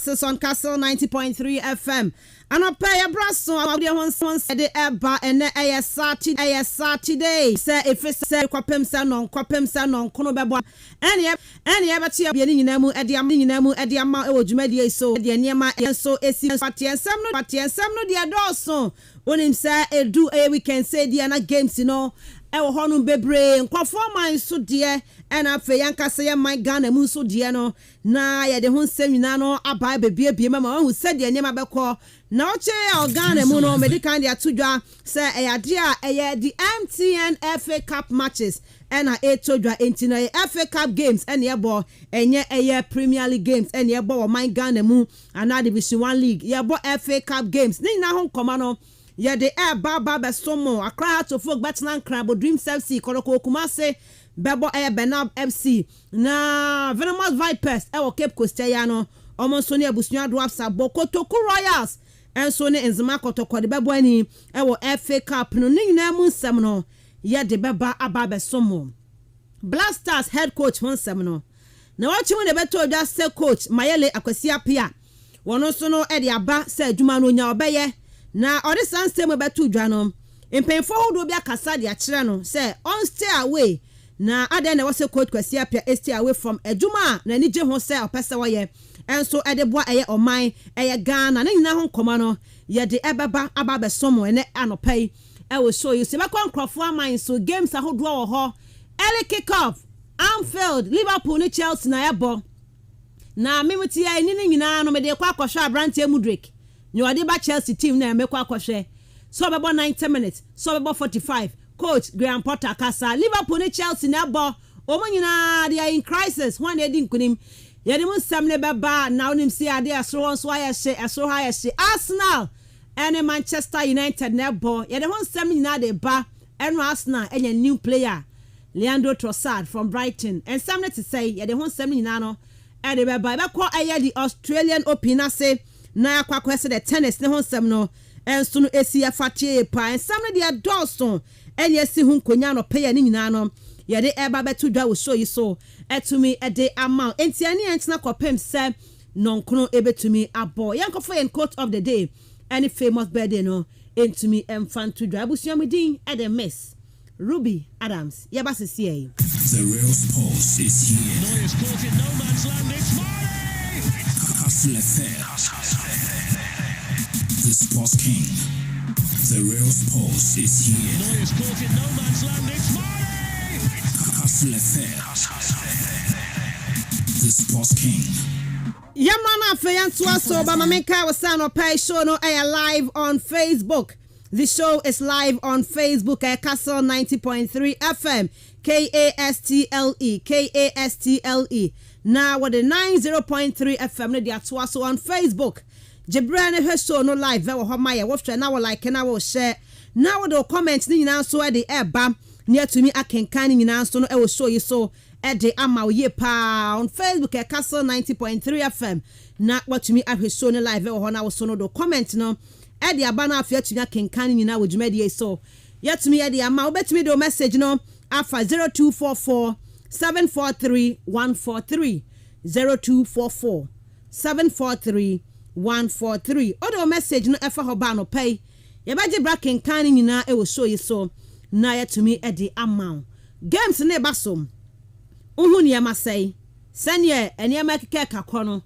This on Castle 90.3 FM. And I pay a brass so I will say the eba and a Saturday. Say if it's say Quapem Sanon, Konobaba. Any ever tea of Yeninamu at the Amininamu at the amount of Jumedia so the Niama and so it's Party and some no the adore so. When him say do a we can say Diana games, you know. Ewo honu bebre nkofoma nso de and afa yanka say my Ghana mu so de no na ye de ho nsem no abai bebie mama hu se de nyema beko na oche Ghana mu no medical de atodwa say eyade a eye the MTN FA Cup matches and a etodwa enti na FA Cup games and ye bo enye eye Premier League games and ye bo my Ghana mu and Division 1 league ye bo FA Cup games ni na ho koma no yeah, the air baba besomo. I cry out to folk Batman Crab Dream FC Koroko Kumase Bebo Air Benab FC na Venomous Vipers Ewo Cape Costellano almost Sonia Busnia Dwarfs Boko Toku Royals and Sonia and Zamako Toko the Bebwani Ewo FA Cup no Nina Moon Seminole yeah the Beba Ababe Somo Blasters head coach one seminole. Now what you want to better just say coach Mayele Akwesia Pia one also no Eddie Abba said Jumano Nyabeye. Na odi sanse mo betu dwanom empenfo hodo bia kasa de akire no say on stay away na ade na wose coach Kwasi Apia stay away from adwuma na ni je ho say opese wo ye enso ede boa eye oman eye Ghana na nyina ho nkoma no ye de ebeba ababe somo ene anopai e wo show you se be kon krofo aman so games ahodo wo ho early kick off Anfield Liverpool ni Chelsea na yebo na mimiti ya ni nyina no me de kwa akosho abrante Mudrik you are the Chelsea team na make kwakoshe so be 90 minutes so be 45 coach Graham Potter kasa Liverpool ni Chelsea na bo omo nyina they are in crisis when they didn't kunim ye dem nsam ne beba na onim see ade asoro so ha ye Arsenal and Manchester United na bo ye dem nsam nyina de ba and Arsenal any new player Leandro Trossard from Brighton and some to say ye dem nsam nyina no e de beba be call aye the Australian Open say na kwakwese the tennis ne honsem no enso no esi afatie pa ensam ne de adolson enye si hu nkonya no pay ni nyina no ye de eba betu dwa wo show yi so etumi e de amount enti ani entina kopem se nonkono ebetumi abo yankofo en quote of the day any famous birthday no entumi emfantu dwa abusuamidin e de miss Ruby Adams yebasisi e the real sports is here. No, it's caught in no man's land. It's Murray. kastlefm, the sports king. The real sports is here. No, it's caught in no man's land. It's Murray. kastlefm, the sports king. Yamana Fayantua so Bamameka was on pay show no air live on Facebook. The show is live on Facebook at Castle 90.3 FM. Kastle. Now with the 90.3 FM, they are also on Facebook. Jebrane her show no live. Very homaya. Watch now like and I will share. Now with the comments, ni now so at the air bam near to me. I can canning in answer. No, I will show you so at the Ama ye pa on Facebook at Castle 90.3 FM. Now what to me at his show no live. Very hona was so no comment no. At the Abana affair to me I can canning in our media so. Yet to me at the Ama bet me the message no. Alpha 0244 743 143 0244 743 143. Odo message no efa hoba no pay. Ye baje bracken kan nyina e wo show you so na yet to me at the amount. Games ne basom. Uhu ne ma say. Sanye ene ma keke kakọ no.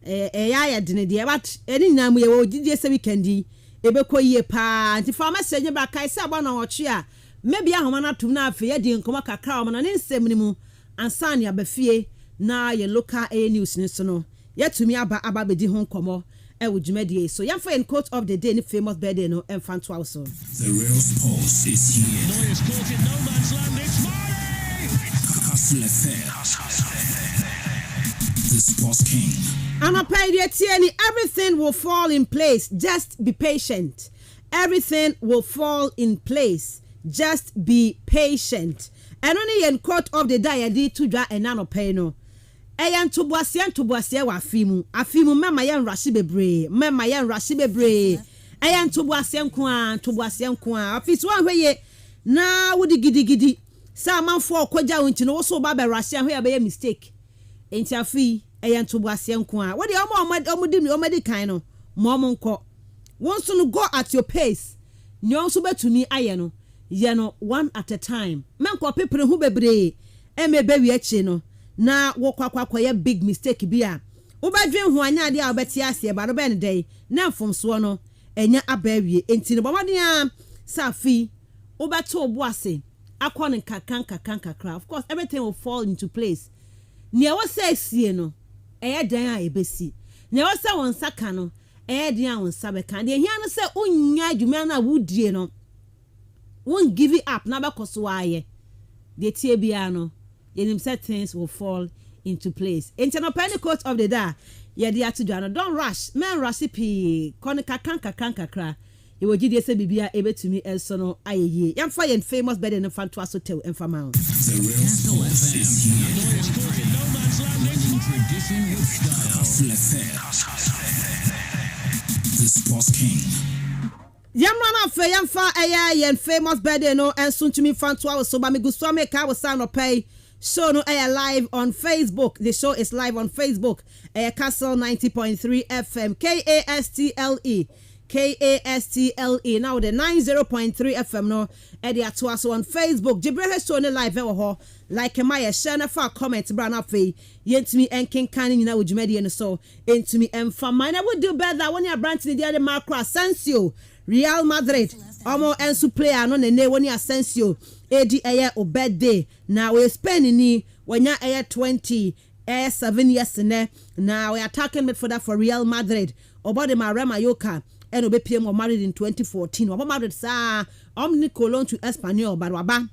Ya de de but eni nyina mu ye wo gidie se weekend e bekọ yie pa. Nti fa message bra kai se agba na oche a maybe ahoma na tum na afi ye di nkoma kakra o na ne nsem ni mu ansa ne abafie na ye local news ni so no yetumi aba bedi ho nkomo e wo dwumadie so yamfa en quote of the day ni famous birthday no emfanto also. The real sports is here. No, it's caught in no man's land. It's Murray. kastlefm, the sports king. Everything will fall in place. Just be patient. Everything will fall in place. Just be patient. And only in court of the day I did to draw and nano pay no. Ayan to boasia wa afimu mama yan rashi bebre ayan to boasia nkwa office one hweye na wudi gidi sa manfo kwaja unti no so ba be rashi hwe be mistake enti afi eyan to boase nko a. What the omodi kan no. Mo nko. Once no go at your pace. Nyo so betumi aye no. Ye no one at a time. Menko pepere hu bebre. Emebe wi achi no. Na wo kwakwakoye big mistake bi a. Wo badwen ho anya ade a obeti ase ba no be ne dey. Na mfomso no enya abawie. Enti no bomade a safi wo beto oboase. Akon kakan. Of course everything will fall into place. Nia wo say sie no. Eye dan a ebesi. Nia wo say won saka no. Eye dan a won sabeka. De hia no say unya adwuma na wudie no. Won't give it up na bekoso aye. De tie bia no. Yenim say things will fall into place. Internal penny quote of the day. Ye dia to do. Don't rush. Men rush pi. Koni kakan kakra. You will give say bibia ebe to me elso no aye. Yam fa yen famous better than fan to asotel en fama. The real sports is here. No man's landing. Tradition with style. The Sports King. Yamana fe yamfa yen famous better no and soon to me fan to our so ba me gusto make I will sign up pay. Show no live on Facebook. The show is live on Facebook. Castle 90.3 FM. KASTLE. Now the 90.3 FM no. Eddie Atuaso on Facebook. Jibril show no live ho. Like my share na fa comment brana fe. Yent me en ken kan nyina wo djumadi no so. Ent me en fa mine would do better when you branch the other macro Asensio. Real Madrid. Omo ensu player no ne when you Asensio. Edi eye o birthday. Now we spend ni wanya eye 20 7 years ne. Now we attacking midfielder for Real Madrid. Obode Marema Yoka. And obepiem were married in 2014. Waba married sa omni colon to Espanyol but waba.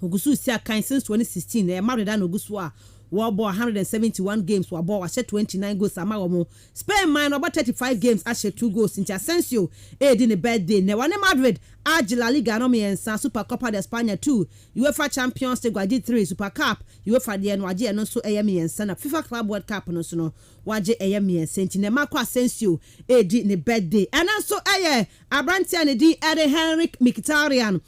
Ogusu sia kind since 2016. They married an Ogusua. War ball 171 games. War ball was 29 goals. Amagomo. Spain mine about 35 games. Ashe 2 goals. Since Asensio. In the birthday. Ne wane Madrid. La Liga no Mensah Super Copa de España 2. UEFA Champions League waji 3. Super Cup. UEFA de waji no so Mensah na FIFA Club World Cup no so no waji Mensah. Nti ne Marco Asensio ne birthday. And also Abrantia ne di Henrik Mkhitaryan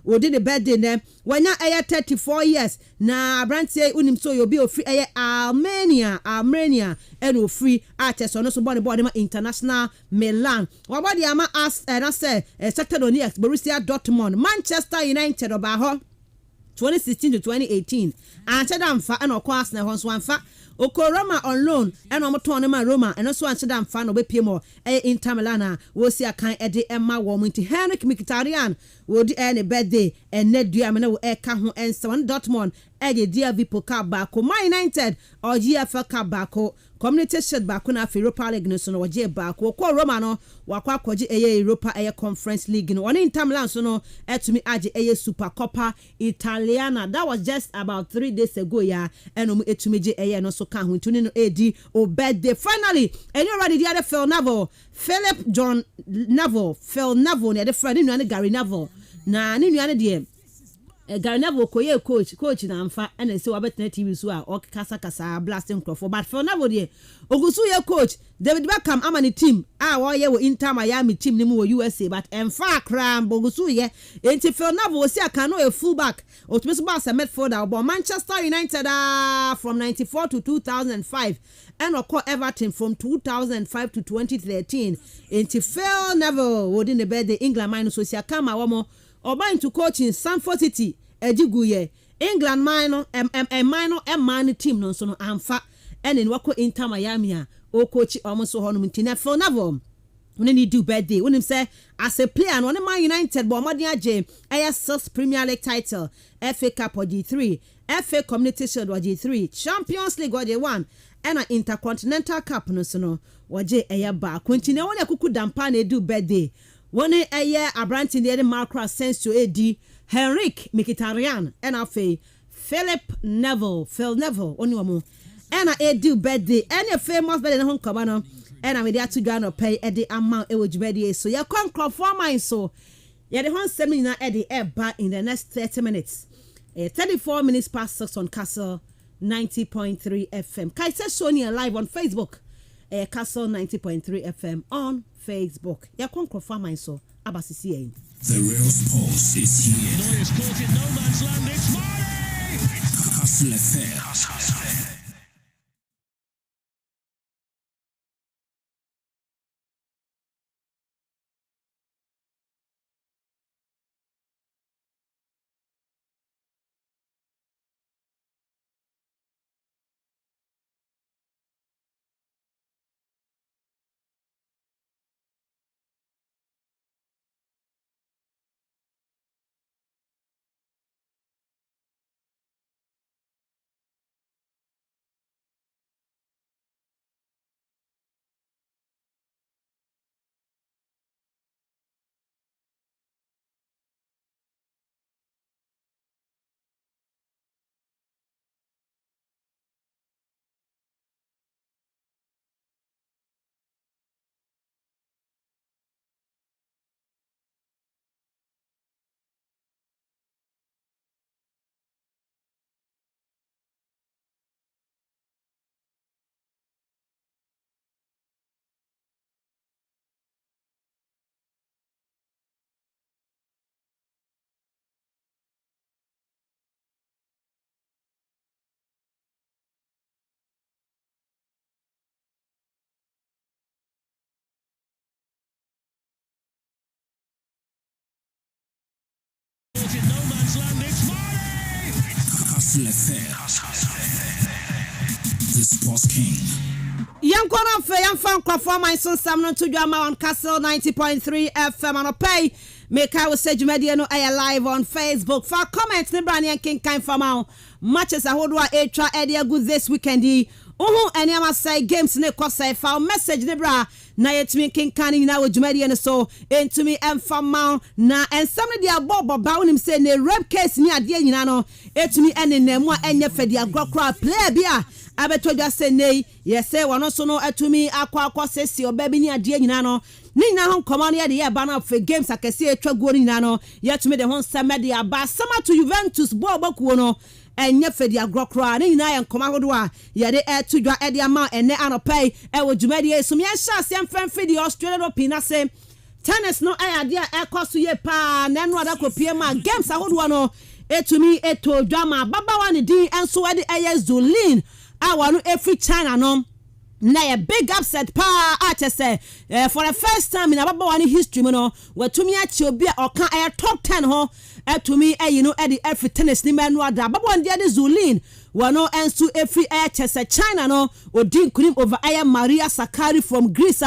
wodi the birthday ne wanya 34 years na Abrantia unim so yobi ofri Armenia and ofri artist no so body ma international Milan wabodi ama as and I say sector on yes Borussia Dortmund Manchester United obaho 2016 to 2018 and Chadam fa and okwas na honso anfa Oko Roma on loan and omoto Roma and also Chadam fa no be pimo Inter Milan wo si akan ede emma wo minti Henrik Mkhitaryan wo di any birthday and net dua me na wo ka ho ensa Dortmund dia Vipo Cup baako Man United or GFL Cup baako Community Shield baako na Europa League no so no waje baako ko Roma no wakwa kwaje Europa Conference League no one Inter Milan so no etumi age Super Copa Italiana. That was just about 3 days ago and etumi je no so kan ho ntuni no edi o birthday finally and you already the other Phil Neville ne the friend no Gary Neville na ni nuane de Gary Neville koye coach na amfa and say wabetna TV so a o kasa blasting crofo but for Neville de ogusu ye coach David Beckham amani team wo ye wo Inter Miami team ni mu wo USA but emfa kram ogusu ye enti for Neville si aka no a fullback otumi so ba midfielder about Manchester United from 94 to 2005 and oko Everton from 2005 to 2013 enti Phil Neville within the bed the England minus so si aka ma wo Oba into coaching Sanford City ejiguye England minor man team no so no amfa ene ni wako Inter Miami o coach almost so hono mtina for Neville when he do birthday when him say as a player no Man United but modern age 6 Premier League title FA Cup or G3 FA Community Shield or G3 Champions League or G1 and an Intercontinental Cup no so no waje ba continue when akuku dampa na do birthday one Abranti the Marco Asensio Henrik Mkhitaryan and afe Phil Neville oni omo and do birthday any famous better than Kabano and I'm there to go and pay at the amount birthday so you come crop for mine so yeah the one seminar at the air back in the next 30 minutes 34 minutes past 6 on Castle 90.3 FM Kaisa Sonia live on Facebook Castle 90.3 FM on Facebook. Ya confirm my so abasisi yen. The real sports is here. Neuer's caught in no man's land. It's Murray. Kastlefm. kastlefm, the sports king. Young Kona Fe, young fan crop my son Samnon to drama on Castle 90.3 FM and pay. Make I will say Jumediano I live on Facebook. For comments, the Brani and King kind from our matches I hold what a try idea good this weekend. And I must say games ne kosa found message the bra. Na yet me King Canning now with Jumediano so into me and from now na and somebody a bob bound him saying the rep case near dear Yinano. It me and in them what any fedia grokra play beer. Abeto just say nay, yes, say one also no to me aqua says your baby near dear Nano. Nina home command ya the banner for games I can see a tragori nano, yet to me the one media but summer to Juventus Bobokuono and yet for the agrocra, Nina and Commodore, ya the air to draw Eddie amount and ne pay, and would you media some yasha, same friend for the Australian opina same. Tennis no idea air cost to ye pa, nan what I could my games I would want to me a to drama, Baba one D and so at the ayers do lean. I want every China no. Na a big upset pa I say for the first time in about one history no where to me at your beer or can air top 10 ho to me you know at the every tennis ni man wada but one day the Zulin wano ensu every air chese China no odin kunim over air Maria Sakkari from Greece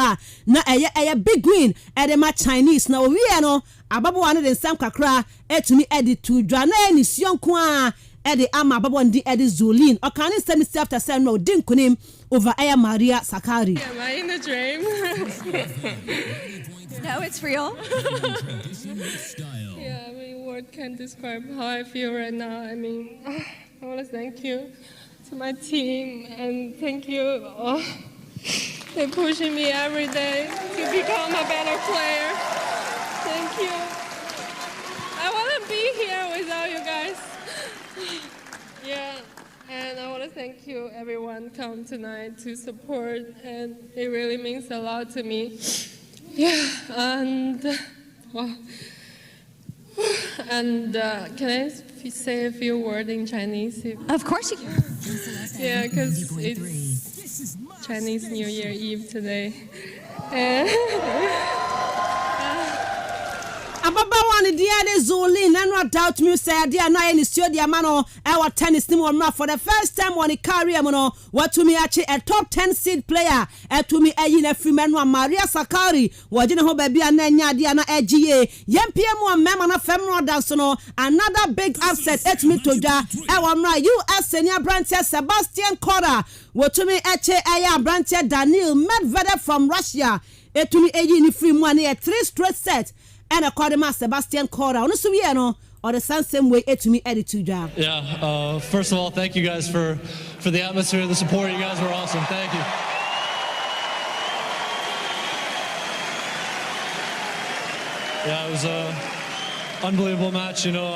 na a big win at the match Chinese na we no ababo one den sam kakra to me at the two dwana ni sionko Eddie Ama Babon di Eddie Zulin or can you send me after saying no din kunim over Aya Maria Sakkari. Am I in a dream? No, it's real. Yeah, I mean, word can't describe how I feel right now. I mean, I want to thank you to my team and thank you. They're pushing me every day to become a better player. Thank you. I wouldn't be here without you guys. Yeah, and I want to thank you, everyone, come tonight to support, and it really means a lot to me. Yeah, and wow. And can I say a few words in Chinese? Of course you can. Yeah, because it's Chinese New Year Eve today. Ababa one dear Zulin and no doubt me say dear na any studio mano our tennis team for the first time when he carry mono what to me actually a top 10 seed player to me a free man Maria Sakkari wajine ho baby ananya dia na AGA yempiem one mema na femro dance no another big upset at me to ja US senior branch Sebastian Korda what to me actually a branch Daniil Medvedev from Russia to me a free money a 3 straight set. And according to Sebastian Korda, on the no or the same way to me attitude. Yeah, first of all, thank you guys for the atmosphere, the support. You guys were awesome. Thank you. Yeah, it was an unbelievable match. You know,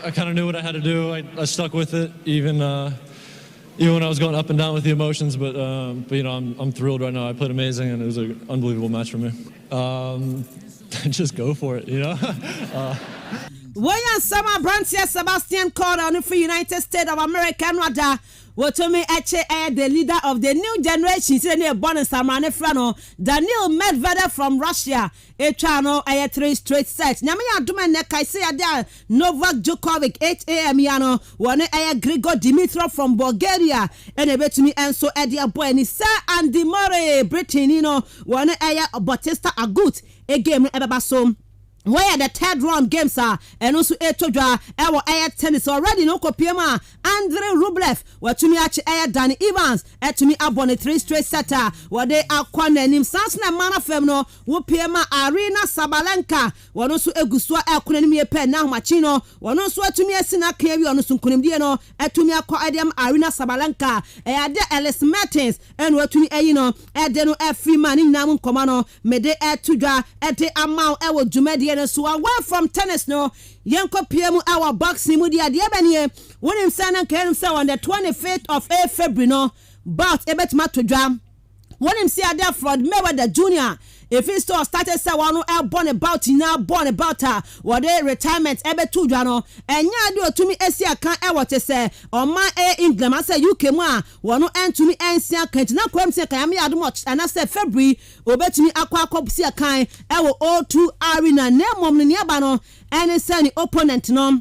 I kind of knew what I had to do. I stuck with it, even when I was going up and down with the emotions. But you know, I'm thrilled right now. I played amazing, and it was an unbelievable match for me. Just go for it, you know. William Summer Brantia Sebastian Korda on the United States of America. What to me the leader of the new generation, say born in Samrane Frano, Daniil Medvedev from Russia. A channel a 3 straight sets. Nyamia Duman Nekai say there Novak Djokovic 8 a.m. Yano, one a Grigor Dimitrov from Bulgaria, and a bit to me and so Eddie Boy Sir Andy Murray, Britain, you know, one a Bautista Agut, a game ebabasom. Where the third round games are, and also Etoja, our air tennis already no copiema, Andrei Rublev, what to me air Danny Evans, to me up on a 3 straight setter, where they are Kwanem Sansna Mana Femno, Wupiema Arena Sabalenka, one also Egusua El Kunemi Pen now Machino, one also to me a Sina Cleary on Sunkundiano, to me a Quadium Arena Sabalenka, a de Alice Martins, and what to me you know, Deno free man in Namun Komano, Mede Tuja, the amount Ewo Jumedia. So away from tennis no yanko PM our boxing mudia diabanye when him sign and on the 25th of February no but ebet mat to jam when him see there Floyd Mayweather Jr. If he still started say one born about now born about her what they retirement ebe to jano and ya do to me esia kan e what say on my England I say UK mu one end to me ensia kan na kwam say kan me ado much and I say February obetumi akwa sia kan e wo O2 Arena na mom ne aba no and say opponent no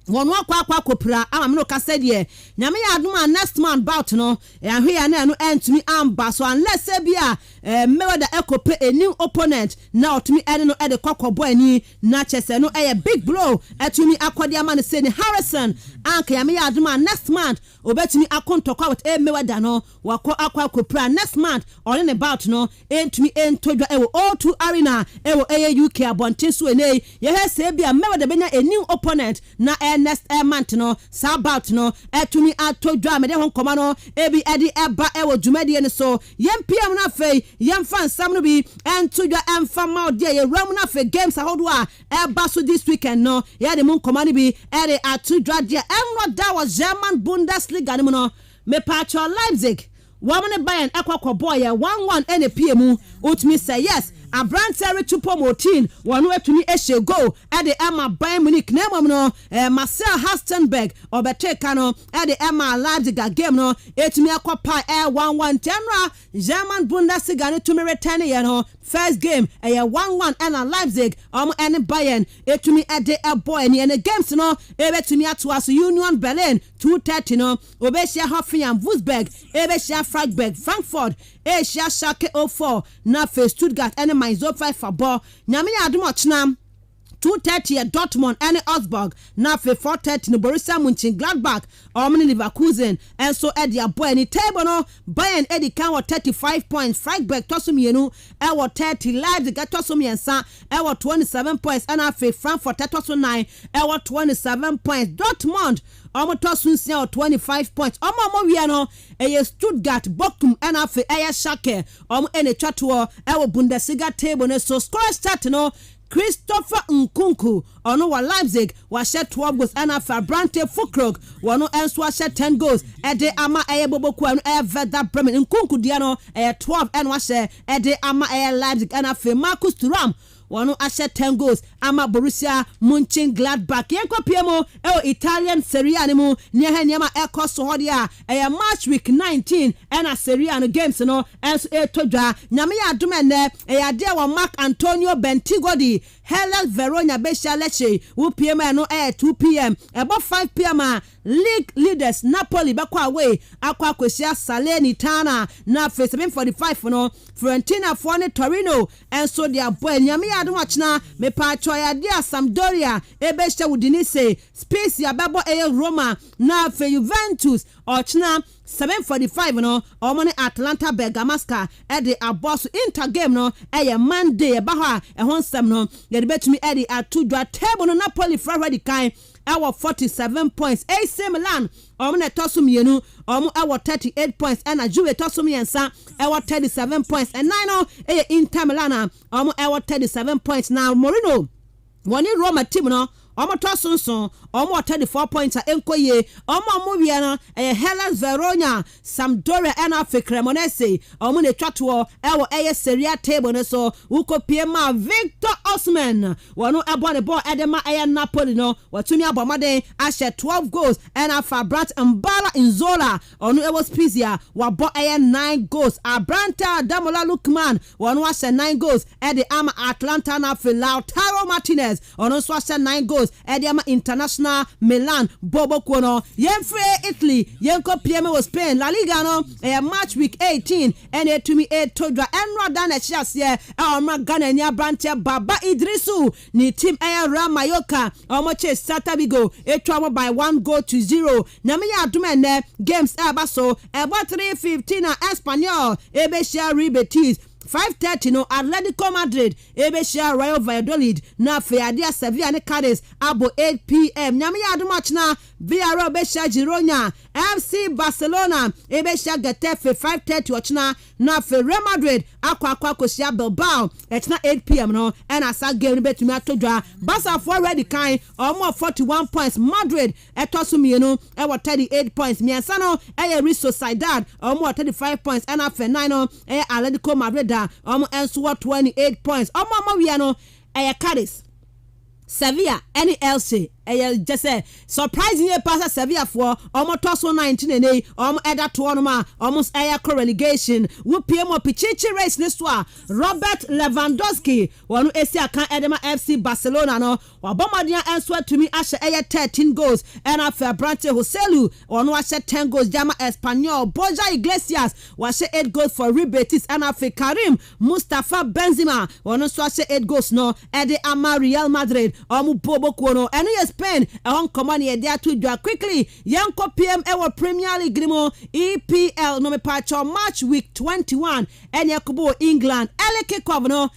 one kwa kopra ama me no ka said ye nyame ya aduma next month bout no ahwe ya na no entumi amba so unless say bia Mayweather ekope a new opponent na otumi ene no e de kokobo ani na chese no e big blow etumi akodi ama ne say ni Harrison anka nyame ya aduma next month obetumi akontokwa with Mayweather no wako akwa kopra next month on ne bout no entumi entodwa e wo O2 Arena e wo UK abonten so ene ye he say bia Mayweather benya a new opponent na next month no sabout no etumi atodwa me de hon koma no ebi edi eba e wo dwumade ne so yempiem na fei yemfa nsam no bi entodwa emfa ma de ye ram na fe games ahodo a eba so this weekend no ye de mun koma no bi e de atodwa de enro da was German Bundesliga no no me patcho Leipzig woman Bayern ekwakọ boy 1-1 ene PM utmi say yes Abrantary Chupomotin one etumi ehye go e de Emma Bayern Munich na mom no Marcel Hastenberg obeteka no e de Emma Leipzig game no etumi akopa 1-1 tenra German Bundesliga no tumi return ye no first game 1-1 and Leipzig ene Bayern etumi e de boy ni ene games no ebetumi atoa so Union Berlin 2:30 no obeshia Hoffenheim Wolfsburg ebeshia Freiburg Frankfurt Asia Schalke 04 na fe Stuttgart ene Mainz 05 for ball nyame ya adum ochna 2:30 at Dortmund and Augsburg na fe 4:30 no Borussia Mönchengladbach omni Leverkusen and so at their boy ni table no Bayern edi kan 35 points Freiburg tosumienu e 30 Leipzig tosumiensa e 27 points and fe Frankfurt tosu 9 e 27 points Dortmund tosun sia 25 points omo wi no e Stuttgart Bochum and fe e Schalke ene twatoo e Bundesliga table no so score start no Christopher Nkunku ono wa Leipzig wa share 12 goals and afa Brante Fukrog wono enso wa share 10 goals ede ama boboku anu Werder Bremen Nkunku dia no 12 and wa share ede ama Leipzig and afa Marcus Thuram wono a share 10 goals ama Borussia Mönchengladbach yenko piemo Italian Serie A mu nia haniama ekoso hode a match week 19 and a Serie A games no enso etodwa nyame ya adom ya dia wa Mark Antonio Bentigodi Hellas Verona Besha Lecce wo PM no 2 PM about 5 PM league leaders Napoli bakwa away akwa kwesia Salernitana na 7:45 no Fiorentina for Torino and so their boy nyame ya adom achna me pa choya dia Sampdoria ebesha Udinese Spezia babo Roma na fe Juventus ochna 7:45 no omone Atlanta Bergamasca e de aboss Inter game no Monday e ba ho e honsam no ye de betumi e de atudwa table no Napoli fra ready kan 47 points AC Milan omone tosumienu omo 38 points and Juve tosumiensa 37 points and 9 Inter Milan omo 37 points now Mourinho woni Roma team no omo tosunson omo 34 points enkoye omo wie no Hellas Verona Sampdoria and Cremonese omo ne twatoo Serie A table no so ukopie ma Victor Osimhen wono abone ball edema Napoli no watumi abomade ashe 12 goals and afa Brant Mbala Inzola ono Spezia wabo 9 goals Abranta Damola Lukman wono ashe 9 goals ede ama Atlanta na Lautaro Martinez ono so ashe 9 goals Ediama International Milan Bobo Kuono Yenfre Italy Yenko PM was Spain La Liga no match week 18 and to me todra enro dan echiasie Ghana nya branch Baba Idrisu ni team Real Mallorca omoche Celta Vigo etwa by 1-0 nyame ya adum games abaso about 3:15 na Espanyol Ebeshia Betis 5:30 no Atletico Madrid ebeshia Real Valladolid na Feadia Sevilla ne Cadiz abo 8 PM nyame ya adum achna Villarreal ebeshia Girona FC Barcelona ebeshia Getafe 5:30 ochna na Real Madrid akwa kosia Bilbao etna 8 PM no and asa game betumi atodwa Barca for ready kind almost 41 points Madrid etosumienu 38 points miensa no Real Sociedad almost 35 points and after 9 no Atletico Madrid enso 28 points we no Cadiz Sevilla any Elche just say surprisingly pass Sevilla for almost 19 and Eda Tuanoma almost air relegation. We PM Pichichi race this one. Robert Lewandowski one Asia can Edema FC Barcelona no or Bombardier answer to me Asha air 13 goals and after Brante Hoselu or no Asha 10 goals Jama Espanyol Borja Iglesias was 8 goals for Rebetis and after Karim Mustafa Benzema one also 8 goals no Ede Ama Real Madrid or Bobo Kuono and Spain on command there to draw quickly Yanko PM Ewa Premier League Grimo EPL no me pacho match week 21 and Yakubo England Eleke Kovno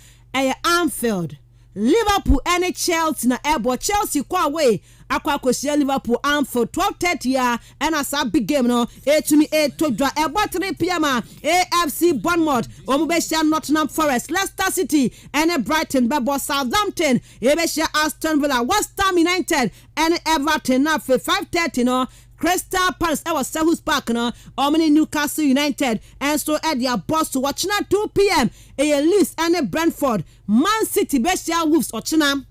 Anfield Liverpool and Chelsea na ebo Chelsea kwa way akwa kosia Liverpool Anfield 12:30 and as a big game no 8 to draw ebo 3 p.m. AFC Bournemouth omubesha Nottingham Forest Leicester City and Brighton bebo Southampton ebesha Aston Villa West Ham United and Everton na 5:30 no Crystal Palace was Selhurst Park no Omni Newcastle United and so at their boss to watch na 2 p.m. Leeds and Brentford Man City Bestia Wolves ochina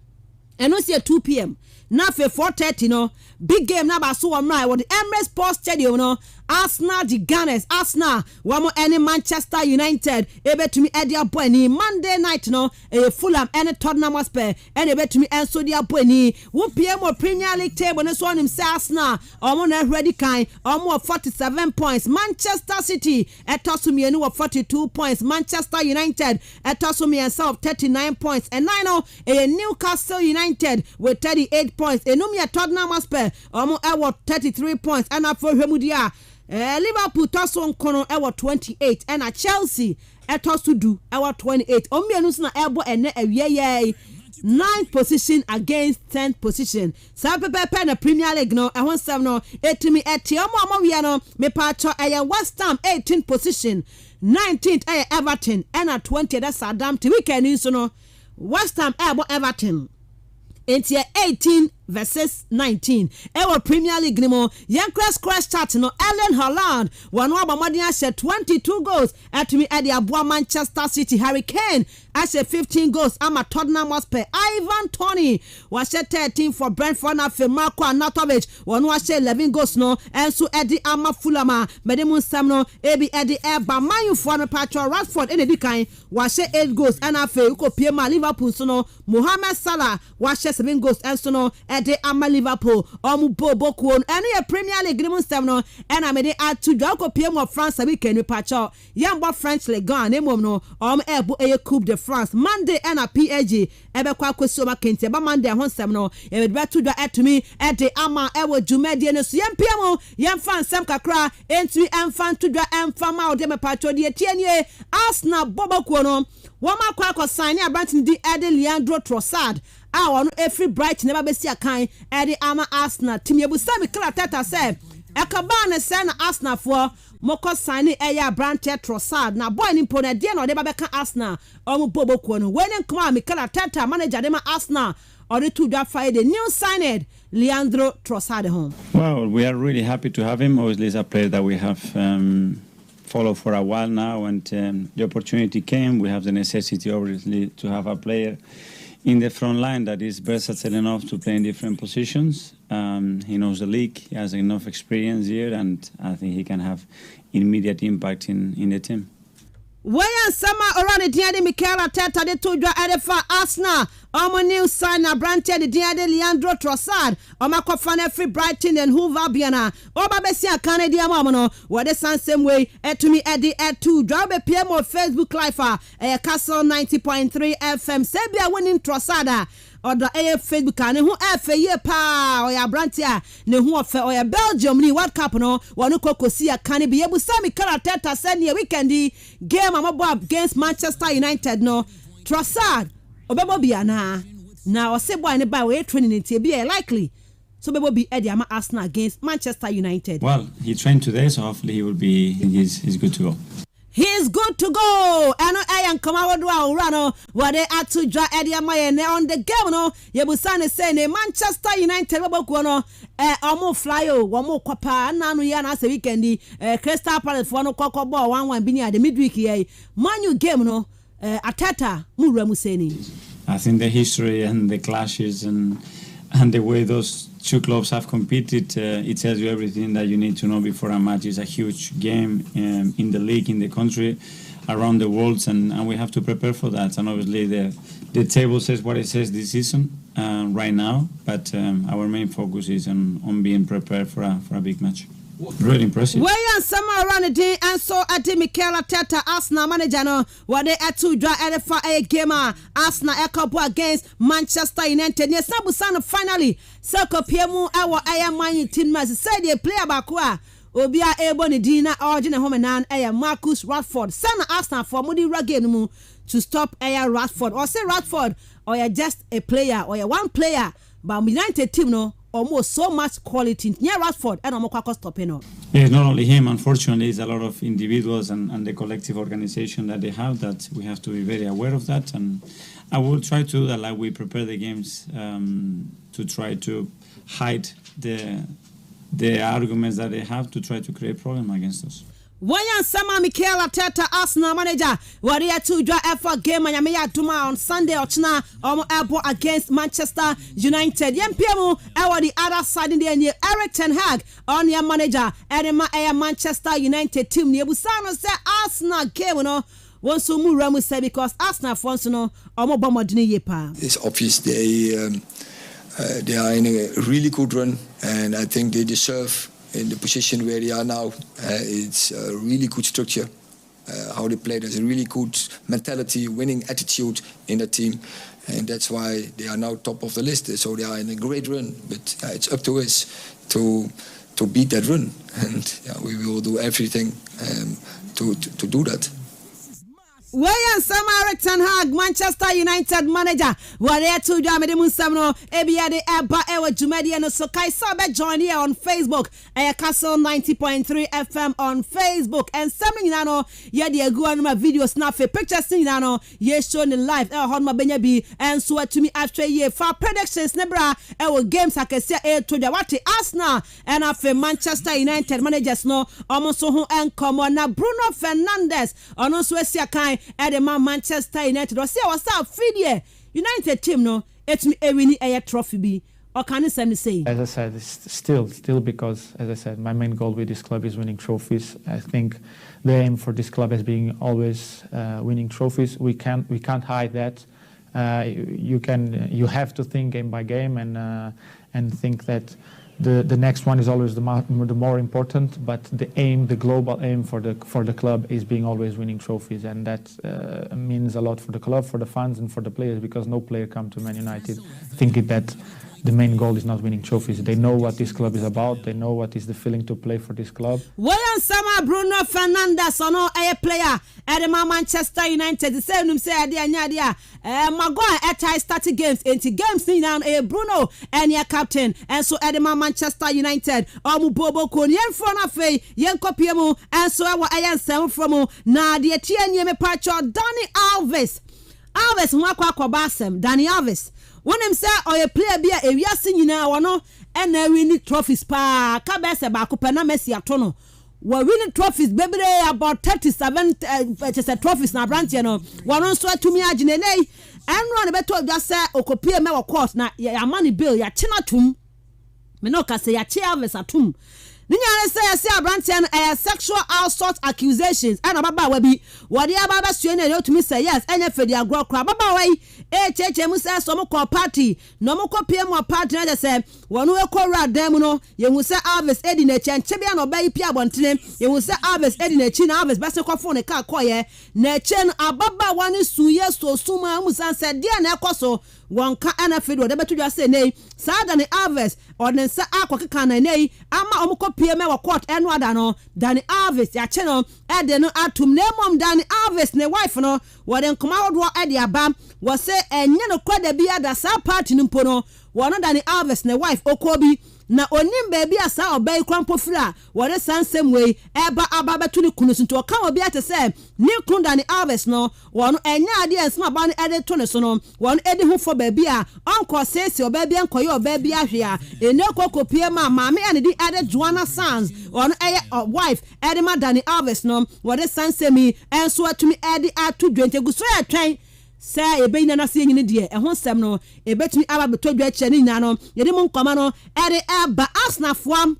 and we see 2 p.m. Now for 4:30 no big game na ba so am na the Emirates Sports Stadium no Arsenal the Gunners Arsenal one more any Manchester United ebe to me edia boy ni Monday night no Fulham and Tottenham Hotspur and ebe to me enso dia boy ni 1 p.m. Premier League table no so on him say Arsenal omo na ready kind omo 47 points Manchester City etosumi enu 42 points Manchester United etosumi enself 39 points and now Newcastle United with 38 points enumi Tottenham Hotspur omo 33 points and for Hemudia Liverpool tosso nkono 28 and Chelsea etosu du 28 omienu na ebo ene awieye 9th position against 10th position sa pepe na Premier League no ehon sam no etimi etiomo we no me pacho West Ham 18th position 19th Everton and 20th that's Adam to weekend so no West Ham Everton into 18 versus 19 ewo Premier League nimo yankra score start no Erling Haaland one wa bamadian share 22 goals at me at the Abua Manchester City Hurricane as 15 goals ama Tottenham Hotspur Ivan Toney was 13 for Brentford na Marco Arnautovic one was 11 goals no and so at the ama Fulham medemu sam no ebi at the Eba Man for no Patrick Rashford in the kind was 8 goals and afa uko pma Liverpool so no Mohamed Salah was 7 goals and so no de ama Liverpool bobo kuon enu ye Premier League nim stem no and amede atu dwa ko piem of France weekend we pacho yamba French Ligue 1 emom no ebo Coupe de France Monday and a PSG ebe kwa kwesi o makenti ba Monday ho stem no e be tu dwa etumi de ama ewo dwumade ne so yempiam yemfa nsem kakra entumi emfa tu dwa emfa ma o de me pacho de tienie Arsenal bobo kuon no woma kwa sign Abraham di Ede Leandro Trossard on every bright never be see a kind Eddie Ama Arsenal team you sami kala tata say ekabana say na Arsenal for moko sign Brante Trossard na boy ni pona dia no de ba beka Arsenal bobo ko no when nkoma mi kala tata manager dem Arsenal or the two that fight the new signed Leandro Trossard home. Well, we are really happy to have him. Obviously it's a player that we have followed for a while now, and the opportunity came. We have the necessity obviously to have a player in the front line that is versatile enough to play in different positions. He knows the league, he has enough experience here, and I think he can have immediate impact in the team. Where summer around the dia de Mikel Arteta de to dwa edefa Arsenal new sign na Brante de dia de Leandro Trossard omakofane free Brighton and Hove Albion oba besi akane dia mama no we the same way etumi edi etu dwa be pm on Facebook live Castle 90.3 FM sebia winning Trossard odo Facebook ane hu efe ye pa oya Brante ne hu ofe oya Belgium ni World Cup no wonu kokosi akane bi yebusa Mikel Arteta said near weekendi game amabo against Manchester United no Trossard obebo bia na osebo ne ba we training ntie bia likely so bebo bi Eddie Ama Arsenal against Manchester United. Well, he trained today, so hopefully he will be he's good to go. He's good to go. Ano ayan kamawodu awurano wade atu dwa Eddie Ama ne on the game no yebusane say ne Manchester United beboku no omo fly o omo kwapa na no ya na se weekend Crystal Palace for no kokko ball 1-1 bi ni at the midweek here Manu game no Arteta mura museni. I think the history and the clashes and and the way those two clubs have competed, it tells you everything that you need to know before a match. It's a huge game in the league, in the country, around the world, and we have to prepare for that. And obviously the table says what it says this season right now, but our main focus is on being prepared for a big match. Really impressive. Where you summer around the day and so at Mikel Arteta Arsenal manager no what they had to draw a game Arsenal a couple against Manchester United. Yes, Nabusan finally Soko Piemu our Man team mas said they play about Obia Ebony Dina Origin Homenan Marcus Rashford. Sana Arsenal for Moody Ragame to stop Rashford or say Rashford or you're just a player or you're one player but United team no almost so much quality near Rashford and I'm stopping. Yeah, not only him, unfortunately, it's a lot of individuals and the collective organization that they have that we have to be very aware of that. And I will try to do that, like we prepare the games to try to hide the arguments that they have to try to create problem against us. Wayan Sama Mikel Arteta Arsenal manager Waria to draw effort game and Yamea Duma on Sunday Ochna airport against Manchester United. Yempiemu ewa the other side in the end Eric Ten Hag on your manager Edema Manchester United team Nebusano say Arsenal game no one so mu say because Arsenal fans no omo bomodini yepa. It's obvious they are in a really good run and I think they deserve in the position where they are now. It's a really good structure. How they play, there's a really good mentality, winning attitude in the team, and that's why they are now top of the list. So they are in a great run, but it's up to us to beat that run, and we will do everything to do that. Wayan Sama Ten Hag Manchester United manager where to Jamie Musamno Ebia de Eba Ewa Jumedi and so Kaisabe join here on Facebook Castle 90.3 FM on Facebook and Samin Nano Yadi Aguanma videos now for pictures Nano ye shown in live Honma Benyabi and so to me after year for predictions Nebra Ewa games I can say to the Wati Arsenal and after Manchester United managers no almost so and come on now Bruno Fernandes on also Kai at the Manchester United or say what's up Fidie United team no it's me a winning a trophy be or can you say as I said it's still because as I said my main goal with this club is winning trophies. I think the aim for this club is being always winning trophies. We can't hide that. You have to think game by game and think that the next one is always the more important, but the global aim for the club is being always winning trophies, and that means a lot for the club, for the fans, and for the players, because no player come to Man United thinking that the main goal is not winning trophies. They know what this club is about. They know what is the feeling to play for this club. Wayan Sama Bruno Fernandes ono a player at the Manchester United. The same say adia Maguire at starting games into games now a Bruno and your captain and so at the Manchester United omu bobo kon yen for na fe yen kopiemu and so wa ayan sem from na de tie nyeme pacho Dani Alves mwakwa kwabasem Dani Alves when him say or a player be a wiase nyina wono and win trophies pa ka be se ba ko na Messi atono we win trophies baby about 37 trophies na branch no wono so atumi aginenei and run beto just say okopie me wo court na ya money bill ya china tum me no ka say ya chi Alves atum Ninya say Abrantian sexual assault accusations and ababa wabi wadi ababa suene yo to me say yes enye fedi agro kra baba wai cheche mu say so mo call party no mo kopie mo party na say wonu ekora dem no ye mu say Alves edi na chenche bia no bai pia bontene ye mu say Alves edi na chi na Alves bese kofo ne ka koye na chen ababa wani suye so suma mu san say dia na ekoso wonka ana fedi wode betu say nei sada ne Alves odnsa akokeka na nei ama omko pie me court enwada no Dani Alves ya cheno ede no atum na mom Dani Alves ne wife no woden koma wodo ede aba wo se enye no kwada bia da sa party no mpo no wono Dani Alves ne wife okobi na onim baby asa obey krampo fira wore sansem we eba ababetu ni kunu sunto ka obi ate se ni kunu Dani Alves no wono enya ade ensema ba no ede to ne so no wono edi hu for baby a onko sesi obaby enkoye obaby ahwe a ene kokopie ma maame ane di ede Joanna Sands wono eye wife ede ma Dani Alves no wore sansemi enso atumi ede atu dwente guso ya twen say ebe na se nyine de e ho sem no e betumi aba betodwa eche ni nyina no ye de mo nkoma no e de eba Arsenal foam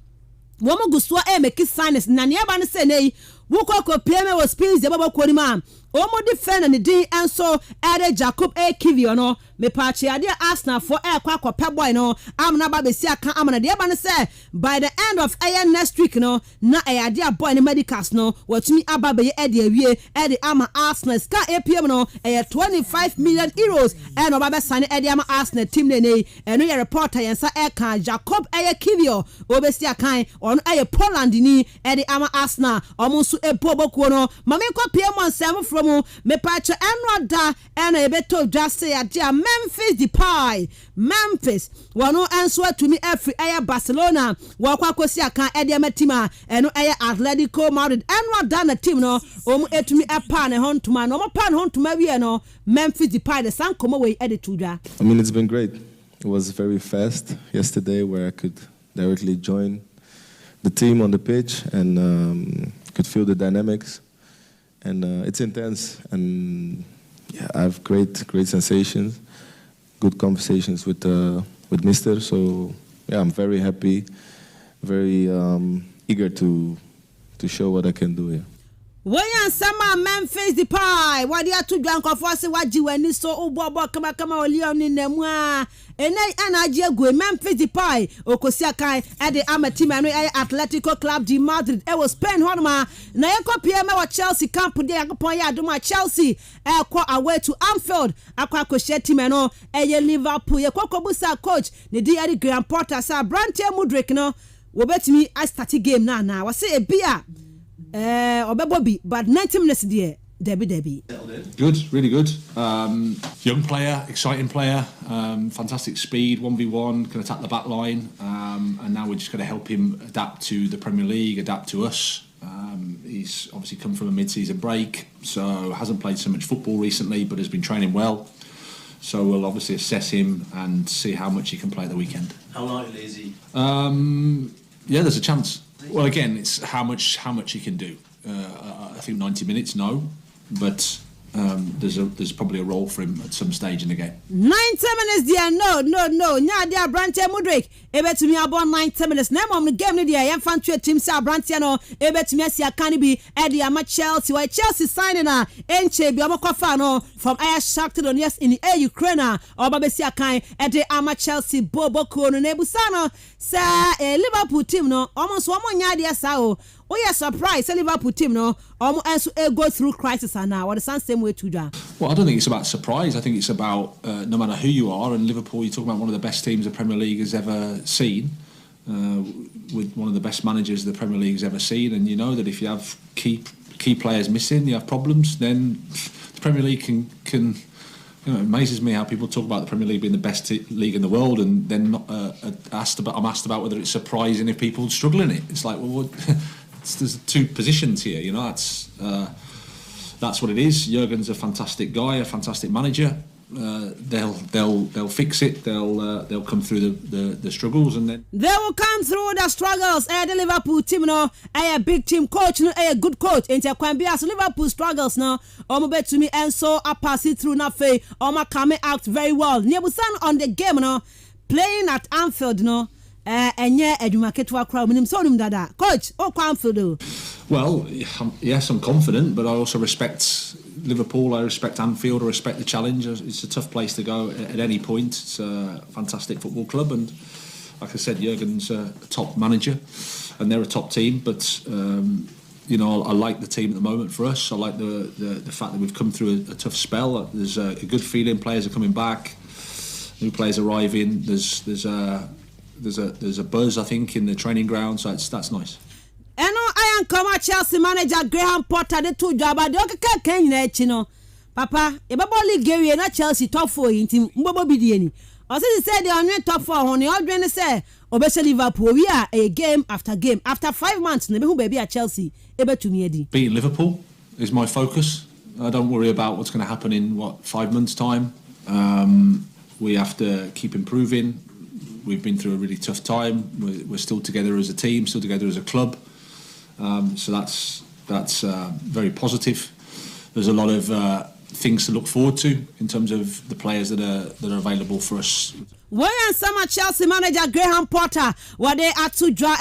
wo mo guso e make signs na ne eba no se nei wo kokko pm wo spins de baba kwori ma omo defend and the enso ere Jacob Kivio no me pachi ade Arsenal for kwa akopɛ boy no amna ba be si aka amna de ba no say by the end of next week no na ade boy ne medicals no watumi aba be e de awie e de ama Arsenal ska APM no 25 million euros e no ba be sane e de ama Arsenal team ne nei eno ye reporter yensa e kan Jacob Kivio obesi akan on e Poland ni e de ama Arsenal omo so e bobokuo no mame ko PM on 7 from me pacho enroda ena ebeto just say adia Memphis Depay Memphis wano enso atumi every aya Barcelona wakwa kosi aka ede matima eno aya Atletico Madrid enroda na team no omu etumi epa ne hontuma no mo pa ne hontuma wie no Memphis Depay the sankomo we ede tudwa. I mean, it's been great. It was very fast yesterday where I could directly join the team on the pitch and could feel the dynamics. And it's intense, and yeah, I have great sensations, good conversations with Mister. So yeah, I'm very happy, very eager to show what I can do here. When sama Memphis Depay, what you to drink of us, what you when you so bobo kama o Leon in the moi, and I go Memphis Depay, Okosiakai, at the Ama team and Atletico Club de Madrid. I was Spain Honma, Nayako PM or Chelsea camp de Agopoya do my Chelsea, qua away to Anfield, Aqua Cochetti Mano, Liverpool, Yakobusa coach, the dear Graham Potter, Sir Brantia Mudrick, no, will bet me I start a game now. I say a beer. Bobby, but 90 minutes there, Debbie. Good, really good. Young player, exciting player, fantastic speed, 1v1, can attack the back line, and now we're just going to help him adapt to the Premier League, adapt to us. He's obviously come from a mid-season break, so hasn't played so much football recently, but has been training well. So we'll obviously assess him and see how much he can play at the weekend. How likely is he? Yeah, there's a chance. Well, again, it's how much he can do. I think 90 minutes, no, but there's probably a role for him at some stage in the game. 90 minutes, dear. No. Nya dear Brantia Mudrick. Ebe to me about 90 minutes. Name on the game, dear. Yan fan team sa Brantia no. Ebe to me see a canibi. Eddie ama Chelsea. Why Chelsea signing a enche bi amakofa no from Air Shakhtar Donetsk in the Ukraine. Oba be see a kind. Eddie ama Chelsea bobo kono nebusano. Sa Liverpool team no. Almost one more nya dear sao. Oh yeah, surprise! Liverpool team no, also go through crisis now. What the same way to do? Well, I don't think it's about surprise. I think it's about no matter who you are, and Liverpool. You're talking about one of the best teams the Premier League has ever seen, with one of the best managers the Premier League has ever seen. And you know that if you have key players missing, you have problems. Then the Premier League can. You know, it amazes me how people talk about the Premier League being the best league in the world, and then not I'm asked about whether it's surprising if people struggle in it. It's like, well. There's two positions here, you know. That's what it is. Jurgen's a fantastic guy, a fantastic manager. They'll fix it. They'll come through the struggles, and then they will come through the struggles. The Liverpool team, no, a big team coach, no, a good coach. And so Liverpool struggles now. Bet to me, and so I pass it through Nafe. Coming out very well. Nebusan on the game, no, playing at Anfield, no. And yeah, Edumaketwa crowd minim so dada. Coach, Anfield. Well, yes, I'm confident, but I also respect Liverpool. I respect Anfield. I respect the challenge. It's a tough place to go at any point. It's a fantastic football club, and like I said, Jurgen's a top manager, and they're a top team. But you know, I like the team at the moment for us. I like the fact that we've come through a tough spell. There's a good feeling. Players are coming back. New players arriving. There's a buzz, I think, in the training ground, so that's nice. I know I am come Chelsea manager Graham Potter the two job but okay no papa e babo league game na Chelsea top 4 ntim mbobo bidieni o say the only top 4 ho ne odwen say obese Liverpool we are a game after 5 months na be hu baby at Chelsea e betumi edi. Beating Liverpool is my focus. I don't worry about what's going to happen in 5 months time. We have to keep improving. We've been through a really tough time. We're still together as a team, still together as a club. So that's very positive. There's a lot of things to look forward to in terms of the players that are available for us. When some Chelsea manager Graham Potter were they at to draw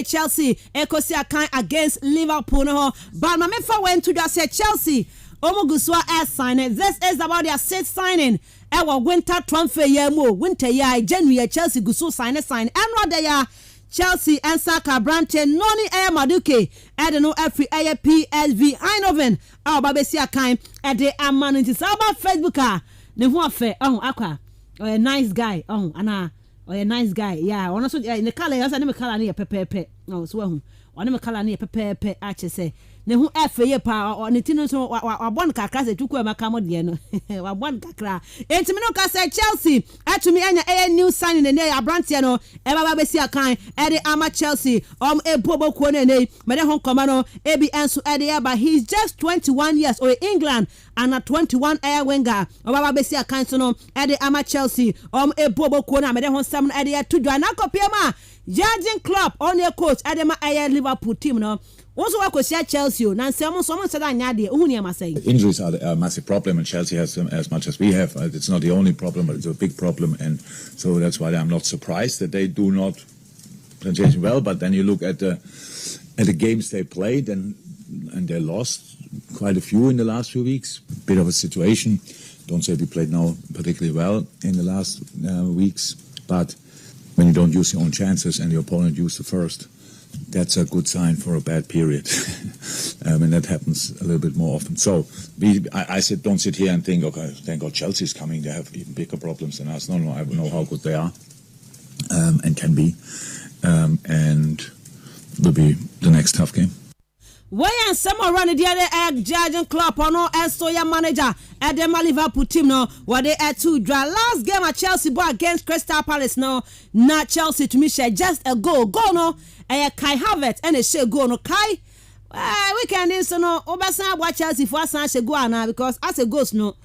Chelsea Ekosi against Liverpool no, but my member went to just say Chelsea Omoguswa air signing. This is about their 6th signing. Our winter transfer year more winter year January Chelsea Gusu sign and rather ya Chelsea and Saka Branche Noni Air Maduke Edeno every air PSV Eindhoven our Babesia kind at the Amman into Saba Facebooker the one fair aqua or a nice guy Anna or a nice guy yeah one also in the color I never color near pepe no so one never color near pepe actually say ne hu efe pa on tinu so wa bon kakra se tuku amaka modie no wa bon kakra entimi no ka say Chelsea atumi anya a new signing ne abrantie no e baba besi akan e de ama Chelsea ebobokuo ne me de hon koma no e bi enso e de ba he's just 21 years or England and a 21 air winger baba besi akan so no e de ama Chelsea ebobokuo na me de hon sam e de to dwa na kopia ma Jurgen Klopp on your coach e de ma air Liverpool team no. Also, I could share Chelsea. Now, someone said that injuries are a massive problem, and Chelsea has them as much as we have. It's not the only problem, but it's a big problem, and so that's why I'm not surprised that they do not play well. But then you look at the games they played, and they lost quite a few in the last few weeks. Bit of a situation. Don't say we played now particularly well in the last weeks, but when you don't use your own chances and your opponent used the first, that's a good sign for a bad period. And that happens a little bit more often. So I don't sit here and think, okay, thank God Chelsea's coming. They have even bigger problems than us. No, I know how good they are and can be. And will be the next tough game. Why and some around the other Jurgen Klopp or no Soya manager at the Liverpool team no what they had to draw last game at Chelsea boy against Crystal Palace no not Chelsea to me share just a goal no Kai Havertz and a share go no Kai we can do so no Obasan watch Chelsea for us and go now because as a ghost no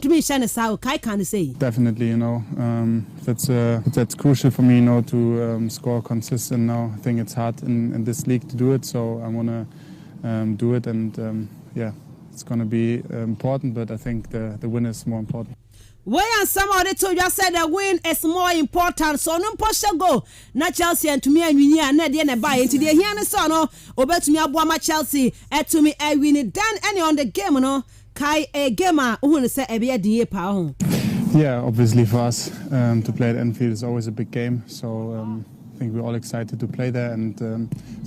to me shine sao Kai can say definitely that's crucial for me to score consistent now. I think it's hard in this league to do it, so I want to do it, and it's going to be important, but I think the win is more important. Where and somebody told you said the win is more important, so no push go. Not Chelsea and to me and we and then buy into the here and so no over to me Abuama Chelsea and to me I win it done any on the game no Kai a gamer who say a beer the pound. Yeah, obviously for us to play at Anfield is always a big game, so I think we're all excited to play there and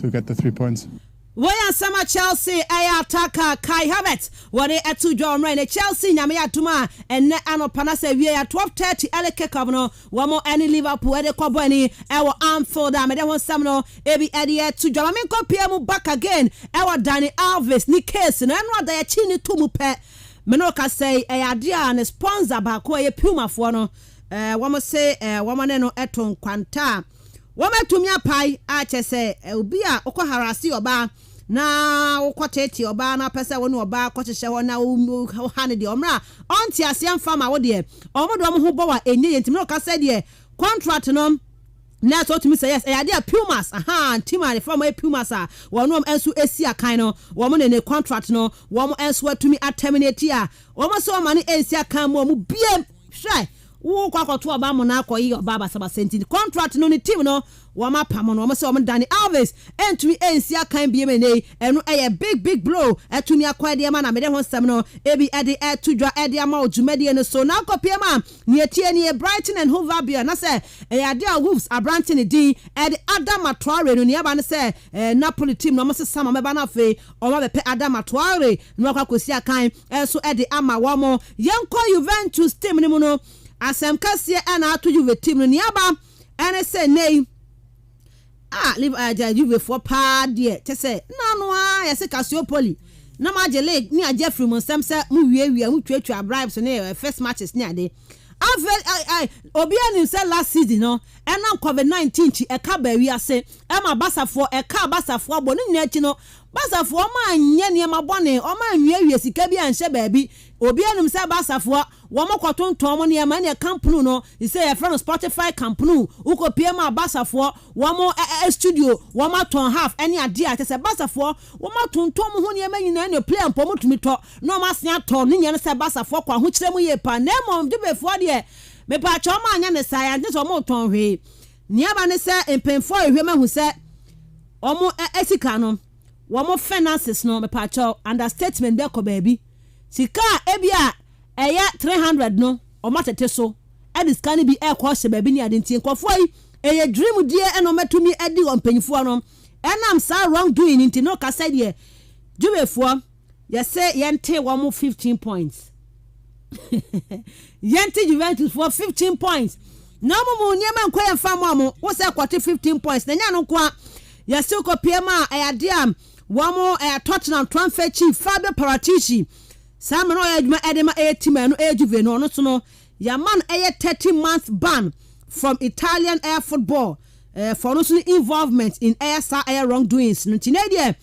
to get the 3 points. Where summer Chelsea air attacker Kai Havertz what they at 2 John Rain Chelsea nyame atuma and ano panase we at 12:30 ele kick-off no one more any Liverpool e de kobani e wo Anfield am de won sam no e bi e de to John me kopia mu back again e wo Dani Alves ni case no eno da ya chi ni to mu pe me no ka say e ade a sponsor ba ko e Puma fo no wo mo say wo mo ne no eton kwanta wo matumi apai a che say obi a okọ harasi oba na ukoteti oba na pesa wonu oba kochehye ho na wo hane de omra onti asiam fama wo de omodom ho bo wa enye ntimi no ka say de contract no na so to me say yes e ade Pumas team are from Pumas a wonu enso esi akan no wo mo ne contract no wo mo enso atumi terminate a wo mo so mani esi akan mo biem hwe wo kwakoto oba mo na akoyi oba basaba senti contract no ni team no wama pamo no say Dani Alves entumi ensi akan biem nei eno a big blow etumi akwa de ma na me de ho sam no ebi e de to dwa e de ama odwumade ne so na kopia ma ne etie ne Brighton and Hove Albion na say e ade a Wolves Abranten din e de Adama Traore no ne aba ne say Napoli team no mo se sama me ba na fe o ma be pe Adama Traore no kwakosi akan so e de ama wo mo yenko Juventus team ne mu no asem kase e na ato Juve team no ne aba ene say nei live Juve for pa de te say no yese Calciopoli na ma je league ni Jeffrey Monsam say mu wie mu twatwa bribes ne first matches ni ade obi ani say last season no na COVID-19 chi e ka ba wi ase e ma basafo e ka basafo bo ni nyachi no basafo ma anye ne ma bone o ma nwie sika bi anhye baabi obi anum se basafo wo makotonton mo ne ma ne company no say your friend Spotify company uko PM basafo wo mo studio wo ma ton half any ade a se basafo wo ma tonton mo ho ne ma nyina ne play ampo motumi to no ma se aton ne nyane se basafo kwa ho kire mu ye pa na mo dubefo de me pa cho ma anya ne sai ante so mo ton hwe ne aba ne se empenfo ehwe ma hu se omo esika no wo mo finances no me pa cho understatement be ko baabi sika ebia eya 300 no o matete so e discount bi e ko hye baabi ni ade ntie nkofo yi eye dream die e no metumi edi ompanyifo no enam sa wrong doing nti no ka said ye jubefo ye say yente wo mo 15 points yente Juventus for 15 points no mo nyema nkwa ye fam mo wo say kwate 15 points na nya no kwa ye still ko pma ayade am wo mo Tottenham transfer chief Fabio Paratici Sam no eduma edema 80 man no ejuve no no so no ya man 30-month ban from Italian air football for no involvement in air wrongdoings no tinedie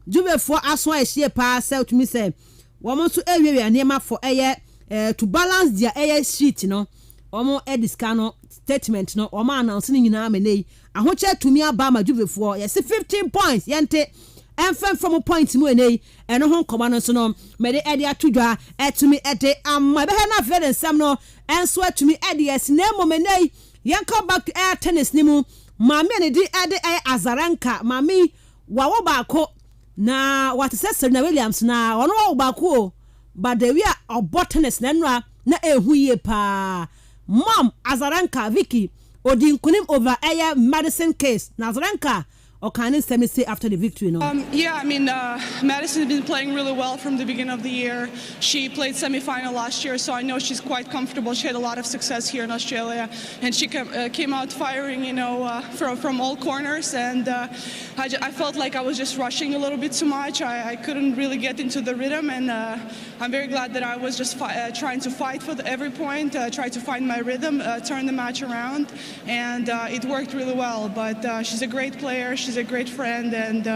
juve for aso a share pa sell to me say wo so ewie anema for to balance their air sheet no omo ediska no statement no omo announce ni nyina amenei ahoche tumi aba ma juve for yes 15 points yente enfem from point mu enei eno ho nkoma no so no me de ede atudwa etumi ede amma be na fere nsam no enso atumi ede yes na momenei yanka back to air tennis ni mu mami ne di ede azaranka mami wawo baako na what say Serena Williams na ono wawo baako but the we are tennis na nra na ehuye pa mom azaranka Vicky odi nkunim over Madison case na azaranka or can it say after the victory? No? Yeah, I mean, Madison has been playing really well from the beginning of the year. She played semi-final last year, so I know she's quite comfortable. She had a lot of success here in Australia, and she came out firing, you know, from all corners. And I felt like I was just rushing a little bit too much. I couldn't really get into the rhythm, and I'm very glad that I was just trying to fight for every point, try to find my rhythm, turn the match around, and it worked really well. But she's a great player. She's a great friend, and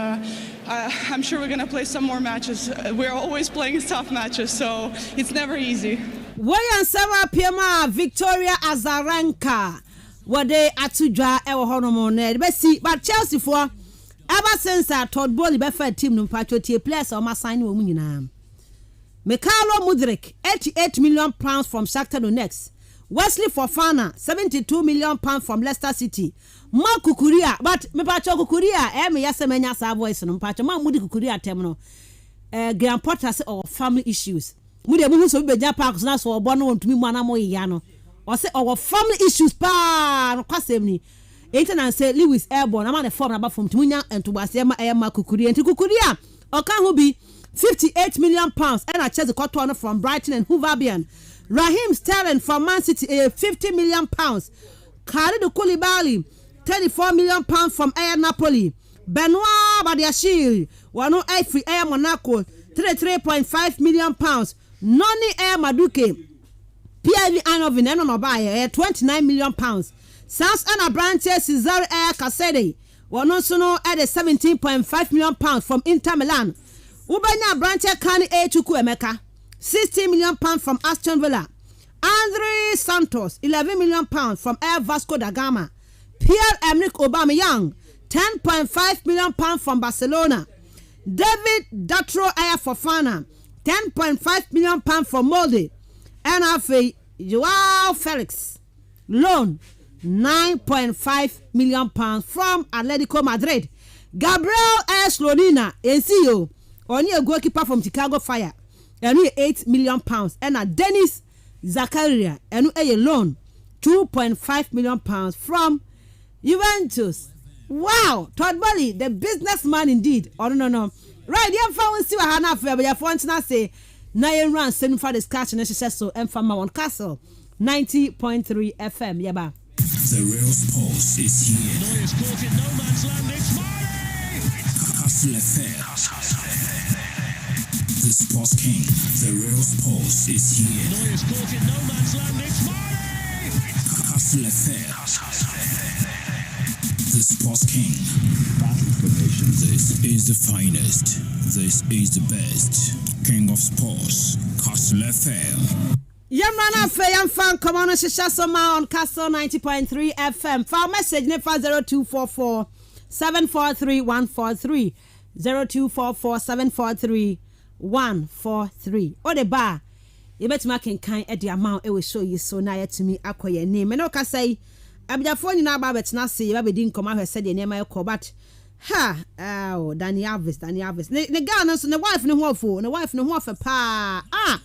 I'm sure we're going to play some more matches. We're always playing tough matches, so it's never easy. Wayan Sawa Piema Victoria Azarenka wade atudwa e wo hono mo na be si but Chelsea for ever since Todd Bowley be fa team no patcho tie players o ma sign wo mu nyina Mikhailo Mudryk 88 million pounds from Shakhtar Donetsk, Wesley Fofana 72 million pounds from Leicester City, Ma Kukuria, but me pacho Kukuria me yasemenya sa voice no pacho ma mudi Kukuria tem no Graham Potter say our family issues mudi mu so be ja park na so obo no ntumi mu anamo ya no o say our family issues pa no kwasem ni Ethan say Lewis Airborne ama the form na ba from tumunya entubase ma Ma Kukuria enti Kukuria o kan ho bi 58 million pounds and I chose the cotton from Brighton and Hove Albion. Raheem Sterling from Man City 50 million pounds. Khalidou Koulibaly 34 million pounds from Air Napoli. Benoit Badiashile wano free Air Monaco 33.5 million pounds. Noni Air Maduke PIV Anovin and 29 million pounds. Sans Anna Branche Cesare Air Casede wano sono at 17.5 million pounds from Inter Milan. Ubanya Branche Kani Chuku Emeka 60 million pounds from Aston Villa. Andre Santos 11 million pounds from Air Vasco da Gama. Pierre-Emerick Aubameyang 10.5 million pounds from Barcelona. David Datro Air Fofana 10.5 million pounds from Molde. NFA Joao Felix loan 9.5 million pounds from Atletico Madrid. Gabriel S. Slonina NCO only a goalkeeper from Chicago Fire and 8 million pounds. And Dennis Zakaria and a loan 2.5 million pounds from Juventus. Wow, Todd Bowley, the businessman indeed. Oh no. Right, you found see what Hannah but your phone say 9 runs sending for discussion so and from Mount Castle 90.3 FM. Yaba. The real sports is here. Neuer's caught in no man's land. It's kastlefm. The sports king, the real sports is here. Neuer's caught in no man's land. It's kastlefm. The Sports King. Battle for Nations. This is the finest. This is the best. King of Sports. kastlefm. Yamana Fayam fan come on Shisha Soma on Castle 90.3 FM. File message nefa 0244 743 143 0244 743 143. O de bar. You bet making kind at the amount it will show you so nigh to me acquire name. And okay say Abida phone na ba betna say ba bedin come out said the name I call but ha oh Danny Alves. The guy no so the wife no ho fo the wife no ho fa pa ah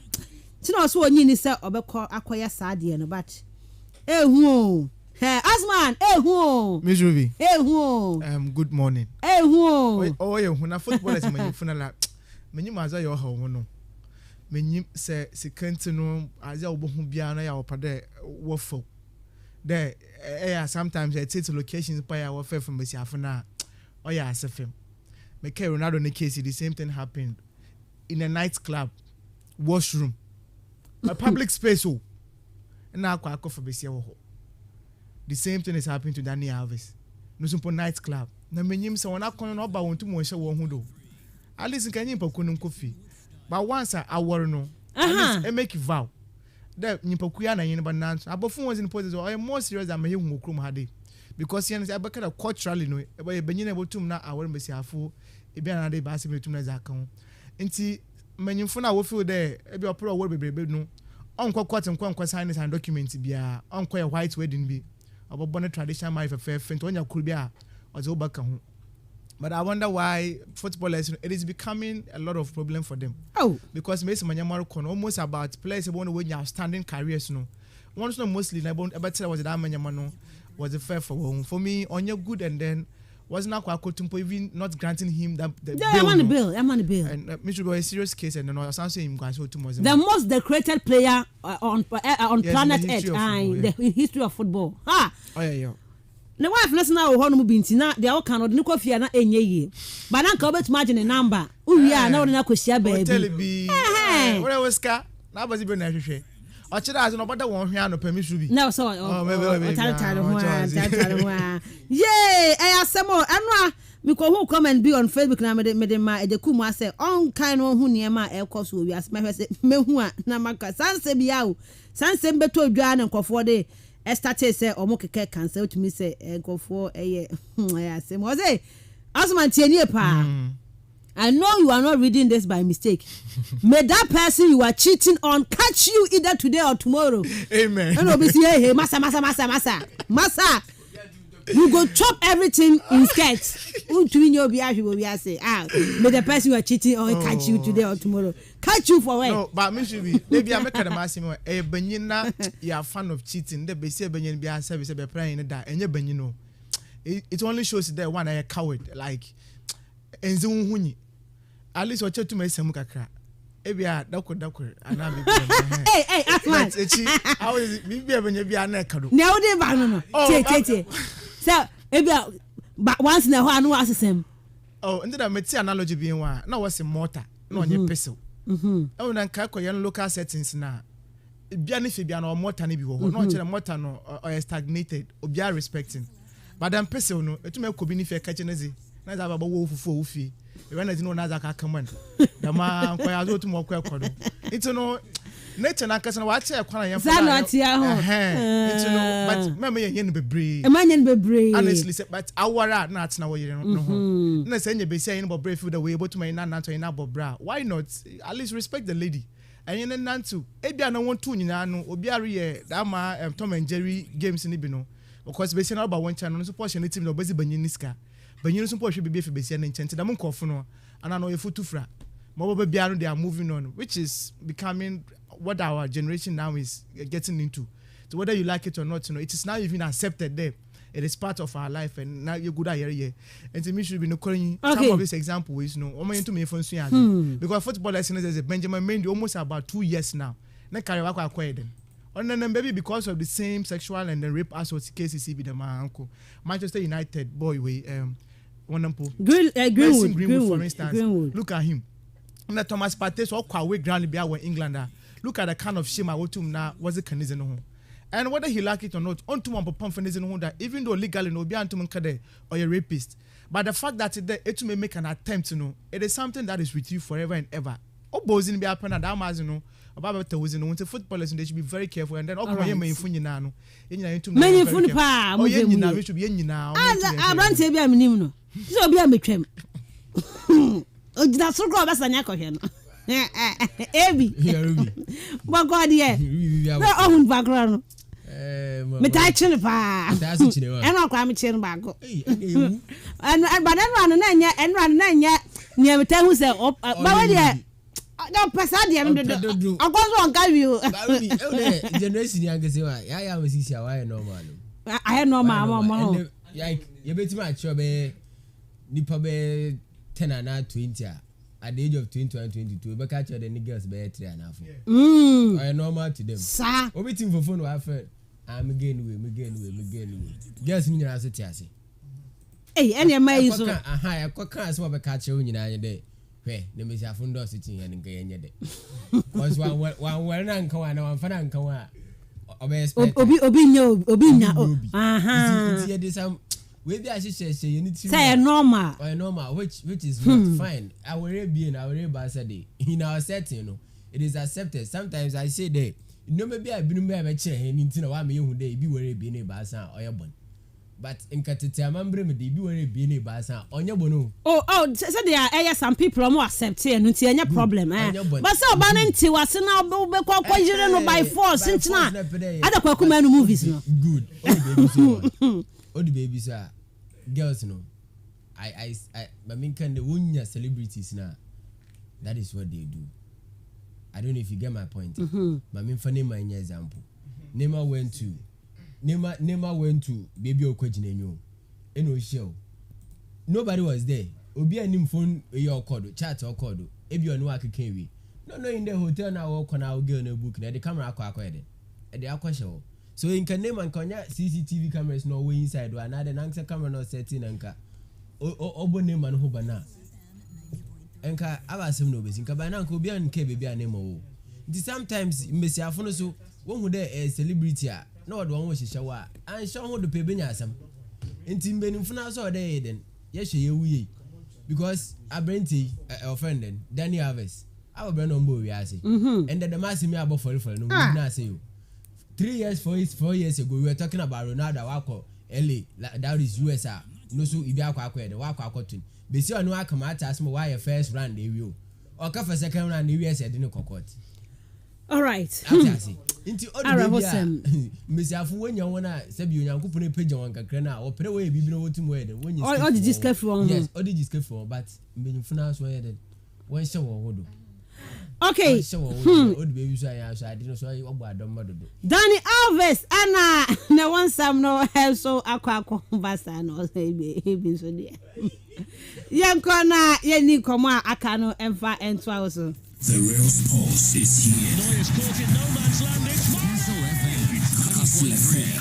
tina so onyi ni say obekọ akoya saade no but ehu hey Asman ehu Mijubi ehu good morning ehu oh ehu na football is my funala menyi maza yo ha ho no menyi se second no aza obohu bia na ya opade wo fo there sometimes I take locations by our fair from Messiafuna or ya SFM. Make Ronaldo in the case the same thing happened in a nightclub, washroom, a public space. And now I for Bessia. The same thing is happening to Danny Alves. No simple nightclub. Na menyim se wona kono no ba wontu mo hye wo hu do. At least can you pakunum kofi. But once I worry no, at least make vow. That nipakuya na yin ba nanso abofun was in position or more serious than me hu okrum hade because yen say abaka culturally no e ba benyin na botum na awor mesiafo e bia na de ba se betum na zakan nti manyimfo na wo feel there e bia opro awor bebrebe no onko court nkwa sign and document bia onko a white wedding bi obobo na traditional marriage fair nti onya kuru bia oze obaka hu. But I wonder why footballers, it is becoming a lot of problem for them. Oh, because almost about players who want to win outstanding careers. No, once no mostly. But was that manyamano was a fair for me. On your good and then was not quite even not granting him that the bill. I'm on the bill. And Mr. Boy, a serious case and then I was saying him guys the most decorated player on planet Earth in the history of football. Ah. Oh yeah. The wife listen now ho no binti na they all cannot no kofia na enye ye but na ka obet imagine the number uwia na na kwisia baby tell be where was ka na bazi be na hwehwe o kira azu no boda won hwe ano permission bi no so tare ho yeah asemo eno me ko hu comment be on Facebook na me ma e de kumu say on kind no hu niema e koso wi as me hwese mehu a na maka sanse bia o sanse mbeto dwa na nkofo de Estate say omo keke cancel to me say nkofo say mo say asman tienie pa. I know you are not reading this by mistake. May that person you are cheating on catch you either today or tomorrow. Amen. And be say hey massa. You go chop everything in skirts. May the person you are cheating on catch you today or tomorrow. Catch you for when? No, but me should be. Maybe I make a massimo. A benyina, you are fan of cheating. The base benyin be a service be praying that and you benyino. It only shows that one a coward like enzi huni. At least what you to me some kakra. Ebia dakor ana be. Hey, Asman. How is it? Maybe benye be ana kado. Now dey ba no. Che. So ebia but once na ho anu asesem. Oh, and then I met analogy being one. Now was a mortar, no on your pistol. Oh, then Kakoyan local settings now. Biani Fibian or mortar, maybe not a mortar or stagnated or be respecting. But then pistol no, it may be if you're catching a z. Not about wolf for fee. When I know Nazaka command. The man, I go to more quick. It's no. Nature na kasa na wache akwana yemfa but mama yen bebre honestly say but awara na atena wo yire no na say nya be say yen bobre feel the way able to my na nanto yen abobra why not at least respect the lady and yen nanto e bia na won tu nyina no obi are ye that ma Tom and Jerry games ni bi no because be say na about one channel no support any team no bezi banyin niska banyin support hwe be be be say na nchente da mo nkofo no ana no ye fotufra mo be bia no they are moving on which is becoming what our generation now is getting into. So whether you like it or not, it is now even accepted there. It is part of our life, and now you're good at here. And to me, should be no calling some of this example is into me because football lessons as a Benjamin Mendy almost about 2 years now. Na carry work acquired them. And then maybe because of the same sexual and then rape assault cases, be the my uncle. Manchester United boy Greenwood for instance. Look at him. And Thomas Partey so quite ground be our Englander. Look at the kind of shame I would to now was a Canadian home. And whether he like it or not, on to one confidence in that even though legally no be antum nkade or a rapist, but the fact that it may make an attempt to know it is something that is with you forever and ever. Obozin be happen and that you know about the was in footballers and they should be very careful and then okay me funny now. Many funny pa. Oh yeah, now we should be in now. I don't say be a minimum. So be a metwem. Oh, that's so good. That's a nyako here. Ebi. But God, yeah. No, own background. Me tie chin pa. And I come chin back. And but run near me tell who say up. But when yeah. Don't pass out I'm going to give you. Generation young say why I was easy why normal. I had normal. Like you bet much be nipa be 10 and 20 at the age of 21 and 22 but catch the niggas be 3 and a half. I normal to them. Sir. Waiting for phone have I'm again. Girls me na say hey any my so I can so be catch you nyina dey. Hey, let me see a fundo sitting here and get any. Because one uncle and one fan uncle. Obi. Some maybe I should say you need to say normal. Or normal, which is not fine. Our be in our day in our setting, you know, it is accepted. Sometimes I say that no maybe I've been a chair and into the one who day be worried being a basa or your bun. But in Katita, Mambre, maybe be worried being a basa on your bono. Oh, so there are some people more accept here, and no problem, eh? But so Bananti was now by force since now. Other Kwakuman movies, good. Oh, the babies are girls, no. I mean, can the Wunya celebrities now? That is what they do. I don't know if you get my point. But me for name my example. Nema went to baby Okwejinenyo. Eno show. Nobody was there. Obi anim phone your code, chat or code. If you are no can no in the hotel now walk on our girl in a book. The camera acquired. At the aqua show. So in can name and cognac CCTV cameras no way inside or another answer camera no setting anka. Obo name and hobana. Enka abasem no besin ka bana ko bia nke bebia na mo. Nti sometimes mmesi afono so won hu dey celebrity a na odo won hihye wa an sha ho do pebenya asam. Nti mbenimfo na so dey den ye hye ye wuye because abrenti offended Daniel Harvest our brand on boy ase and the massimi abo for no na say you 3 years 4 years ago we were talking about Ronaldo wako LA that is USA no so ibi akwa de wako akotun besi onu akamata asmo why first round dey wi o ka for second round dey wi say dey no kokot. All right. Inti odibia mesi afu wonya wona sabi onyankopon page won kakra na opere we bibi no wotum we de wonya all the discuss from yes all the discuss from but mbenimfu na so ye de won hye wo wodo. Okay. Baby so I didn't so obo adom madodo. Danny Alves ana na one sam no help so akwa basa no say be so there. Yanko na ye ni komo aka no emfa entwa also. The real sports is here. Noise caught in no man's land. It's kastlefm.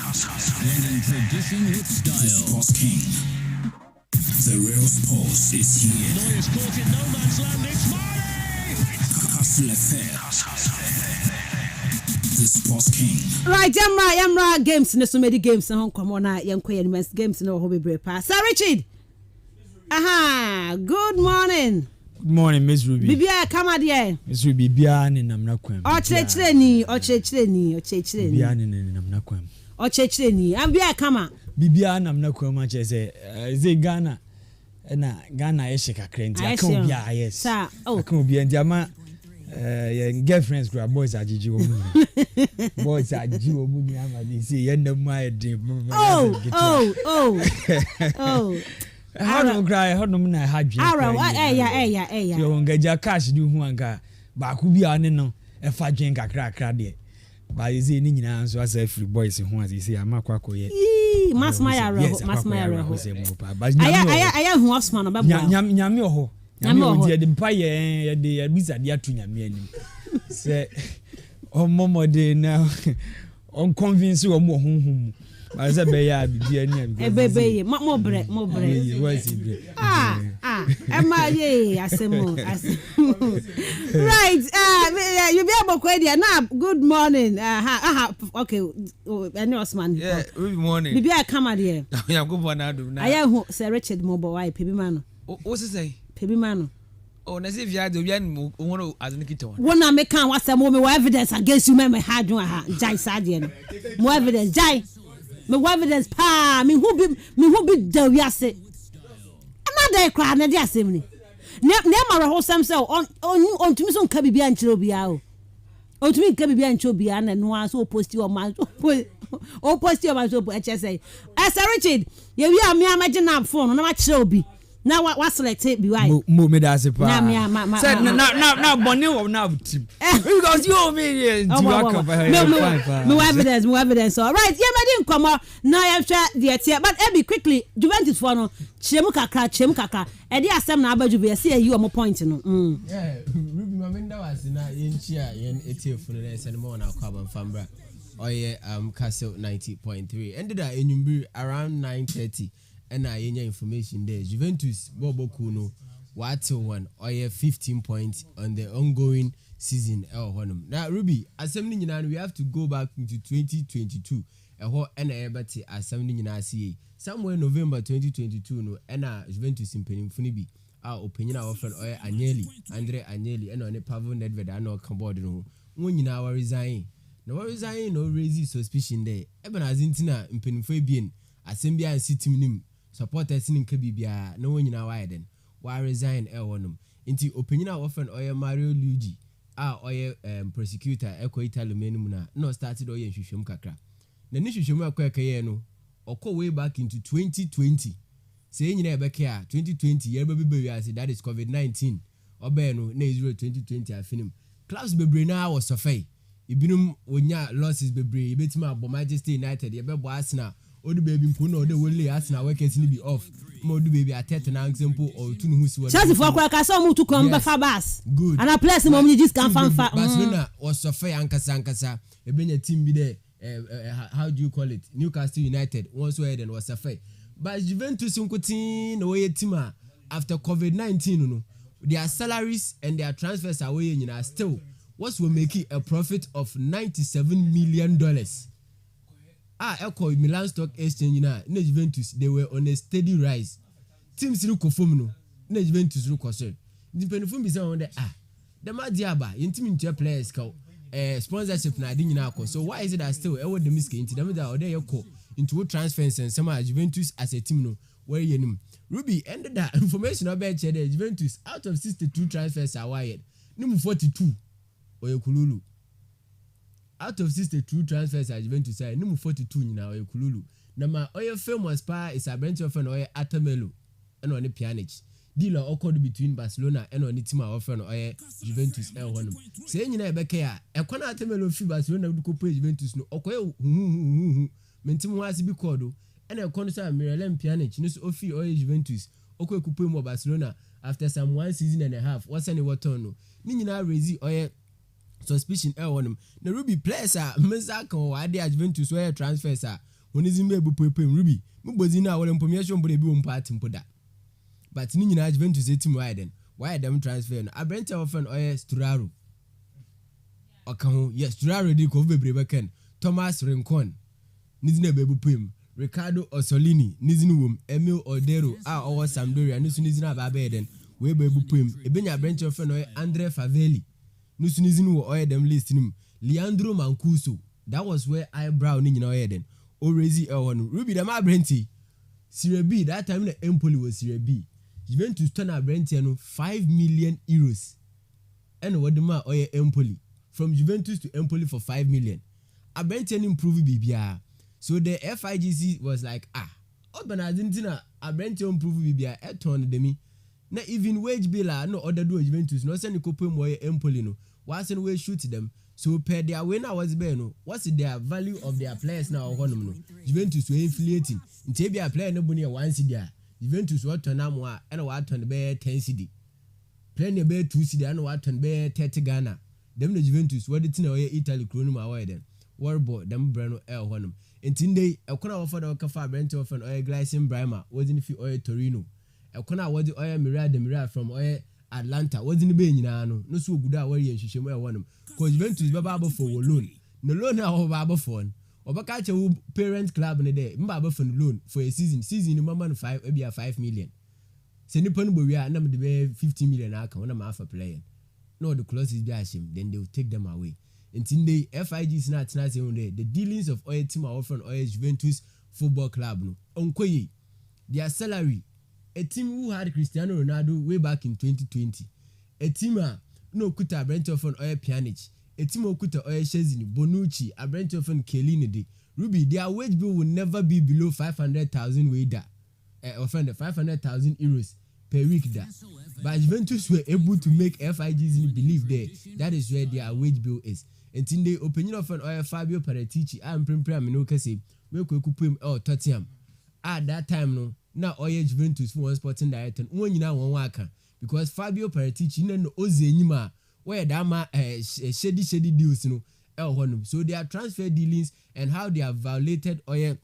Blending tradition with style. The Sports King. The real sports is here. Noise caught in no man's land. It's kastlefm. The Sports King. Right, Yamra games. No so many games. Na hon komo na yanko ye games no ho bebre pa. Sir Richard. Aha. Good morning. Good morning, Miss Ruby. Bibia come there. Miss Ruby, Bibia ni namna kwem. Ochechire ni. Bibia ni namna kwem. Ochechire ni. Ambia kama. Bibia namna kwem ma chese. Ze Ghana. Na Ghana yeshe kakra nti aka obi a yes. Sa. Oh. Aka obi nti ama girlfriends group boys ajiji wo mu. Boys ajiji wo mu ni ama dey say yenda mu ayedin. Oh. How do cry? How do na hadwe? Eya. Yo ngaja cash du hu anka ba ku bia ne no e fa dwen kakra de. Ba yezi ni nyina so asa free boys hu as say amakwa koye. Mas maya reho. Aya hu Osman ba bua. Nyame oho. Nyame de mpa ye de bisa de atu nyame anim. Se omomode na on convince o mo hunhum. Aza be ya bibia ni abi. Ebebe mo bre. Emma, ye, asemo. Right, you be able to now. Good morning. Okay, any Osman. Yeah, good morning. Bibi I come out here. Yeah, good morning. I am Sir Richard Mobile. Why, Pebimano? What's it say? Pebimano. Oh, na if you had the one who as an kitten. One I make what's the more evidence against you, member had you Jai Sadian. More evidence, Jai. Me evidence, pa, me who be the yase. I'm not there crying, and yes, Simony. Never hold some so on to me some cabby and chilobia. On to me cabby and chobia and no so post your man or post your man so HSA. As a Richard, you are me imagine that phone, no much chobi. Now what select it be why? Me that's it. Said now Bonnie or now team. Because you me no evidence. All right, yeah, I didn't come out. Now I'm sure the but be quickly Juventus for no chemu kakra. E dey asem na abaju be say you am point no. Yeah, Ruby Mamenda was na yenchia yen ETF no na send more na kwaba mfambra. Oye Castle 90.3. Ended at enyumbi around 9:30. And I any information there. Juventus Bobo Kuno Watil one or 15 points on the ongoing season. Now Ruby, assembling we have to go back into 2022. And everybody assembling somewhere November 2022 no and Juventus in Penifunibi. Our opinion our friend Oya Agnelli, Andre Agnelli, and on a Pavo Nedved I know Cambod no. When you now resign. No resign no raise suspicion there. Eben Azintina in Penifabian, Assembly and City Minim. Supporters in Kabibia, no one in our widen. Why resign Elwonum? Into opinion often Oya Mario Luigi, Oya prosecutor, Eco Italo Menumuna, no started Oya Shushum Kakra. The Nishuma Kwakayeno, or call way back into 2020. Saying in Ebeka 2020, Yerba that is COVID-19, or Beno, Nazero 2020, I film. Klaus Bebrina was Sofay. Ibinum, when ya losses Bebre, Betima, Manchester United, Yabba Asna. Old baby Puno, the will ask now where can be off. Modu baby at an example or two who's Chelsea for I saw move to come back for bass. Good. And I place him on just can't find Barcelona was Sofia Ankasankasa, a been a team be there. How do you call it? Newcastle United, once where then was Sofia. But Juventus Uncotin away team after COVID-19, their salaries and their transfers away in still what will make it a profit of $97 million. Echo Milan Stock Exchange na Juventus they were on a steady rise. Teams look conform no Juventus look concern. Depending from bisa on the the madiaba intimate into players call sponsorship na di nyina akọ. So why is it that still e the miske into them that they call into transfers and some Juventus as a team no where you know Ruby ended that information about the Juventus out of 62 transfers are wired. Number 42 Oyekululu. Out of 62 transfers at Juventus side, number 42 now Kululu. Nama oil famous pa is a bench of an oil Atamelo and on a Pjanic. Dealer occurred between Barcelona and on the team of an oil Juventus L1. Saying in a Becker, a corner Atamelo fi Barcelona would go Juventus no oil Mentim was be called and a concert Miralem Pjanic, no Sophie oil Juventus, Oko Kupumo Barcelona after some 1 season and a half. What's any water no? Nina Razy oil. Suspicion L1. The Ruby players are Mensah or Adia Juventus where transfers are. When is in Baby Ruby, Mubozina or information but a boom party for that. But Nina Juventus team widen. Why them transfer? I brent often oil Sturaro. Okay, yes, Sturaro did cover Brebaken, Thomas Rincon, Nizina Baby Pim, Ricardo Orsolini, Nizinum, Emil Odero, our Sampdoria, Nizina Babeden, where Baby Pim, a Benya brent often oil Andre Favelli. Nusunizinu oil them listening. Leandro Mancuso. That was where eyebrow in oil then. Orezi L1. Ruby the Brenti. Serie B. That time the Empoli was Serie B. Juventus turn a Brenti 5 million euros. And what the ma oil Empoli. From Juventus to Empoli for 5 million. A Brenti improve BBR. So the FIGC was like, Open Argentina, a Brenti improve BBR at turn demi. Na even wage bill no other do Juventus no send ko pem way Empoli no once and we shoot them so per their winner was be no what's their value of their players now honum no Juventus we inflating nti be player no boni 1 cedi Juventus what turn am and what turn be 10 cedi player be 2 cedi and what turn be 30 Ghana them the Juventus what it na Italy kronum away then warbo them brano el honum nti ndey e kona offer the kafa Brent offer oil Glycine Brima wasn't fi oil Torino ekona wodi oya Mirai from oya Atlanta wodi ni be nyina no so ogudo a wari enhwehwem e wonum cause Juventus be ba for loan no loan a ho ba for obaka che wo parent club ne dey mba for loan for a season no mama no 5 million se nipa no bowi a na me de 15 million aka wona ma afa player no the clauses be ashim then they will take them away until the FIGs na say the dealings of oil team are often oil Juventus football club no onkoye their salary a team who had Cristiano Ronaldo way back in 2020 a team no kuta branch of an oil Pjanic a team okuta oil Szczesny Bonucci a branch of an Chiellini Ruby their wage bill will never be below 500,000 wader offend 500,000 euros per week da. But Juventus were able to make FIGs believe there that is where their wage bill is. And in the opinion of an oil Fabio Paratici, I'm no say we could him Tottenham. At that time no now oil Juventus for one sporting director one one worker because Fabio Paratici no ozenyima where dama shady deals no so their transfer dealings and how they have violated oil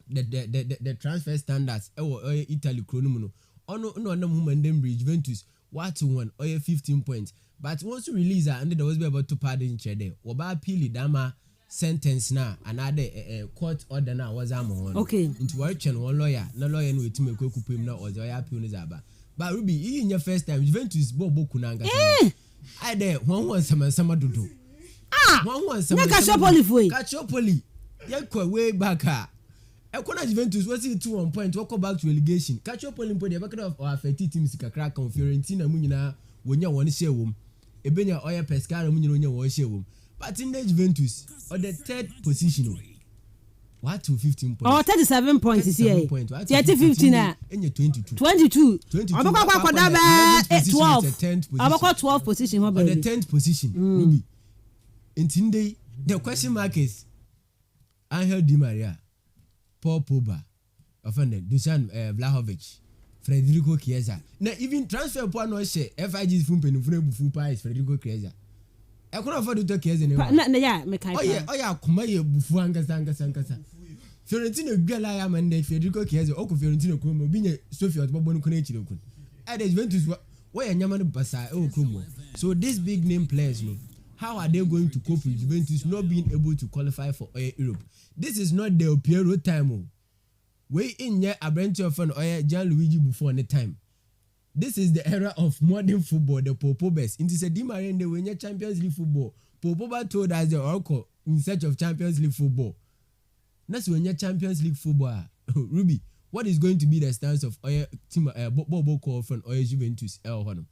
the transfer standards oil Italy chronomono no them bridge Juventus what to one oil 15 points but once you release and there was be about to pardon each other oba pili dama sentence na another court order na was am on okay into watch and one lawyer no wetin make kupem na or oil appeal ni zaba but Ruby in your first time Juventus bobo kunanga I there one sama dodo one sama Kachopoli yakwa way back Ekona Juventus was it 2 point walk back to relegation Kachopoli mpo dey back of our affected teams kakra kan Fiorentina mu nyina wonya won share wom ebenya oya Pescara mu nyina wonya won share wom but in the Juventus on the 3rd position what to 15 points 37 points is here 15 na 22 abakwa kwada ba 12 abakwa 12 position ho on the 10th position Ruby intinde the question mark is Angel Di Maria Paul Pogba offended Dusan Vlahovic Federico Chiesa na even transfer po no share FIGs fun penifun ebufu pa is Federico Chiesa e kono for do Chiesa ne na ya me kai oya akoma ye bufu angasa Fiorentina gwala ya man Federico Chiesa oku Fiorentina ko mo binye Sofia to bonu kuna chire kun and Juventus where nyama no basa e okromo so these big name players no how are they going to cope with Juventus not being able to qualify for Europe? This is not the Piero time. We in here a branch of an Gianluigi before the time. This is the era of modern football, the Popobes. It is a Di Maria when you Champions League football. Popoba told us the oracle in search of Champions League football. That's when you Champions League football. Ruby, what is going to be the stance of team Bobo call from Juventus Honor?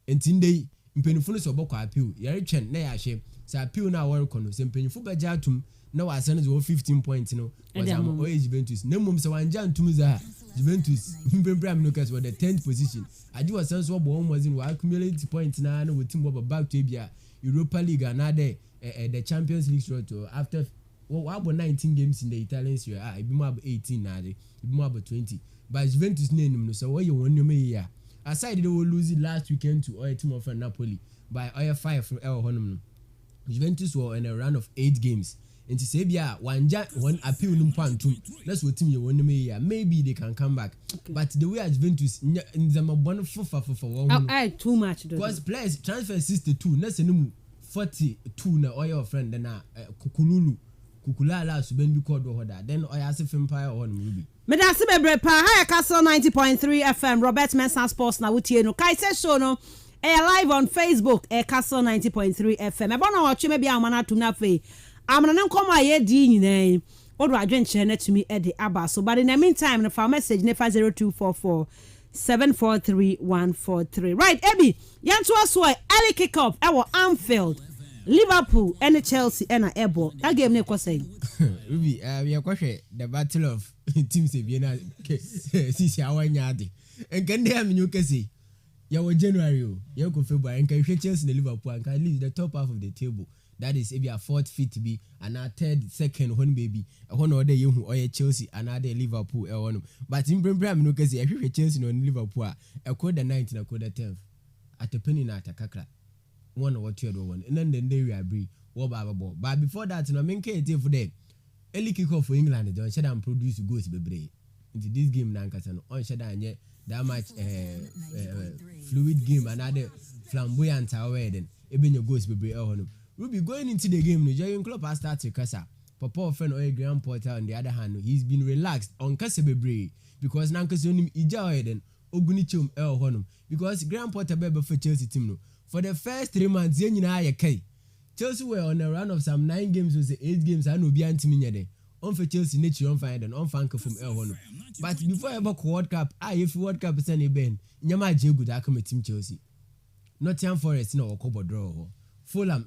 And today mpenifunu so bokọ appeal yare twen na ya hye sa appeal na work no se mpenifunu beja atum na wasane zo 15 points no was am Juventus na mum se wanja antum za Juventus mpempram no case for the 10th position adi wasan so bo almost in wa accumulate points na na team bo back to bia Europa League another the Champions League road to after what about 19 games in the Italian Serie A ibi mo about 18 na ibi mo about 20 but Juventus na enum no so why you won no me aside they will lose it last weekend to a team of Napoli by 5 from El Honum. Juventus were in a run of 8 games. And to say, yeah, one appeal no point to that's what team you want to make. Maybe they can come back. Okay. But the way Juventus in the one for too much because players transfer 62, that's a 42 na oil friend then Kukulala Suben be called Hoda. Then I ask if Empire on Ruby. Medasi bebre pa high Castle 90.3 FM Robert Mensah Sports na wutie no kai se show no live on Facebook Castle 90.3 FM e bona watch me bia amana tum na fe amana nkom aye di nyina odo adwenche na tumi e de aba so but in the meantime no for message ne 50244 743143 right Ebi yanto aso early kick off e wo Anfield Liverpool and Chelsea and a ebo that game ne kwasai Ruby we are kwahwe the battle of teams e bi na sisi awanya ade enkende am nyu kase ya wo January o ya ko February enka hwe Chelsea and Liverpool and can leave the top half of the table that is if you are 4th fit be and a 3rd second one baby one order you oye Chelsea and other Liverpool one but in prem no kase hwe Chelsea and Liverpool e ko the 9th na ko the 10th at a penny na atakakra one or two other one and then we agree what ball but before that no men care for them early kick off for England don't shut down produce goals bebre into this game na nkasa no on shut down that much fluid game and other flamboyant away then even your goals be on Ruby going into the game no Jurgen Klopp has started kasa papa friend or Graham Potter on the other hand he's been relaxed on kasa bebre because now kasa onim ija oy den ogunichum honum because Graham Potter be for Chelsea team no for the first 3 months yen nyina aye kai Chelsea were on a run of some 9 games or 8 games and obi antimi nyade on for Chelsea nature on find and on fanka from honum but before ever World Cup if World Cup is any ben nyama je good akama team Chelsea Nottingham Forest no okobo draw Fulham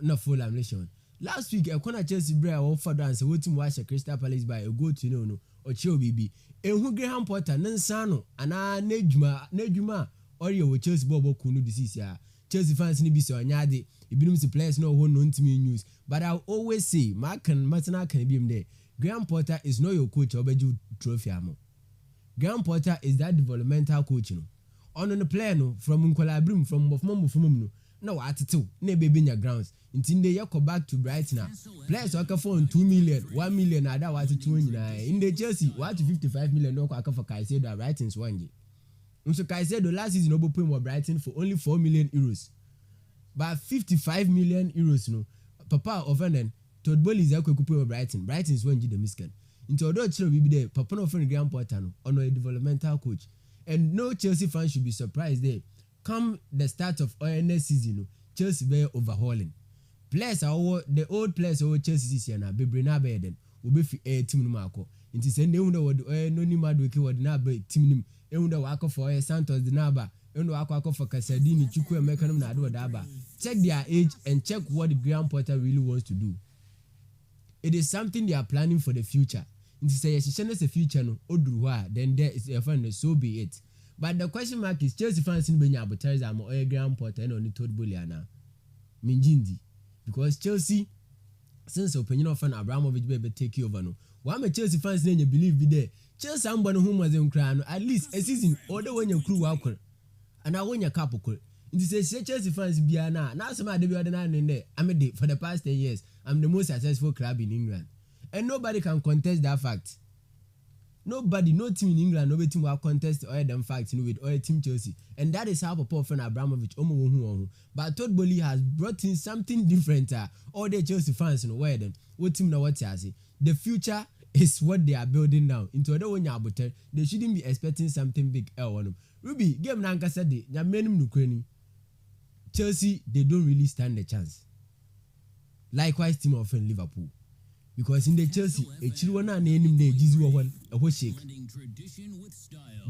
nation last week ekona Chelsea bra wo for dance wetin wa she Crystal Palace by a goal to no o che obibi ehu Graham Potter nansa no ana nedwuma ori wo Chelsea bobo kunu disease ya Chelsea fans ni bi so anyade ibinum si players no ho no ntimi news but I always say matana kan bi mde Graham Potter is not your coach obeju trophy amo Graham Potter is that developmental coach no on the player no from Nkolabrim from no na watetew na ebebe nya grounds ntinde yako back to Brighton na players waka for 2 million 1 million ada watetew nyina in the Chelsea what 55 million no aka for Caicedo at Brighton's one nso Caicedo last season obo pay more Brighton for only 4 million euros but 55 million euros no papa offended Todd Bowley is akwa pay more Brighton's one the miscan into odo chiro bi there papa no offend Graham Potter no ono a developmental coach and no Chelsea fan should be surprised there come the start of next season Chelsea be overhauling players are the old players over Chelsea season na bebre na be den obe fi team no mako nti se nehu na wod no ni maduke wod na be team nim ehu na wako for Santos de naba ehu na wako for Casadini Chukwu Emeka no na do da ba check their age and check what Graham Potter really wants to do. It is something they are planning for the future nti se yeshishene se future no oduru ha then there is a friend so be it. But the question mark is Chelsea fans in Benya Abutariz am or Graham Potter and only Todd Bowley ana Minjindi because Chelsea since opinion of an Abramovich be take over no one me Chelsea fans then you believe be there Chelsea ambo no who was in crown at least a season or the when your crew wakor and I won your cup okor it say Chelsea fans be na some dey be other in there I'm for the past 10 years I'm the most successful club in England and nobody can contest that fact. Nobody, no team in England, no team will contest all them facts with all team Chelsea, and that is how Papa friend Abramovich but Todd Bowley has brought in something different. All the Chelsea fans know where then what team know what say. The future is what they are building now. Into other one they shouldn't be expecting something big. Ruby game na nkasa de nya menum nukrani Chelsea they don't really stand a chance. Likewise team of Liverpool. Because in the Chelsea, a chilwana name the Jizu one a shake.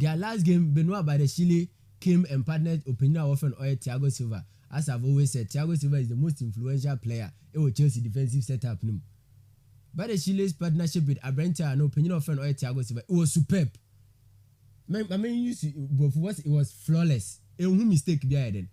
Their last game, Benoit by the Chile came and partnered opinion often oil Thiago Silva. As I've always said, Thiago Silva is the most influential player in Chelsea defensive setup. By the Chile's partnership with Abrenta and opinion often oil Thiago Silva, it was superb. I mean, you see, it was flawless. A mistake there then.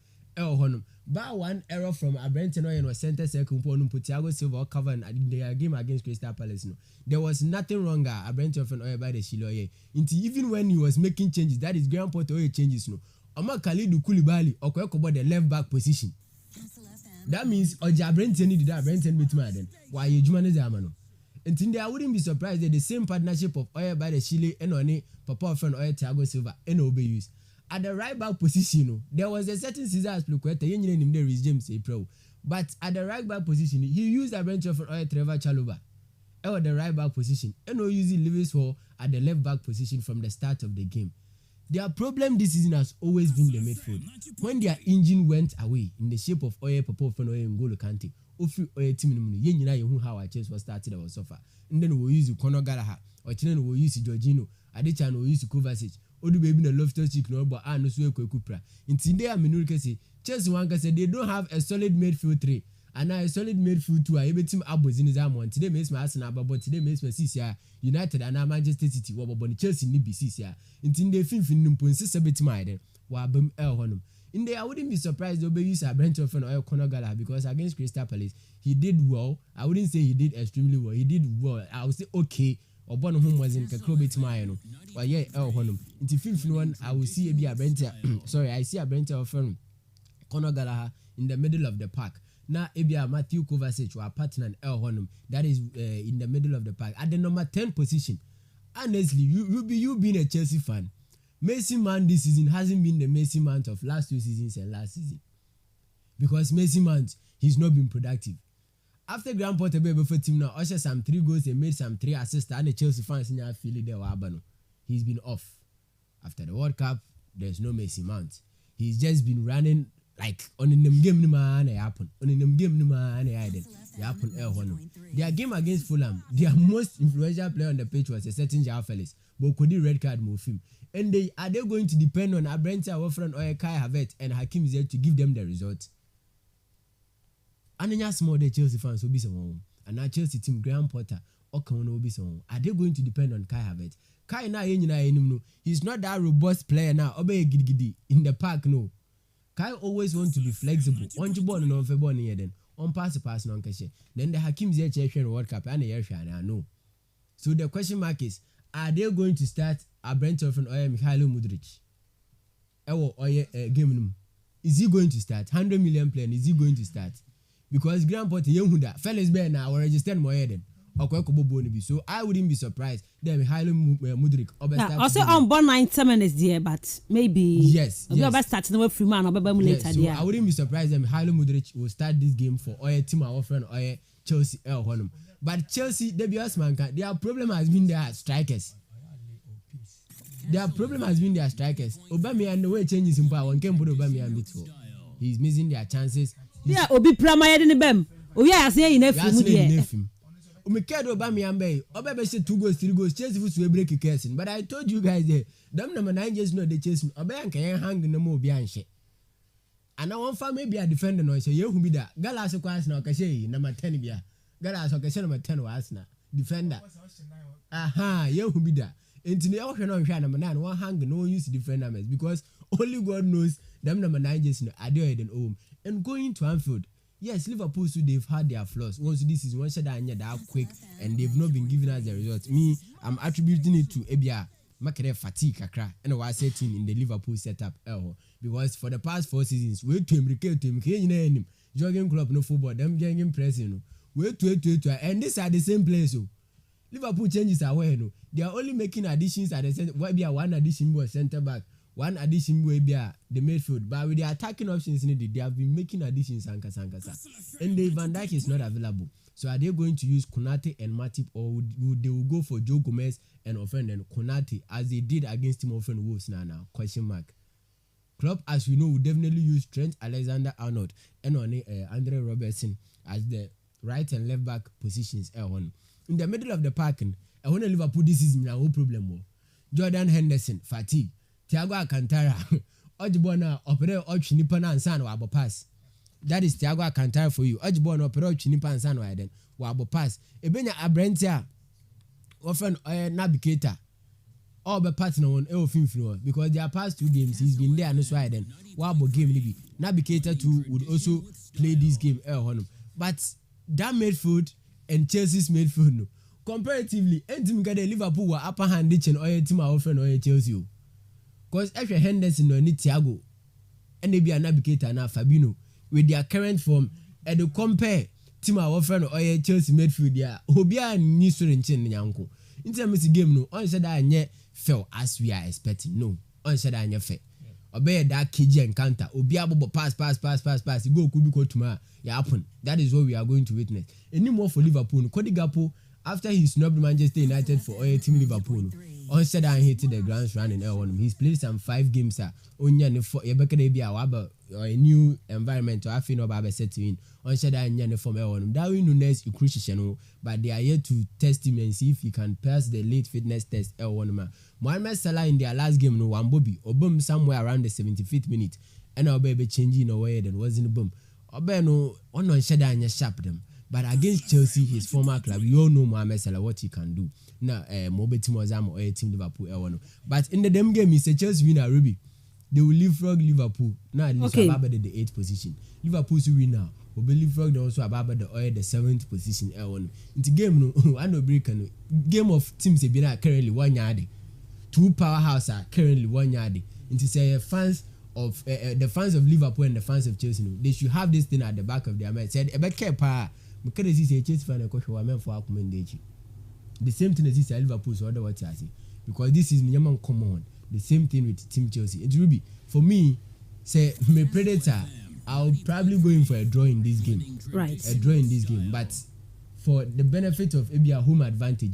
But one error from Abrenta and was center circle put Thiago Silva covered in their game against Crystal Palace. No, there was nothing wrong. Abrenta often oil by the Chile. Even when he was making changes, that is Graham Potter changes. No, Omar Khalidou Koulibaly or about the left back position. That means Abrenta needed that Abrenta with my then. Why you Jumane Zamano? And today I wouldn't be surprised that the same partnership of oil by the Chile and on Papa friend oil Thiago Silva and Obe use. At the right back position, there was a certain Caesar Aspilicueta, named Reece James April. But at the right back position, he used a bench of Trevor Chalobah at the right back position, and no using Lewis Hall at the left back position from the start of the game. Their problem this season has always been the midfield. When their engine went away in the shape of Oye Papa Feno and N'Golo Kante, Ofi Oye team you how our chase was started our suffer. And then we'll use Conor Gallagher, or then we'll use Jorginho, Adechan will use Kovacic. Odu baby na Loftus Cheek no but no so ekupra nti dey amenurike say Chelsea wan say they don't have a solid midfield 3 and a solid midfield 2 a betim abozini zamon today makes my Arsenal but today makes my CCA United and Manchester City wo bobo Chelsea ni bi CCA nti dey finfin nimponse se betim aiden wa bam honum in there I wouldn't be surprised they use a bench of an Conor Gallagher because against Crystal Palace he did well. I wouldn't say he did extremely well, he did well. I would say okay or one whom was in Kakrobit Mayano. But yeah, honum. In the fifth one, I will see a Brenta. Sorry, I see a Brenta of Conor Gallagher in the middle of the park. Now, Ebia Matthew Kovacic or partner and honum. That is in the middle of the park at the number 10 position. Honestly, you being a Chelsea fan, Messi Mount this season hasn't been the Messi Mount of last 2 seasons and last season. Because Messi Mount, he's not been productive. After Graham Potter before team now, usher some 3 goals and made some 3 assists, and the Chelsea fans in feel there were he's been off. After the World Cup, there's no Messi Mount. He's just been running like on the game happen. On the game happen. Their game against Fulham, their most influential player on the pitch was a certain João Felix, but could the red card move him? And they going to depend on Abrente Awofran or Kai Havertz and Hakim Ziyech to give them the result? And then small the Chelsea fans will be someone, and now Chelsea team Graham Potter or will be someone. Are they going to depend on Kai Havertz? Kai na he's not that robust player now. Obey gidi in the park no. Kai always want to be flexible. On the ball no for born here then. On pass no keshe. Then the Hakim Ziyech World Cup and the year no. So the question mark is, are they going to start Abrente Awofran or Mikhailo Mudryk? Game is he going to start? 100 million player, is he going to start? Because Graham Potter Yehuda Felix Ben now will register more than so I wouldn't be surprised that Mikhailo Mudryk also on born 90 minutes there, but maybe yes. Starting with free man or later. So I wouldn't be surprised that Mikhailo Mudryk will start this game for team Awofran or Chelsea but Chelsea their problem has been their strikers. Their problem has been their strikers. Aubameyang the way changes in power, one can put Aubameyang before. He's missing their chances. Yeah, Obi Pramaya in the bem. Oh yeah, I say in FM. Umekedo Aubameyang bay. Oba say 2 goals, 3 goals. Chelsea will break a case. But I told you guys there, them number 9 just know they chase. Aubameyang can hang no more behind shit. And now one fan maybe a defender no say you who be that. Galas kwans na okashe number 10 bia. Galas okashe number 10 was na defender. Aha, you who be that. Into the ocean on number 9 one hang no use different numbers because only God knows them number 9 just know are there in home. And going to Anfield, yes, Liverpool so they've had their flaws. Once this is one shot that quick and they've not been giving us the result. Me, I'm attributing it to Ebia Makere fatigue kakra and I was setting in the Liverpool setup. Because for the past 4 seasons, we to him jogging club no football, them getting pressing. Wait to and these are the same players. So Liverpool changes away. No, they are only making additions at the center. Why be one addition was centre back? One addition will be the midfield, but with the attacking options needed, they have been making additions and the Van Dijk is not available. So are they going to use Konate and Matip, or would they will go for Joe Gomez and Offend and Konate as they did against Team Offend Wolves now? Question mark. Klopp, as we know, will definitely use Trent Alexander-Arnold and Andre Robertson as the right and left back positions. In the middle of the park, I want to Liverpool this is no problem. Jordan Henderson, fatigue. Thiago Alcantara, Ojibona opera Ochinipa and San Wabo pass. That is Thiago Alcantara for you. Ojibona opera Ochinipa and San Wabo pass. Ebenya Abrentia, often Navigator, all the partner on Elfin because their past 2 games he's been there and that's why then Wabo game maybe Navigator too would also play this game. But that midfield and Chelsea's midfield no. Comparatively, team got Liverpool were upper hand ditch and team Awofran or Chelsea. Because if you're Henderson or Thiago and they be an navigator now Fabinho with their current form and they compare team Awofran or Chelsea midfield there Obia and new story in Yanko. In terms of game no on said that fell as we are expecting no on said that fair. Obey that KG encounter Obia pass go could be tomorrow happen. That is what we are going to witness. Any more for Liverpool Cody Gakpo after he snubbed Manchester United for team Liverpool. On said I hated the grounds running L1. He's played some 5 games. Only for a new environment. I feel about setting. On said I never from L1. Darwin Nunes is crucial, but they are yet to test him and see if he can pass the late fitness test L1. Mohamed Salah in their last game no one Bobby or boom somewhere around the 75th minute. And I'll be changing away that wasn't a boom. Obe no on said I sharp them. But against Chelsea, his former club, you all know Mohamed Salah what he can do. Now, Mobe Team Ozam or Team Liverpool. But in the dem game, Mr. Chelsea winner Ruby. They will leapfrog Liverpool. Now at least about the 8th position. Liverpool will win now. Will be leapfrog also about the 7th position. In the game, no, I know break. Game of teams have been currently 1 yard. 2 powerhouses are currently 1 yard. Into say fans of the fans of Liverpool and the fans of Chelsea, they should have this thing at the back of their mind. Said Ebeke the same thing as this Liverpool, so other what I say. because this is minimum common. The same thing with Team Chelsea. It will be for me. Say my Predator, I'll probably go in for a draw in this game. Right. A draw in this game, but for the benefit of maybe a home advantage,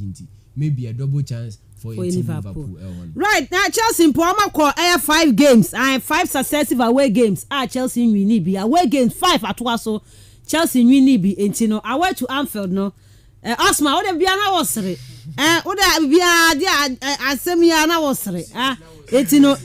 maybe a double chance for Liverpool. Right now, Chelsea in Poma call 5 games and 5 successive away games. Chelsea win be away games 5 at once. So Chelsea win be intino away to Anfield no. Asma, what be na wasre? What be asemia na wasre? Intino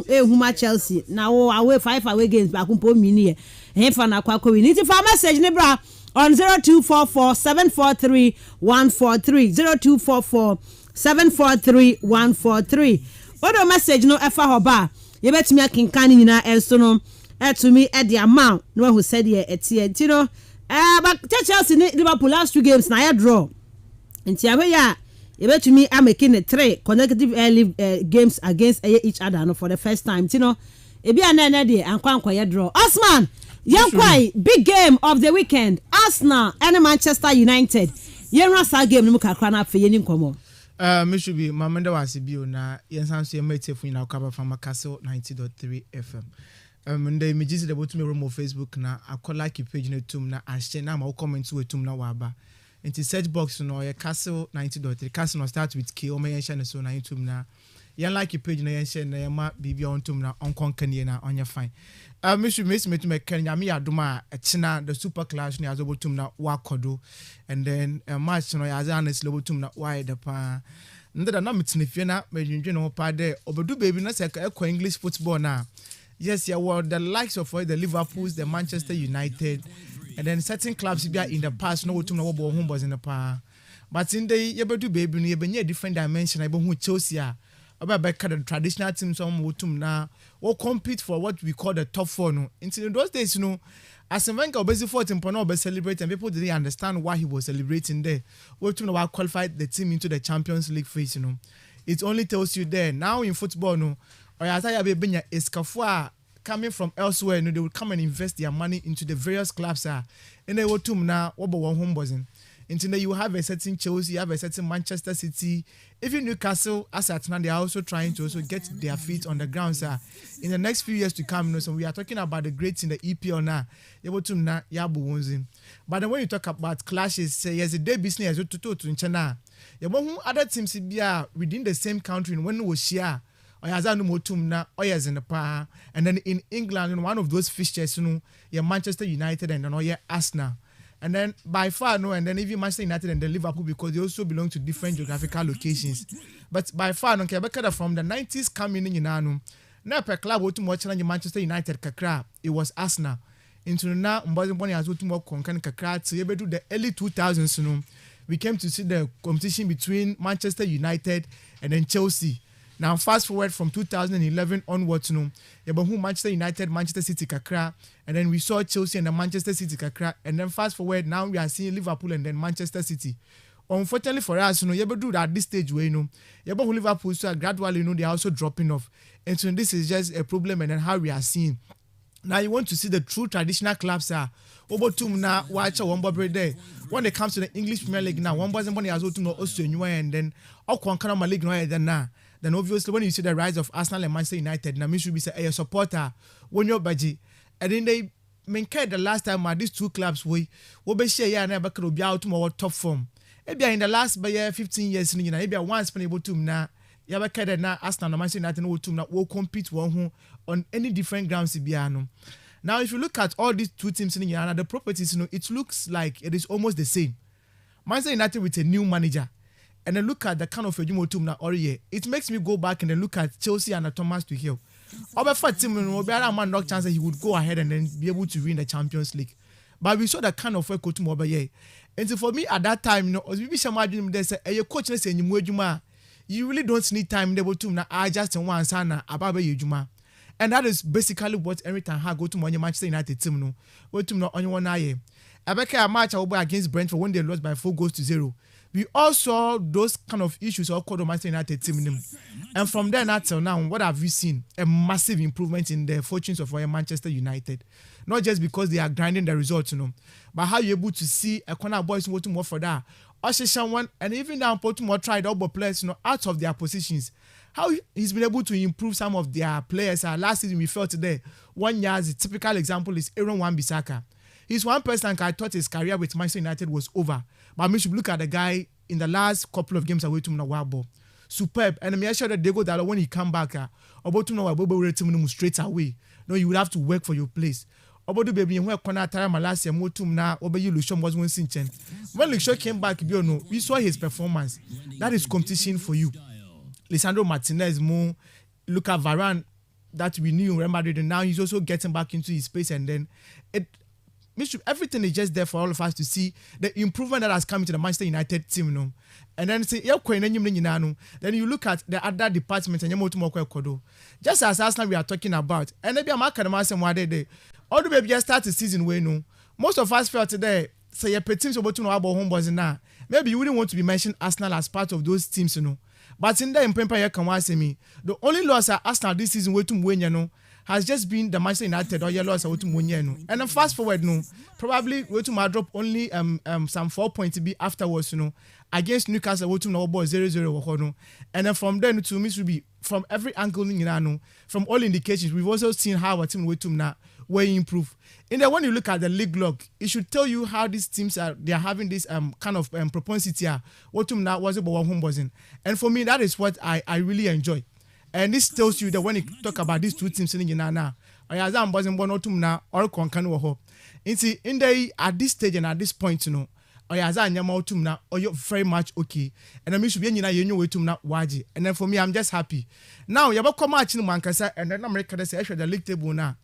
ehu ma Chelsea. Now away 5 away games back umpo mini e fa na kwa ko win. It for message ne bra on 0244 743 143 0244 743 143. Odo message no efa hoba ye betimi akinkan nyina enso no etumi e the amount no who said here etie no but Chelsea Liverpool last 2 games na ya draw nti awe ya ye betumi making 3 consecutive early games against each other no for the first time no e bia na de ankwa ya draw Osman Yankwai, big game of the weekend. Arsenal and Manchester United. Yenrasa game no kakra na fe yenim komo. Me should be Mamanda Wasibio na yensan so yemete fu na ukaba from Castle 90.3 FM. Nde me jisi de botu me room Facebook na akọ like page na tum na ahye na ma comment to tum na waba. Into search box no ye Castle 90.3. Castle no start with K o me yen share so na YouTube na. Yen like page na yen share na ye ma bibia on tum na on konkanie na on ye fine. Me should miss me to make Kenya me aduma china the super clash ni azobotum na wakodo and then match no ya honestly botum na why the pa ndeda na mitnefie na medwendwe no pa de obedu baby na se ekọ English football na yes ya were the likes of the Liverpools, the Manchester United, and then certain clubs be in the past no botum na wo home boys in the pa but in the yebedu baby no yebenye different dimension I bo Chelsea about the traditional teams on na will compete for what we call the top 4 no. In those days, as a Wenger obviously fought in Pono be celebrate and people didn't understand why he was celebrating there. What qualified the team into the Champions League phase, It only tells you there. Now in football, no, or as I be benya escafua coming from elsewhere, they will come and invest their money into the various clubs and they will now what home buzzing. Until you have a certain Chelsea, you have a certain Manchester City, even Newcastle, as at now, they are also trying to also get their feet on the ground, sir. In the next few years to come, so we are talking about the greats in the EPL now. But when you talk about clashes, say yes, the day business to China. Other teams be within the same country when we share. And then in England, one of those fixtures, Manchester United and then Arsenal. And then by far, and then even Manchester United and the Liverpool because they also belong to different geographical locations. But by far, from the 90s coming in, now per club to watch Manchester United kakra, it was Arsenal. Into now, Mbaziboni has to more concern kakra to able to the early 2000s. We came to see the competition between Manchester United and then Chelsea. Now, fast forward from 2011 onwards, Manchester United, Manchester City kakra, and then we saw Chelsea and the Manchester City kakra, and then fast forward, now we are seeing Liverpool and then Manchester City. Unfortunately for us, you do that at this stage where Liverpool so gradually, they are also dropping off, and so this is just a problem, and then how we are seeing. Now you want to see the true traditional clubs are over to now watch a one there. When it comes to the English Premier League now, one wasn't one has to know also and then all Concanama League no than now. Then obviously when you see the rise of Arsenal and Manchester United, now me should be a supporter when you're budget. And then they maintain the last time these two clubs we be share and never could be out to our top form. Maybe in the last 15 years, maybe once been able to now. Yabakada na Arsenal and Manchester United will compete on any different grounds. Now, if you look at all these two teams in the properties, it looks like it is almost the same. Manchester United with a new manager. And then look at the kind of a team now it makes me go back and then look at Chelsea and Thomas Tuchel. Over for team, man knock chance that he would go ahead and then be able to win the Champions League. But we saw the kind of work to over here. And so for me at that time, they say, "Hey, your coach let's say you really don't need time able to now just in one sana about Juma." And that is basically what every time I go to Manchester United team no go to no on one eye. Abeka a match against Brentford when they lost by 4-0. We all saw those kind of issues all called the Manchester United team. And from then until now, what have we seen? A massive improvement in the fortunes of Manchester United. Not just because they are grinding the results, but how you're able to see a corner boys voting more for that. Usher someone, and even now, Portimore tried double players, out of their positions. How he's been able to improve some of their players. Last season, we felt today, 1 year, the typical example is Aaron Wan-Bissaka. He's one person I thought his career with Manchester United was over. But we should look at the guy in the last couple of games away to Nawabo. Superb. And I'm sure that Diego Dallo, when he come back, about to know straight away. No, you would have to work for your place. About the baby, when Kona Tara Malasia, Motum na, Obe Lushon was one Sinchen. When Lushon came back, we saw his performance. That is competition for you. Lisandro Martinez, Luka Varane, that we knew, remember, and now he's also getting back into his space, and then everything is just there for all of us to see the improvement that has come into the Manchester United team, And then say, then you look at the other departments and just as Arsenal we are talking about, and maybe I'm asking all the baby just start the season way most of us felt today say your teams about to know about homeboys now. Maybe you wouldn't want to be mentioned Arsenal as part of those teams, But in the the only loss at Arsenal this season way to win, has just been the Manchester United or yellow as and then fast forward probably way to drop only some 4 points to be afterwards against Newcastle way to 0-0 and then from then to me should be from every angle from all indications we've also seen how our team way to now will improve. And then when you look at the league log, it should tell you how these teams are having this kind of propensity what to now was about home buzzing. And for me that is what I really enjoy. And this tells you that when you talk about these two teams in now, at this stage and at this point, you're very much okay. And I mean, should be waji. And then for me, I'm just happy. Now, you have come out in Mankasa, and then America say the league table now.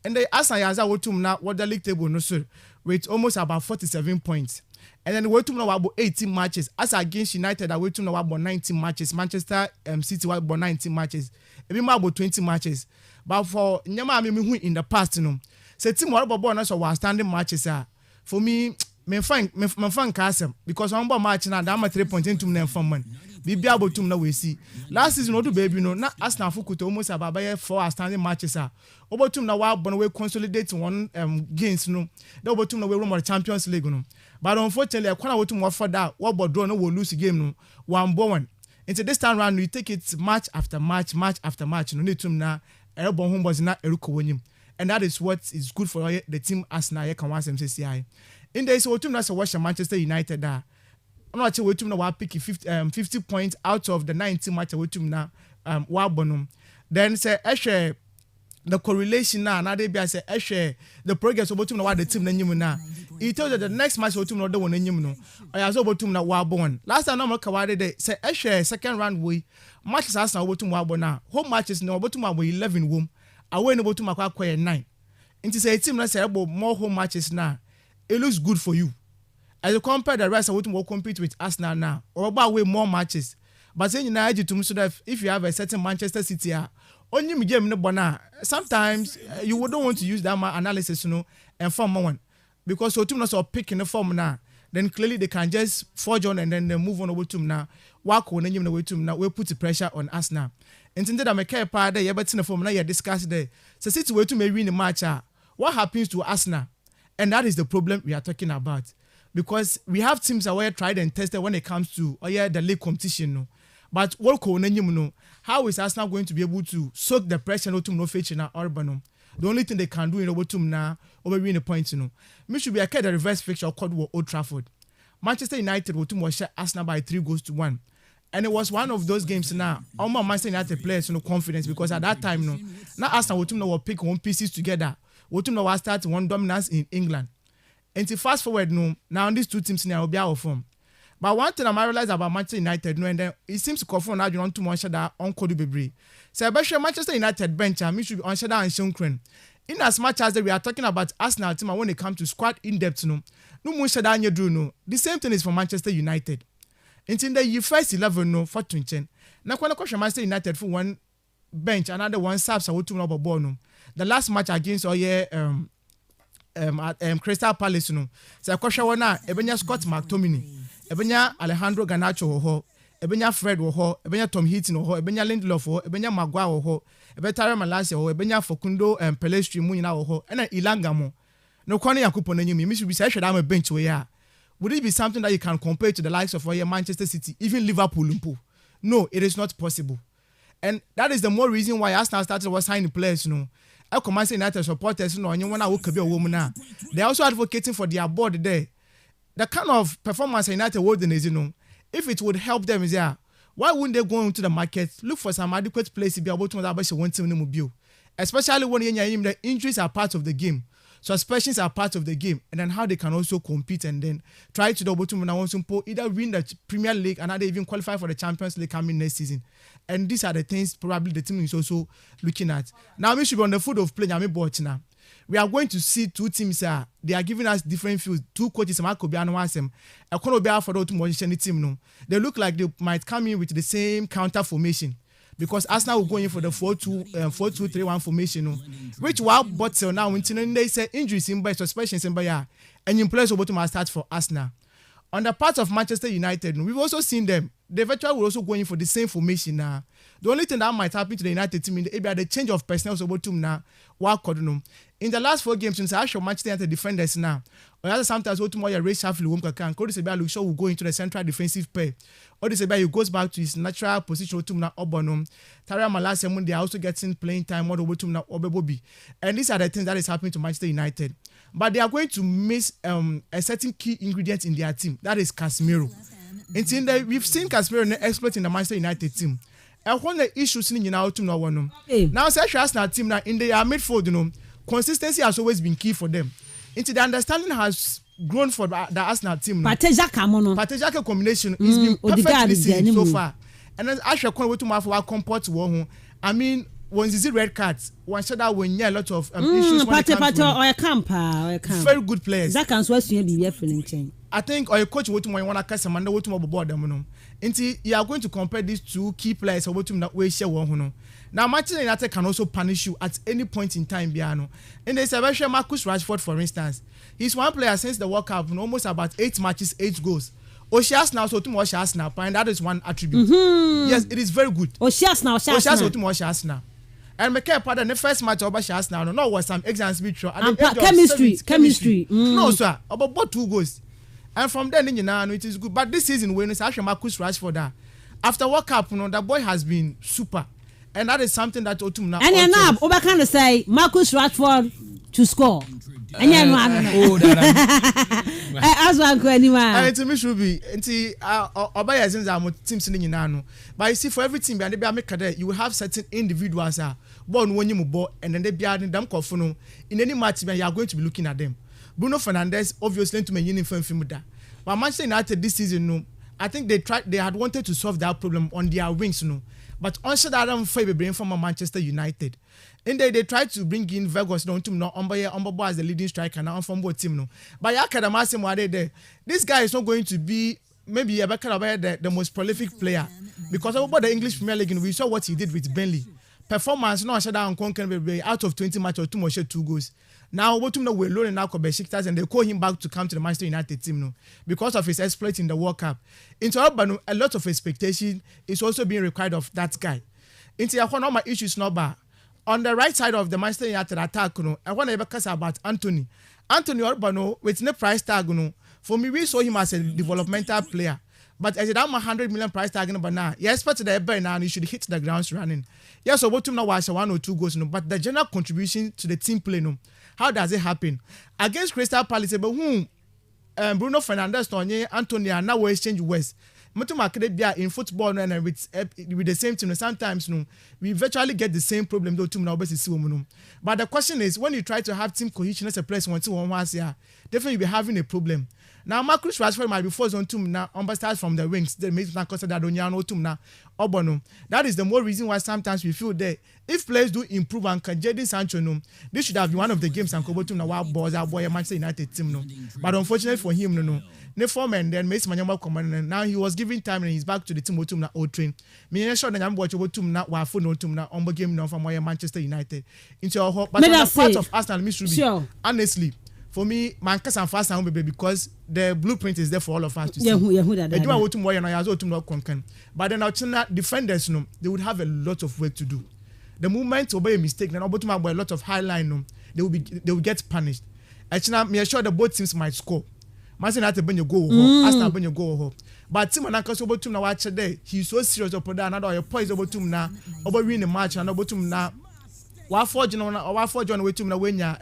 And they ask what the league table no sir, with almost about 47 points. And then we know about 18 matches. As against United, we know about 19 matches. Manchester City about 19 matches. Maybe about 20 matches. But for Nyama in the past, say team what about bonus or standing matches for me, me fan Kasem because one more match now, I'm 3 points into me from man. Be able to know we see. Last season, not to baby, not Arsenal Fukuto almost about 4 standing matches. Over to now, we consolidate one gains. The over to now, we run more Champions League. But unfortunately, I can't more for that. What about draw? No, we'll lose the game. One born. Into this time round, we take it match after match after match. No need to now. Elbow home was not Eruko, and that is what is good for the team Arsenal. Can watch MCCI. In the so to now watch Manchester United. I'm not sure to now pick 50 points out of the 19 match away to now. Then say Eshe. The correlation now, and I say the progress about to the team now. He tells you the next match will to the one in I was about to know Wabon. Last time I'm Kawade say Eshe second round way matches as now to Wabona. Home matches no about to my 11 womb. I went about to my 9. Into say a team that say about more home matches now. It looks good for you. As you compare the rest of what will compete with Arsenal now, or about way more matches. But saying you to so that if you have a certain Manchester City only me game no bona. Sometimes you wouldn't want to use that analysis, and form one because so team not picking the form now. Then clearly they can just forge on and then they move on over to now. Walk on the way to now. We put the pressure on us now. Intended that my care part there, but in the form now you discuss there. So sit way to me win the match. What happens to us now? And that is the problem we are talking about because we have teams that were tried and tested when it comes to the league competition. But what how is Arsenal going to be able to soak the pressure no to no feature na Urban? The only thing they can do in over to now over win the points, Me should be a the reverse fixture called Old Trafford. Manchester United will to share Arsenal by 3-1. And it was one of those games now. All my Manchester United players no confidence because at that time now Arsenal will pick one pieces together. Will start one dominance in England. And to fast forward now these two teams now will be out of form. But one thing I realized about Manchester United, and then it seems to confirm now you want to mention that on Kodu Bebre. So I bet Manchester United bench and me should be on Shada and Shonkren. In as much as we are talking about Arsenal team, when it comes to squad in depth, no Shada and you the same thing is for Manchester United. Until the first 11 for Twinchen. Now when I question Manchester United for one bench, another one subs I would to know about Bono. The last match against Crystal Palace no say kwhwe wona ebenya Scott McTominay ebenya Alejandro Garnacho wo ho ebenya Fred wo ho ebenya Tom Heaton wo ho ebenya Lindelof wo ho ebenya Maguire wo ho ebetare Malacia wo ebenya Facundo Pelestri mu nyina wo ho ena Ilanga mo no kwani Yakupo na nyimi should be say hweda am bench we ya would it be something that you can compare to the likes of Manchester City even Liverpool? No, it is not possible. And that is the more reason why Arsenal started was signing players, I command United supporters, they also advocating for their board there. The kind of performance United holding is, if it would help them, is why wouldn't they go into the market, look for some adequate place to be able to one team, especially when the injuries are part of the game. Suspensions are part of the game, and then how they can also compete and then try to double to either win the Premier League and either even qualify for the Champions League coming next season. And these are the things probably the team is also looking at. Now we should be on the foot of play. We are going to see two teams. They are giving us different fields. Two coaches. They look like they might come in with the same counter formation. Because Arsenal will go in for the 4-2-3-1 formation, which while but till now, when they say injuries in by suspensions in by and in players will start for Arsenal. On the part of Manchester United, we've also seen them. They virtually will also go in for the same formation now. The only thing that might happen to the United team is the change of personnel now. In the last 4 games, since I show Manchester United defenders now, or sometimes tomorrow race shuffle will go into the central defensive pair. Or this he goes back to his natural position to now Obonum. Tara Malacia they are also getting playing time and these are the things that is happening to Manchester United. But they are going to miss a certain key ingredient in their team. That is Casemiro. We've seen Casemiro exploit in the Manchester United team. And one of the issues in our team now, say Arsenal team now in their midfield, consistency has always been key for them. Into the understanding has grown for the Arsenal team. Partejaka combination has been perfectly seen so far. And then Asha Kwan to my for comport war. I mean, when you see red cards, one shot that when a lot of issues. Very good players. That can I think or a coach would want to cast a man to board them. You are going to compare these two key players over to that way share one. Now Manchester United can also punish you at any point in time, Biano. And there's a version Marcus Rashford, for instance. He's one player since the World Cup, almost about 8 matches, 8 goals. Oshias now so to Oshias now, and that is one attribute. Yes, it is very good. Oshias now so to Oshias now. And me care pardon the first match over Oshias now. No was some exams be true. Chemistry. No sir, about 2 goals. And from then it is good. But this season when it's actually Marcus Rashford that after World Cup, the boy has been super. And that is something that Otum now. And you're now over kind of say Marcus Rashford to score. And you're not. As one go anywhere. And to me should be. And see, Obaya since I'm team sitting in Nano. But you see, for every team, you will have certain individuals born when you ball, and then they be adding them kofuno. In any match, you are going to be looking at them. Bruno Fernandes obviously to me uniform film that. But Manchester United this season, I think they had wanted to solve that problem on their wings, But also that I'm favor from Manchester United. And they tried to bring in Vegas down to Umbo as the leading striker now from both team. But this guy is not going to be maybe the most prolific player. Because about the English Premier League, we saw what he did with Burnley. Performance, no, out of 20 matches or 2 goals. Now, what we're learning now Besiktas and they call him back to come to the Manchester United team because of his exploit in the World Cup. Into Albano, a lot of expectation is also being required of that guy. Into one my issues number on the right side of the Manchester United attack, I want to talk about Anthony Urbano with no price tag. For me, we saw him as a developmental player. But as a 100 million price tag, but now, yes, but the burn now you should hit the grounds running. Yes, so what to now was 1 or 2 goals, but the general contribution to the team play, how does it happen? Against Crystal Palace, but Bruno Fernandes, Tony, Antonio, now we exchange West. In football and with the same team, sometimes we virtually get the same problem. But the question is, when you try to have team cohesion as a place, definitely you'll be having a problem. Now, Marcus Rashford might be forced on to now, starts from the wings. They make not consider that Obono. That is the more reason why sometimes we feel that if players do improve and can Jadon Sancho, this should have been one of the games and Kobo to now balls our boy Manchester United team. But unfortunately for him, and then Mason Manyama command. Now he was giving time and he's back to the team na old train. Me sure that I'm watching about na wa phone na on game now from Manchester United. Into our but on the part of Arsenal, honestly, for me, man, cause I'm fast and baby because the blueprint is there for all of us to see. Yeah, but then our defenders, no, they would have a lot of work to do. The moment obey a mistake, then about a lot of high line, no, they will get punished. Actually, me sure the both teams might score. Man, say that when you go, Arsenal when you go. But team and Anka's about to now watch today. He's so serious about that. Another your points about to now, about win the match and about to now. What for John way to me when ya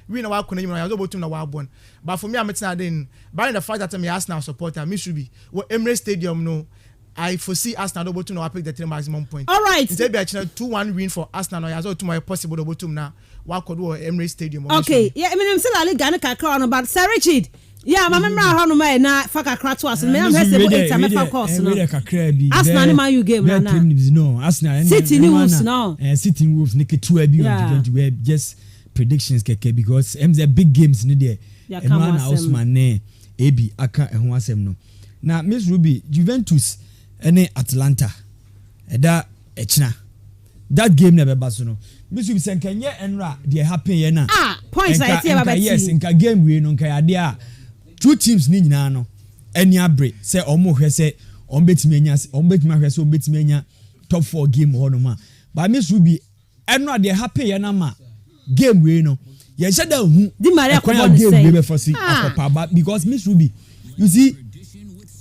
we know what can about to now born. But for me, I'm saying by the fact that I'm Arsenal supporter, me should be what Emirates Stadium no. I foresee Arsenal about to know pick the 3 maximum point. All right. Instead be actually 2-1 win for Arsenal. As well to my possible about to now. What could do Emirates Stadium? Okay. Yeah, I mean I'm still a league Ghana kakra on about Sir Richard. Yeah, my memory how no man na faka kratwa so me am hese bo 8 am fa course no. Arsenal man you game na. No, Arsenal City Wolves now. City Wolves make 2 abi on the just predictions keke because the big games ni there. Emmanuel Osman ne AB aka ehun asem no. Na Miss Ruby Juventus ene Atlanta eda echina. That game never ba so no. Miss Ruby sen kenye enra dey happen here na. Points I see about yes, nka game we no nka ade a two teams ni nyina no any abre say omo hwe say ombetimi anya hwe say ombetimi anya top 4 game ho no ma but Miss Ruby eno dey happy ya na ma game we no ye sheda hu di Maria ko game we be for see akopa because Miss Ruby you see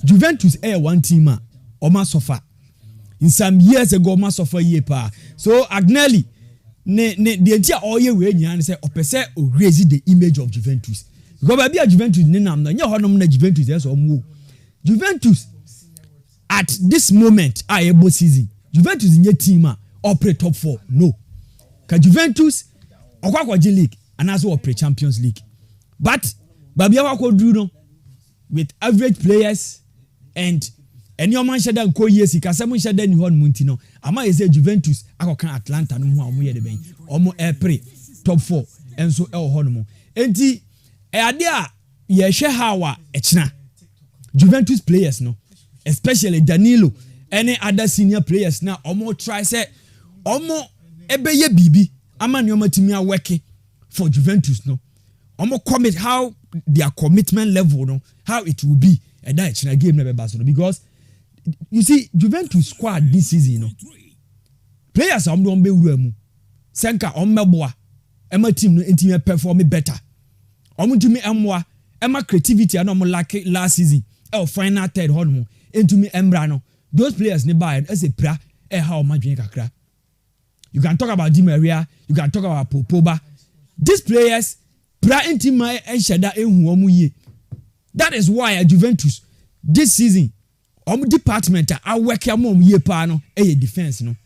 Juventus one team a oma suffer in some years ago oma suffer ye pa so Agnelli ne the entire all year we nyina say opese o raise the image of Juventus. Because be a Juventus ninam na nya honom na Juventus yes omo. Juventus at this moment able season. Juventus in your team operate top 4. No. Ka Juventus okwa league and also operate Champions League. But Babia wako do no with average players and your man shada nko yes ikasem shada ni hon munti no. Ama say Juventus akokan Atlanta no ho amoye de ben. Omo airpre top 4 enso e honom. Enti idea ye hwe hawa echina Juventus players no especially Danilo any other senior players na omo try say omo ebeye bibi ama ne omo timi aweke for Juventus no omo commit how their commitment level no how it will be and that echina game na be baso no because you see Juventus squad this season no players am do be wura mu senka ommeboa ema team no entimi perform better omutumi emwa ema creativity and omo lack last season final third honmo entumi embra no those players ne buy as a pra how madwen kakra you can talk about Di Maria you can talk about Popoba these players pra entimi enshada ehu omo ye that is why at Juventus this season omo department a work am ye pa no defense no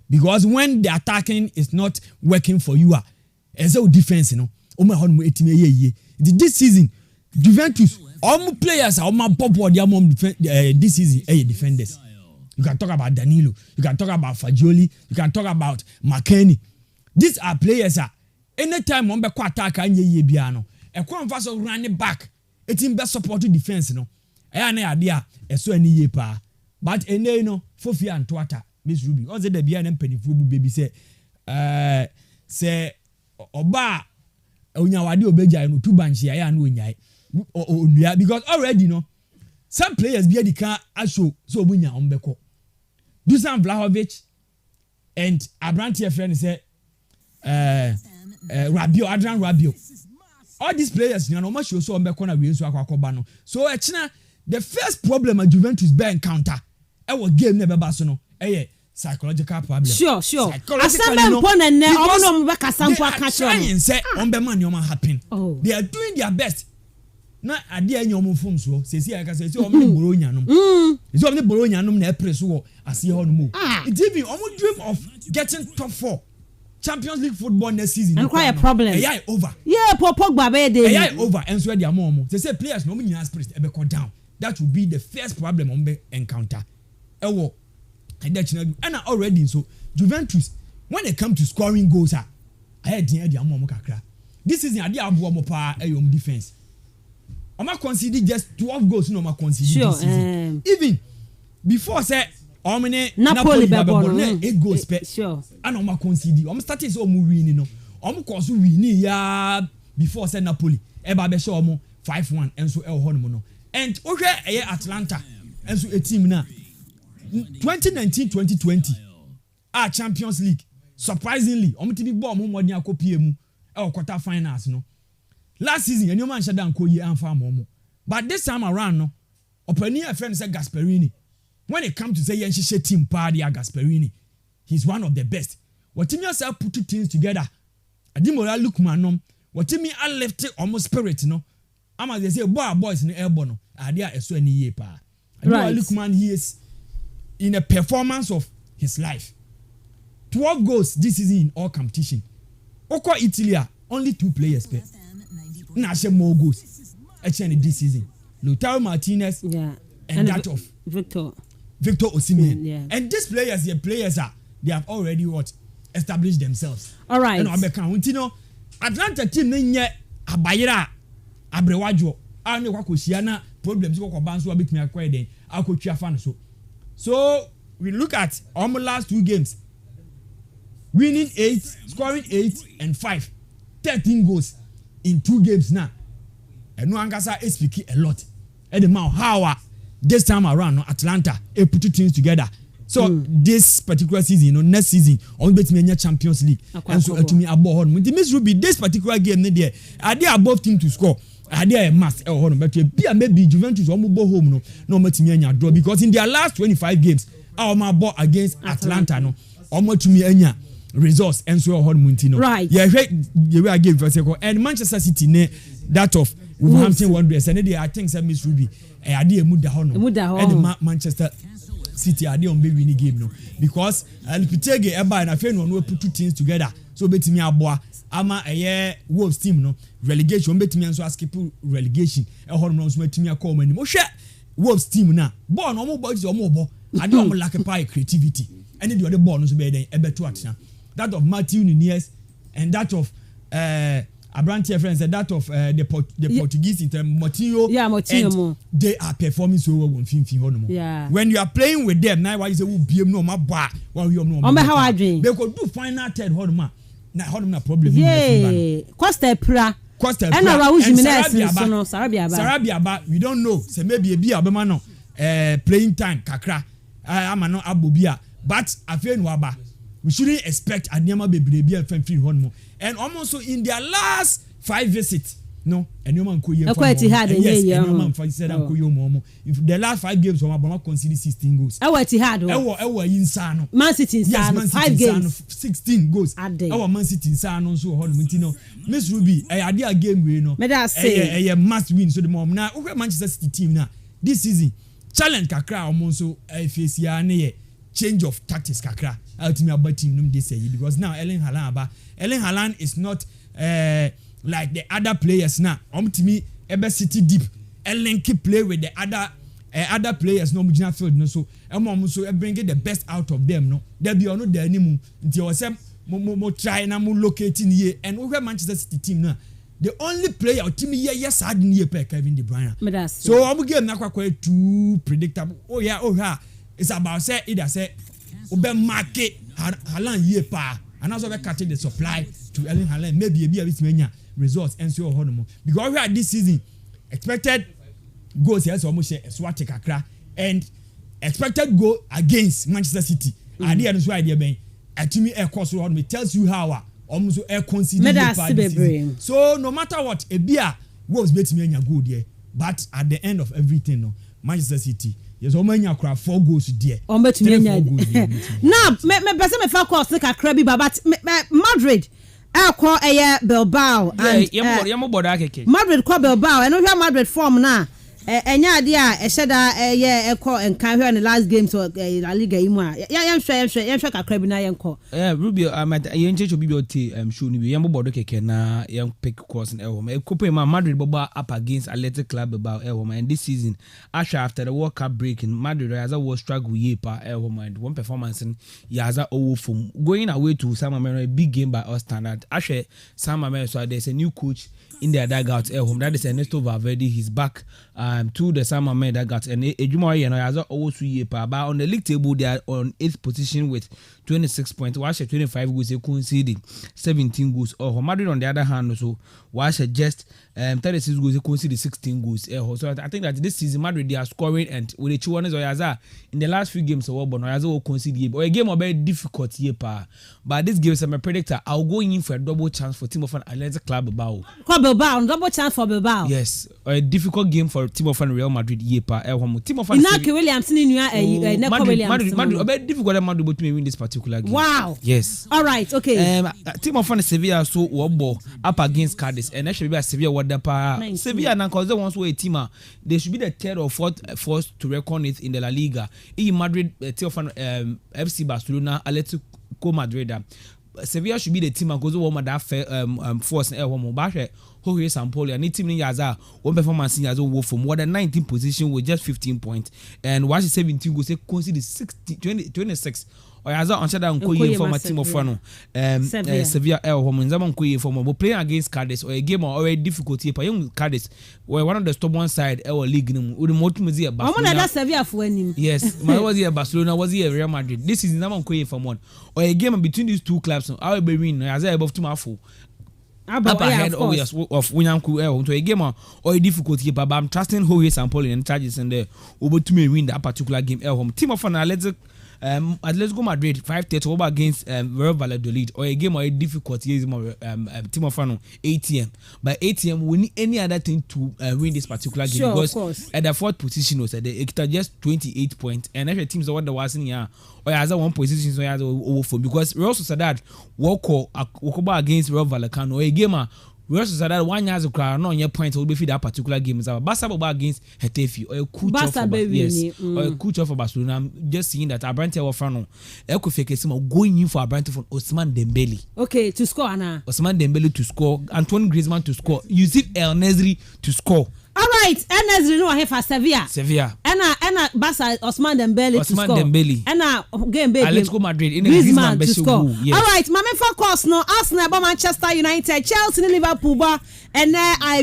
because when the attacking is not working for you as a defense no this season Juventus all players are this season defenders. You can talk about Danilo, you can talk about Fagioli, you can talk about McKennie. These are players anytime on be attack and ye biano e kon fa so run back it in best support defense no e na idea e so ani ye pa but ene no Fofia and Twata Miss Ruby o say the bia na mpanifu bu baby say oba onyawade obeja no two banchi ya na onyai onua because already no some players be the can show so obunya ombeko Dusan Vlahovic and Abrantia friend say Adrian Rabiot all these players you know much show so ombeko na we so akwakoba no so echina the first problem at Juventus be encounter e wo game na be ba so no psychological problem. Sure. Asambe mpona ne omo be kasampo akacho. Trying say on be man your happen. They are doing their best. Na ade anya omo fom so. Sesi aka say omo ne boronya no. Is omo ne boronya no na press wo ase ho no mo. It even omo dream of getting top 4 Champions League football next season. And quite a problem. AI over. Yeah, Pogba be dey. AI over and so dia mo. Say players no mo nyina spirit e be go down. That will be the first problem on be encounter. Ewo and already so Juventus when it come to scoring goals I had the kakra this season I did abo pa defense Oma conceded just 12 goals no ma conceded this season even before say Napoli 8 goals per and Oma conceded started so win no cause win ya before say Napoli eba be show mo 5-1 enso e ho no and ohwe Atlanta enso a team na 2019-2020 Champions League surprisingly omtibi ball mo modern akopie mu e quarter finals no last season any man shada nko yi anfa mo but this time around no opani a friend say Gasperini when it comes to say yen team party Gasperini he's one of the best what team yourself put two teams together Adimola Lookman no what team I left it almost spirit no ama they say boys in airborne no adia eso any ye pa Adimola Lookman he is in a performance of his life 12 goals this season in all competition Oko Italy only 2 players per na she more goals actually this season Lautaro Martinez and that of Victor Osimhen and these players they have already established themselves all right and you know Atlanta team nye abayira abrewajo anu kwakosia na problems ko banso abetumi akwa den akotwa fan so we look at almost last 2 games winning 8 scoring 8 and 5 13 goals in 2 games now and no angasa is speaking a lot and the man how this time around no Atlanta put two teams together so this particular season next season on betimi Champions League and so to me above on Miss Ruby this particular game there are they above team to score are they a must but maybe Juventus almost home no betimi anya draw because in their last 25 games our ball against Atlanta no almost to me anya results and so on Muntino right the way I gave first and Manchester City that of Wolverhampton Wanderers and I think say Miss Ruby ade emuda ho no and Manchester City ade on be winning game no because Lipitege eba na fe no put two teams together so betimi aboa ama Wolves team no relegation betimi anso skip relegation ho no so betimi akọ mani mo hwe Wolves team na ball no mo ball ade o mo lack pie creativity and the other ball no so be den ebeto atena that of Matthew Nunez and that of Abrantia friends and that of the Portuguese in term Motinho and they are performing so well when you are playing with them now why is it BM no ma ba why you no how I dream they could do final third honma na problem Costa Pra and Raul Jimenez Sarabia we don't know say maybe a bia abema no playing time kakra ama no abobia but afenu aba we shouldn't expect Adema Bebrebe and free honmo and almost so in their last 5 visits no and no man could if the last 5 games from Abama conceded 16 goals insano Man City insano 5 games 16 goals our Man City insano so honmo Miss Ruby idea game we no a must win so the mom now Manchester City team now this season challenge kakra almost so face ya ne change of tactics kakra ultimately about team num this year because now Erling Haaland is not like the other players now to ebe city deep Erling keep play with the other players no mujina field no so so bring the best out of them no there be no there anymore until was mo try na mo locating here and we Manchester City team now the only player team yes had near Kevin De Bruyne so I'm game na quite too predictable it's about say either say Obe market Haaland year pa and also be cutting the supply to Erling Haaland maybe a bit many results and so on because we had this season expected goals yes almost swat kakra and expected goal against Manchester City and the other idea ben atumi course on tells you how almost consider so no matter what a beer Wolves bet me anya goal there but at the end of everything no Manchester City yes o manya kra 4 goals there o betumi anya now me pese me fa course kakra bi but Madrid call Bilbao and Madrid call Bilbao and no Madrid form na enya ade a ehye call and kan hwe on the last game so La Liga yi mu a yen hwe kakra bi na yen call Rubio yen checho bi oti show ni bi yen bodo keke na yen pick course na e couple ma Madrid bobo up against Athletic Club Bilbao and this season after the World Cup break in Madrid has a was struggle ye pa and one performance in yaza owo from going away to San Mamés a big game by us standard San Mamés so there's a new coach in their dugout that is Ernesto Valverde he's back to the Sama men that got and Ejuma and I also year but on the league table they are on 8th position with 26 points. Wash 25 goals, they conceded 17 goals. Or Madrid on the other hand also Wash just 36 goals, they conceded 16 goals. So I think that this season Madrid they are scoring and with the Chihuahuas or Yaza in the last few games or Yaza will concede or a game of very difficult year but this gives them a predictor. I'll go in for a double chance for Team of an Athletic Club Bilbao. Double chance for Bilbao. Yes, a difficult game for Team of Real Madrid year Team of Inaki Williamson in Madrid a very difficult Madrid to win this particular game. Wow. Yes. All right. Okay. Team of Sevilla so wobble up against Cadiz and actually be a Sevilla Sevilla now because they want to a team they should be the third or fourth force to reckon it in the La Liga. In Madrid Team of FC Barcelona Atletico Madrid. Sevilla should be the team because we that force Jorge Sampaoli and team in Yaza one performance in Yaza from more than 19 position with just 15 points and watch 17 goals they conceded 26 or Yaza on shada nkoye for my team of Fano Sevilla home in Zaman nkoye for but playing against Cadiz or a game already difficult here young Cadiz were one of the stubborn side our league with the multimedia Barcelona Sevilla for him. Yes my was here Barcelona was here Real Madrid this is Zaman nkoye for one or a game between these two clubs I will be win Yaza above tomorrow up ahead of Winyanku to a game or a difficult here, but I'm trusting Jorge Sampaoli and charges and there over to me win that particular game at home. Team of Atletico Madrid 5-30 over against Real Valladolid or a game or a difficult year Team of ATM. But ATM we need any other thing to win this particular game because at the fourth position was they just 28 points and every teams what the was in here or has one position so has over for because Real Sociedad walk against Real Vallecano or a game Real Sociedad 1 year ago no your point will be for that particular game is Barca against Getafe or a coach of Barcelona. I'm just seeing that Abrante or Frano going in for Abrante for Ousmane Dembele. Okay, to score Anna. Ousmane Dembele to score, Antoine Griezmann to score, Yusuf El Nesri to score. All right, Nesri no here for Sevilla. Anna Barca Ousmane Dembele to score. Anna game baby. Atletico Madrid in Griezmann to score. Yes. All right, mama for course no Arsenal by Manchester United, Chelsea and Liverpool ba and I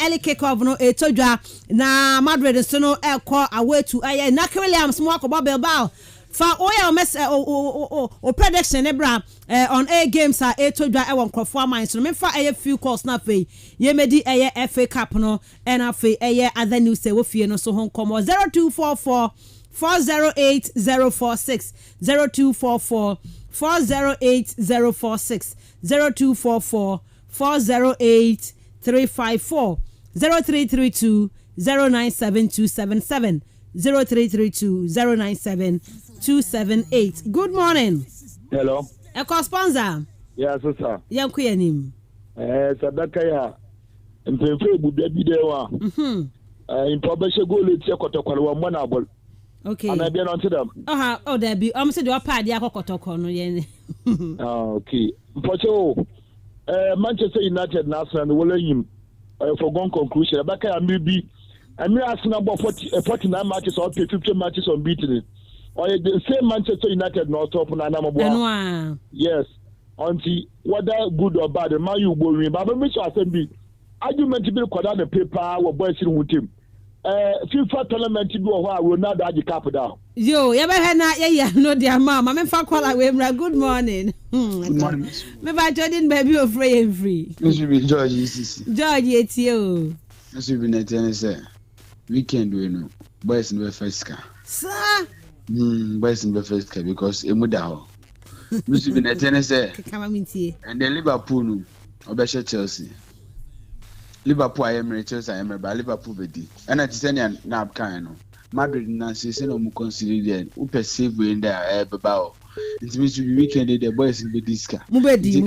early kick-off no etodwa na Madrid so no call away to Naki Williams mo akọ Bilbao. For oil mess or prediction ebra on a games are a to dry one crofo mine so me for a few calls na fe ye medi FA Cup no and afe other news say we fie no so hon come 0244 408 046 0244 408 046 0244 408 354 0332 097277 0332 097278. Good morning. Hello. Echo sponsor. Yes, sir. Yam kuyanim. Sadaka ya. Mpefe buda bidewa. Impobeshe go le tie kotokoro wa mo na bol. Okay. Ana bia no ntedam. Oh there be. Am say the pad ya kotokoro no ye. Okay. Mpoche Manchester United na Arsenal wo la yim. For gone conclusion. Abaka ya maybe Arsenal bought 49 matches or 50 matches unbeaten. Or the same Manchester United not top on yes. Until whether good or bad, the man you go win. But make sure I say argument to be called the paper or boys in with him. FIFA tournament to go where Ronaldo had the cap down. Yo, you ever heard that? No, dear mama. I'm for call away. Good morning. Good morning. Maybe I didn't baby of free and free. This will be George. George, it's you. This will be Nathan. Weekend we know boys in the first car. Sir? Boys in the first car because Emudaho. Must be Nathan and then Liverpool no Obesha Chelsea. Liverpool I am Chelsea I am but Liverpool bedi. And at Senior Nab kind Madrid Nancy say no mu consider then who perceive we in there Babao. It means to be weekend the boys in the disca. Mubedi.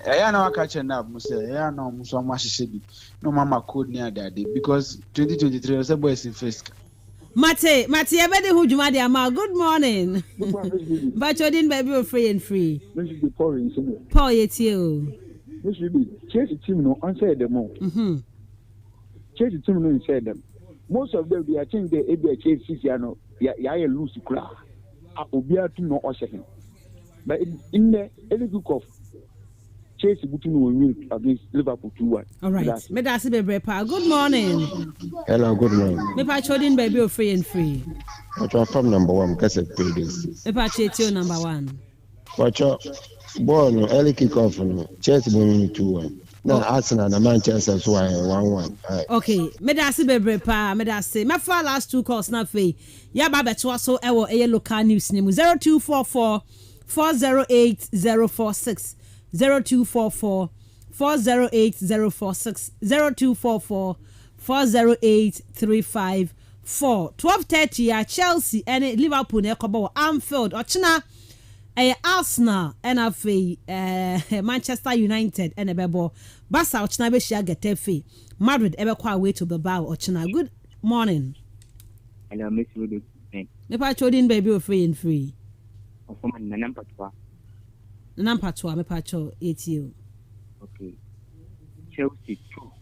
I know catch Nab must say I know so much should no mama code near that day because 2023 was a boys in first. Mate, everybody who you made good morning. But you didn't baby free and free. This should be pouring. Paul, it's you. This should be Chelsea team no answer them all. Chelsea team no answer them. Most of them, I think they be Chelsea, ya lose crowd. Obia to no usher him. But in the every group of Chelsea Butu will win against Liverpool 2-1. All right. Medasi Bebrepa. Good morning. Hello, good morning. Me pa chodin baby o free and free. Wacho from number 1 kase buildings. Me pa chetio number 1. Wacho born early kick off no. Chelsea win 2-1. Now Arsenal and Manchester so 1-1. Okay, Medasi Bebrepa, Medasi. Me fa last 2 calls na fe. Ya ba beto so e wo eye local news ni mu 0244 408 046 0244 408 046 0244 408 354 12:30 ya Chelsea and Liverpool na ekobo Anfield ochina Arsenal and afi Manchester United and ebebo Barca ochina be shia Getafe Madrid ebekwa away to Bilbao ochina. Good morning. Hello, Miss Rudy. Me pa chodin baby o free and free. Ofoma na number 2. Number 2 me pa cho 80. Okay. Chelsea 2,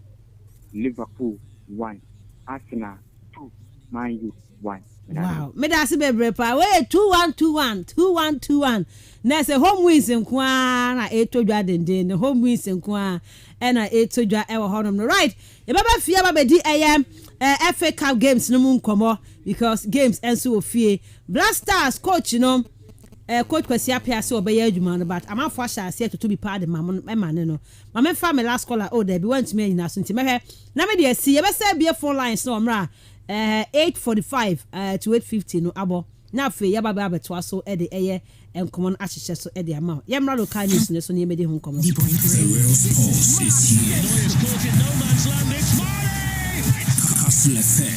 Liverpool 1, Arsenal 2, Man U 1. Wow. Me da se bebre pa. Wait, 2-1. Na say home wins nkwa na etodwa denden. Home wins nkwa na etodwa e wo honom no. Right. E baba fie baba di FA Cup games no mu nkomo because games enso ofie. Black Stars coach no coach kwasi apia se obeye adwuma no but amafo asha se to be part the mane no mama fa me last caller there be want me nyina so nti mehwe na me de si ye be say be phone lines no mra 8:45 to 8:50 no abo na fe ye baba abeto aso e de eye enkomon ahihye so e de ama ye mra local news no so ne me de hu nkomo The real sports is here. kastlefm,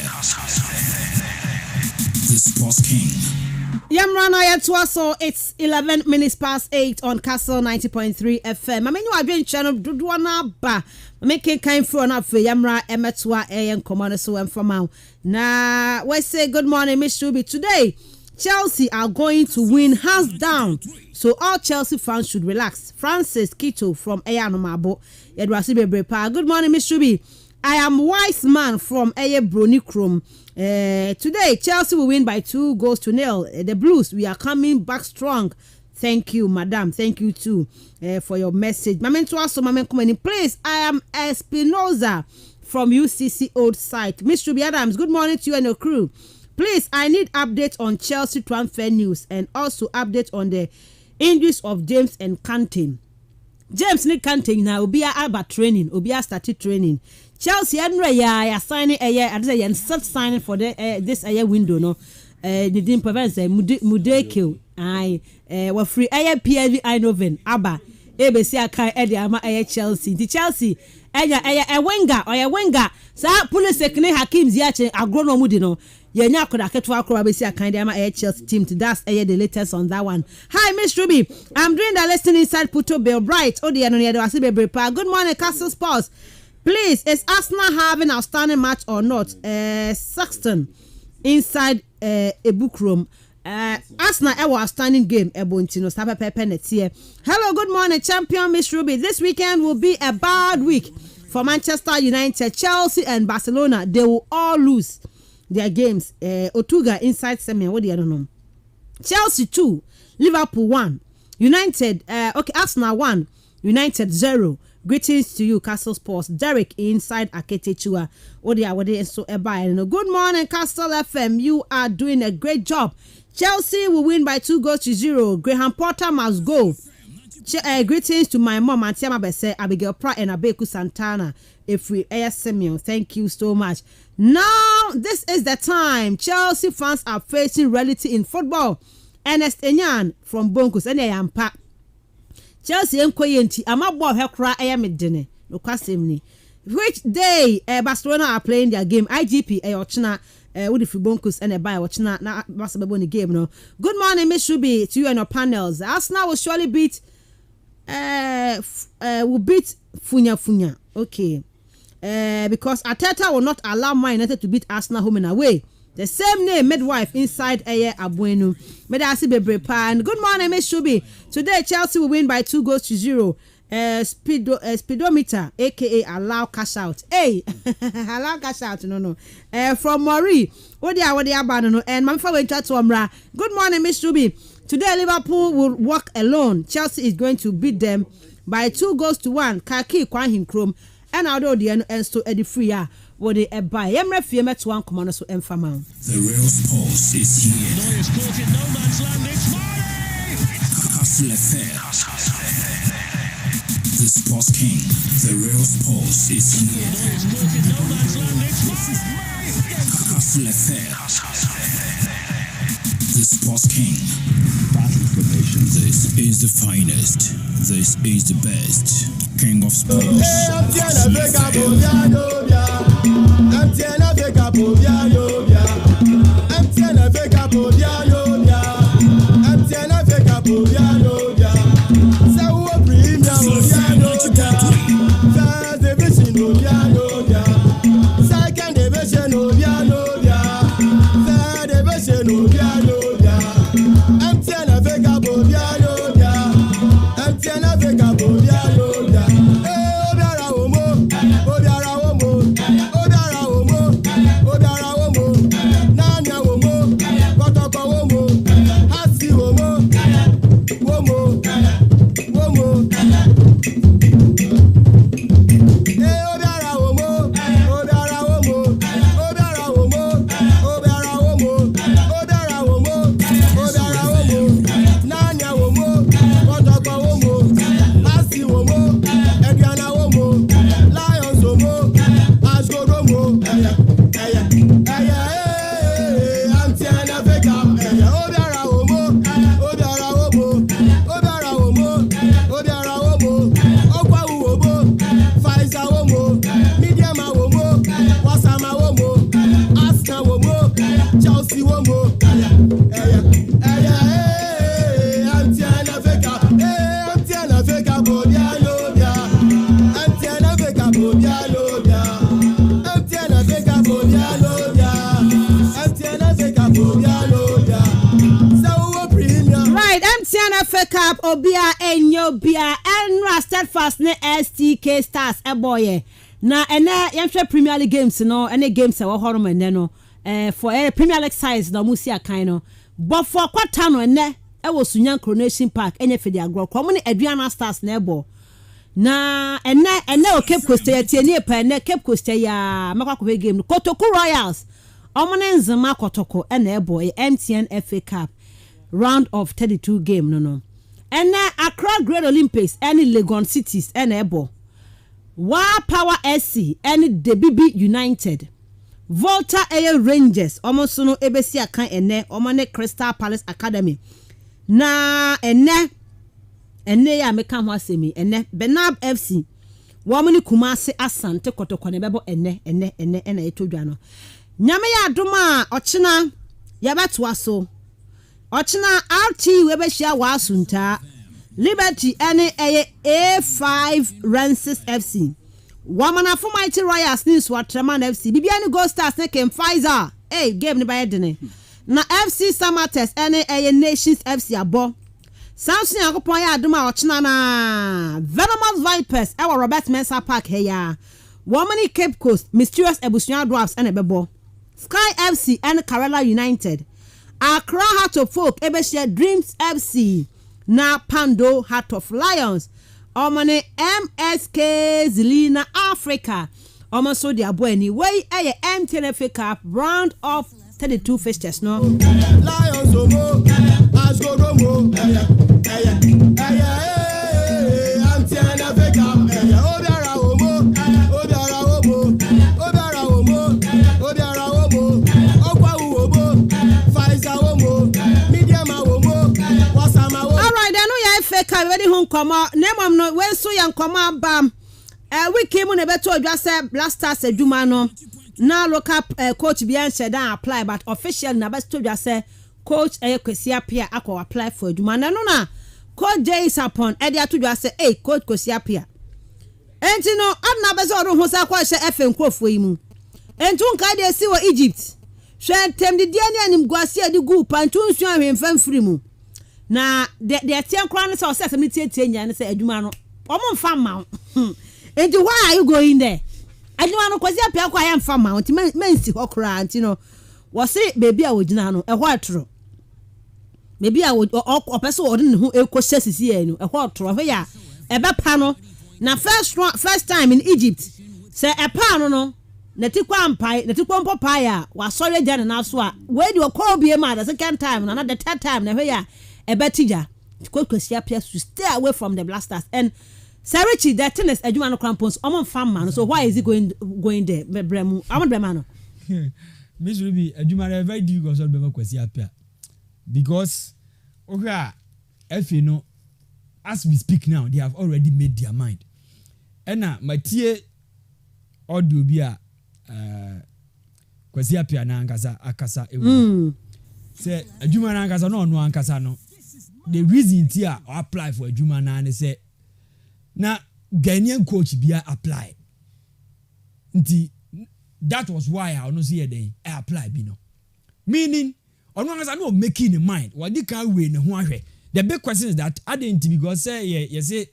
the sports king. Yamrana Yatwaso, it's 11 minutes past 8 on Castle 90.3 FM. I mean, you are doing channel Duduana Ba. Making kind for enough for Yamra Emetwa and Commander so and from now. Now, we say good morning, Miss Shubi. Today, Chelsea are going to win hands down. So all Chelsea fans should relax. Francis Kito from Eyanomabo. Good morning, Miss Shubi. I am wise man from Eye Brony Chrome. Today, Chelsea will win by 2-0. The Blues, we are coming back strong. Thank you, madam. Thank you too for your message. Please, I am Espinoza from UCC Old Site. Mr. B. Adams, good morning to you and your crew. Please, I need updates on Chelsea transfer news and also update on the injuries of James and Kante. James need Kante now. Obia Albert training. Obia started training. Chelsea and ya signing a year and start signing for the this year window no they didn't prevent Mudeke I were free PSV Eindhoven Abba ABC Akai Eddie Ama Chelsea the Chelsea a Wenger sa police sekne Hakim Ziyech agrono mudi no yenya koda ketwa akro ABC Akai Eddie Ama Chelsea team to that's the latest on that one. Hi Miss Ruby, I'm doing the lesson inside Puto Bill Bright Odi no yedo asibe brepa. Good morning Castle Sports. Please, is Arsenal having an outstanding match or not? Saxton inside a book room. Arsenal our outstanding game. Hello, good morning, champion Miss Ruby. This weekend will be a bad week for Manchester United, Chelsea, and Barcelona. They will all lose their games. Otuga inside semi. What do you know? Chelsea 2, Liverpool 1, United. Arsenal 1, United 0. Greetings to you, Castle Sports. Derek inside Aketechua. Good morning, Castle FM. You are doing a great job. Chelsea will win by 2-0. Graham Potter must go. Greetings to my mom, Antiama Bese, Abigail Pratt, and Abeku Santana. If we Simeon, thank you so much. Now, this is the time. Chelsea fans are facing reality in football. Ernest Enyan from Bonkos, and I am packed. Chelsea enkoyenti amabo hekra ayamedene no kwasemni which day Barcelona are playing their game IGP ochina with the Bonkos and buy ochina na Barcelona the game no. Good morning Miss Ruby to you and your panels. Arsenal will surely beat Funya okay because Arteta will not allow Man United to beat Arsenal home and away. The same name, midwife inside Eye Abuenu. Medasi Bebrepa. And good morning, Miss Shubi. Today, Chelsea will win by 2-0. Speedometer, aka allow cash out. Hey, allow cash out. No. From Maury. What they are abandono. And Mamfa went to Amra. Good morning, Miss Shubi. Today, Liverpool will walk alone. Chelsea is going to beat them by 2-1 Kaki Kwahim Chrome and out of the end and so Eddie Free what they buy Emre Fiemet one command so Enfama. The real sports is here. Neuer's caught in no man's land. It's kastlefm. The sports king. The real sports is here. Neuer's caught in no man's land. It's kastlefm. The sports king. Battle for nations. This is the finest. This is the best. King of sports. Cup obia enyo bia enra steadfast ne STK Stars eboye na ene yemhwe Premier League games no ene games e wo horom ene no for Premier League size na musi akan no but for kwata no ene e wo Sunyan Coronation Park enye fedi agro kwa mo ne Aduana Stars na ebo na ene o Cape Coast ya tie ne pa ene Cape Coast ya makwa ko game Kotoko Royals omone nzema Kotoko ene eboye MTN FA Cup round of 32 game no and Accra Great Olympics any Legon Cities and Ebo Wa Power SC any Debibi United Volta Air Rangers almost no Ebesia kan ene omane Crystal Palace Academy na ene ya meka ho asemi ene Benab FC womani Kumasi Asante Kotoko ne bebo ene na etodwa no nyame ya adoma ochina yabeto aso Ochina RT webeshia wasunta Liberty any A5 Rances FC Wamana for Mighty Royals news what Treman FC Bibiani Go Stars ne kem Pfizer game ne bayedene na FC Samates any Nations FC abo Samson yakopon ya adoma ochina na Venomous Vipers ewa Robert Mensah Park heya Womani Cape Coast Mysterious Ebusuan Dwarfs and Bebo Sky FC and Kerala United Accra Heart of Folk Ebeshia Dreams FC na Pando Heart of Lions omane MSK Zelina Africa omaso di abo ani way MTN FA Cup round of 32 fixtures no Lions omo asgodomo MTN FA Cup obiara omo already home koma nemam no we so yan koma bam we came on beto odwa say blasters adwuma no na local coach bian shedan apply but official na beto odwa say coach Kwesi Apia akọ apply for adwuma na no na coach days upon e dey atodwa say coach Kwesi Apia enti no adna bezo odo ho sa kwa she FM krofo yi mu entu nka dey si wo Egypt hwe tem de dia ne anim gwase adi gu pantu nsu ahwemfam firi mu na de tian kran say ose asem tie nya ne say adwuma no omo mfa ma enti why are you going there adwuma no Kwesi Apia kwa ya mfa ma enti mensi hokra enti no wo se baby a wogina no ho atro baby a opese wo de ne ho ekosha sisi e no ho atro ho ya ebe pa no na first time in Egypt say e pa no na tikwa ampai na tikwa mpopai a wa sorry jana na so a we di okọ bie ma the second time na the third time na hwe ya ebe tija kwesi appears to stay away from the Blasters and Sarichi the tennis adwuma no crampons omo fan so why is he going there bremu ambrema no Miss Ruby adwuma very difficult so be kwesi appear because okay if you know as we speak now they have already made their mind and my tie audio bi a kwesi appear na ankasa akasa ewu say adwuma na ankasa no ono ankasa no the reason tia apply for adwuma na ne say na Ghanaian coach bia apply nti that was why I no see then I apply bi no meaning ono ankasa no making the mind what they can we ne ho ahwe. The big question is that I didn't because say you say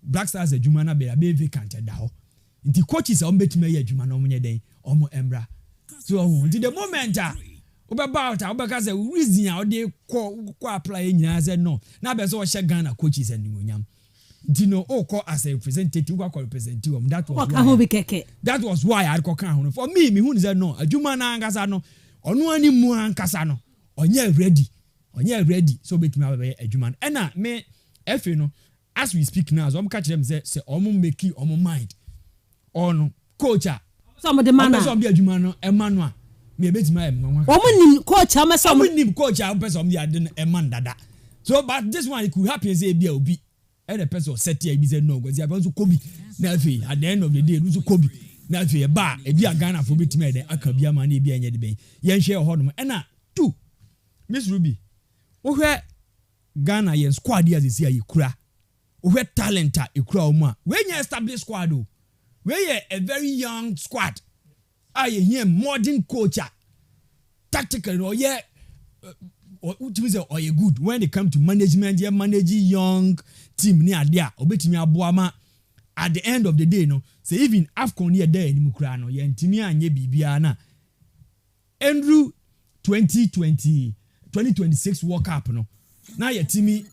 Black Stars adwuma na be vacant da ho nti coaches on betime ya adwuma na omunye den omo embra so until the moment about say reason how they ko apply nyina say no na be so she Ghana coaches animonyam nti no call as a representative ko representative that was why I ko kan ho for me hu say no adwuma na angasa no ono ani mu ankasa no onye ready so betime abeye adwuma na me efe no as we speak now so catch them say omo make omo mind on coach some of the man so be adwuma no emmanuel me betima em omo coach am some coach am person be ade eman dada so but this one it could happen say be obi and the person set here be say no because you so kobi na afi at the end of the day so kobi na afi e ba e bi agana for betima de akabia ma na e bi anya de ben yen share ho no na two Miss Ruby ohwe Ghana yen squad here this year yikura ohwe talent ikura omo a we nya established squad o we a very young squad here modern coach tactical or yeah or you good when it come to management you manage young team near there obetimi aboama at the end of the day no say even AFCON here there ni mukura no ye ntimi anye bibia na Andrew 2026 World Cup no na ye timi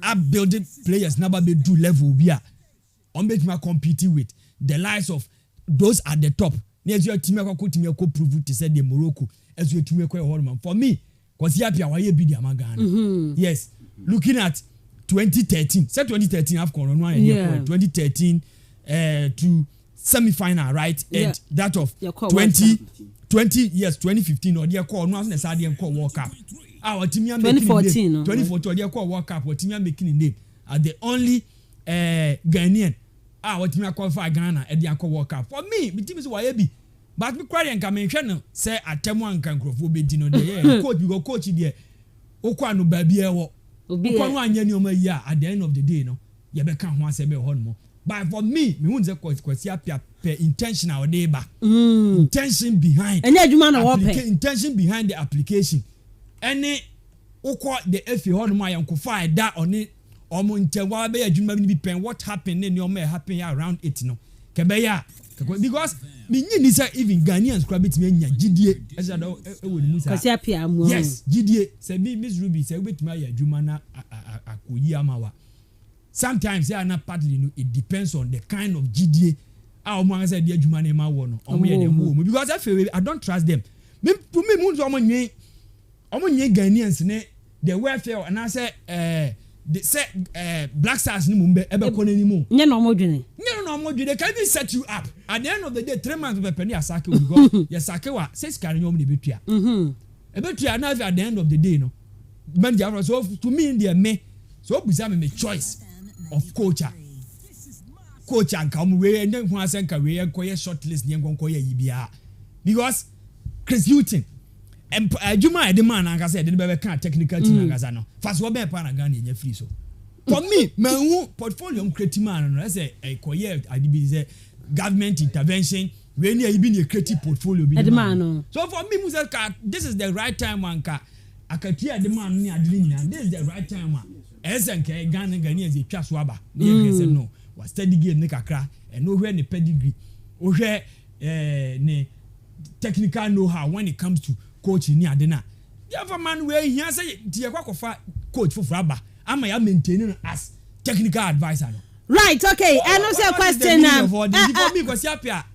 up building players never be do level bia on betimi compete with the likes of those at the top near your team ko prove to say the Morocco as your team for me cause here pia why be the Ghana yes looking at 2013 say 2013 AFCON no 2013 to semi-final right and that of 2015 or they call no as say they call World Cup our team 2014 they call World Cup what team making the name are the only Ghanaian what team qualify Ghana at the World Cup for me the team is why be but me query and come in say atemu anka nkrofo be di no dey coach because coach there okwa no ba bia wo okwa no anya ni o ma yi at the end of the day no ye be kan ho asebe ho no but for me hu say kwasi apia per intentional dey ba intention behind enya adwuma na wo pe intention behind the application any okwa the FA ho no ma yanko fa da oni omo ntewa be adwuma bi pen what happened in your may happen around it no kebe ya because me ni say even Ghanaians crab it me nya gidie esa do e wo ni musa kasi apia amu yes gidie say me Miss Ruby say we betuma ya adwuma na akoyi amawa sometimes say na partly no it depends on the kind of gidie how mo say the adwuma na ma wo no omo ye dem wo because I don't trust them me to me mu omo nye Ghanaians ne the welfare and I say they say Black Stars ni mumbe ebe ko nani mu nye no mo dwene they can even set you up at the end of the day 3 months be penny asake because ya sake wa 6 kan nyom ne betua ebetua na at the end of the day no man dia so to me in there me so busa me choice of coach and come we and then who asenka we enkoye shortlist ne enkoye yibia because Chris Hilton Juma e de man anga say de be kan technical team anga no fast wo be pa na Ghana nya free so for me man portfolio creative man no say ekoye adibi say government intervention we ni be a creative portfolio be man so for me Musa this is the right time anka akatia de man ni adini nya this is the right time esenke Ghana ze twa so aba me say no was study game ne kakra and no where ne pedigree o hwe ne technical know how when it comes to coaching ni adena the man where he say tie kwakofa coach for aba ama ya maintain as technical advisor no Right, okay. And also a question now. For me because yapia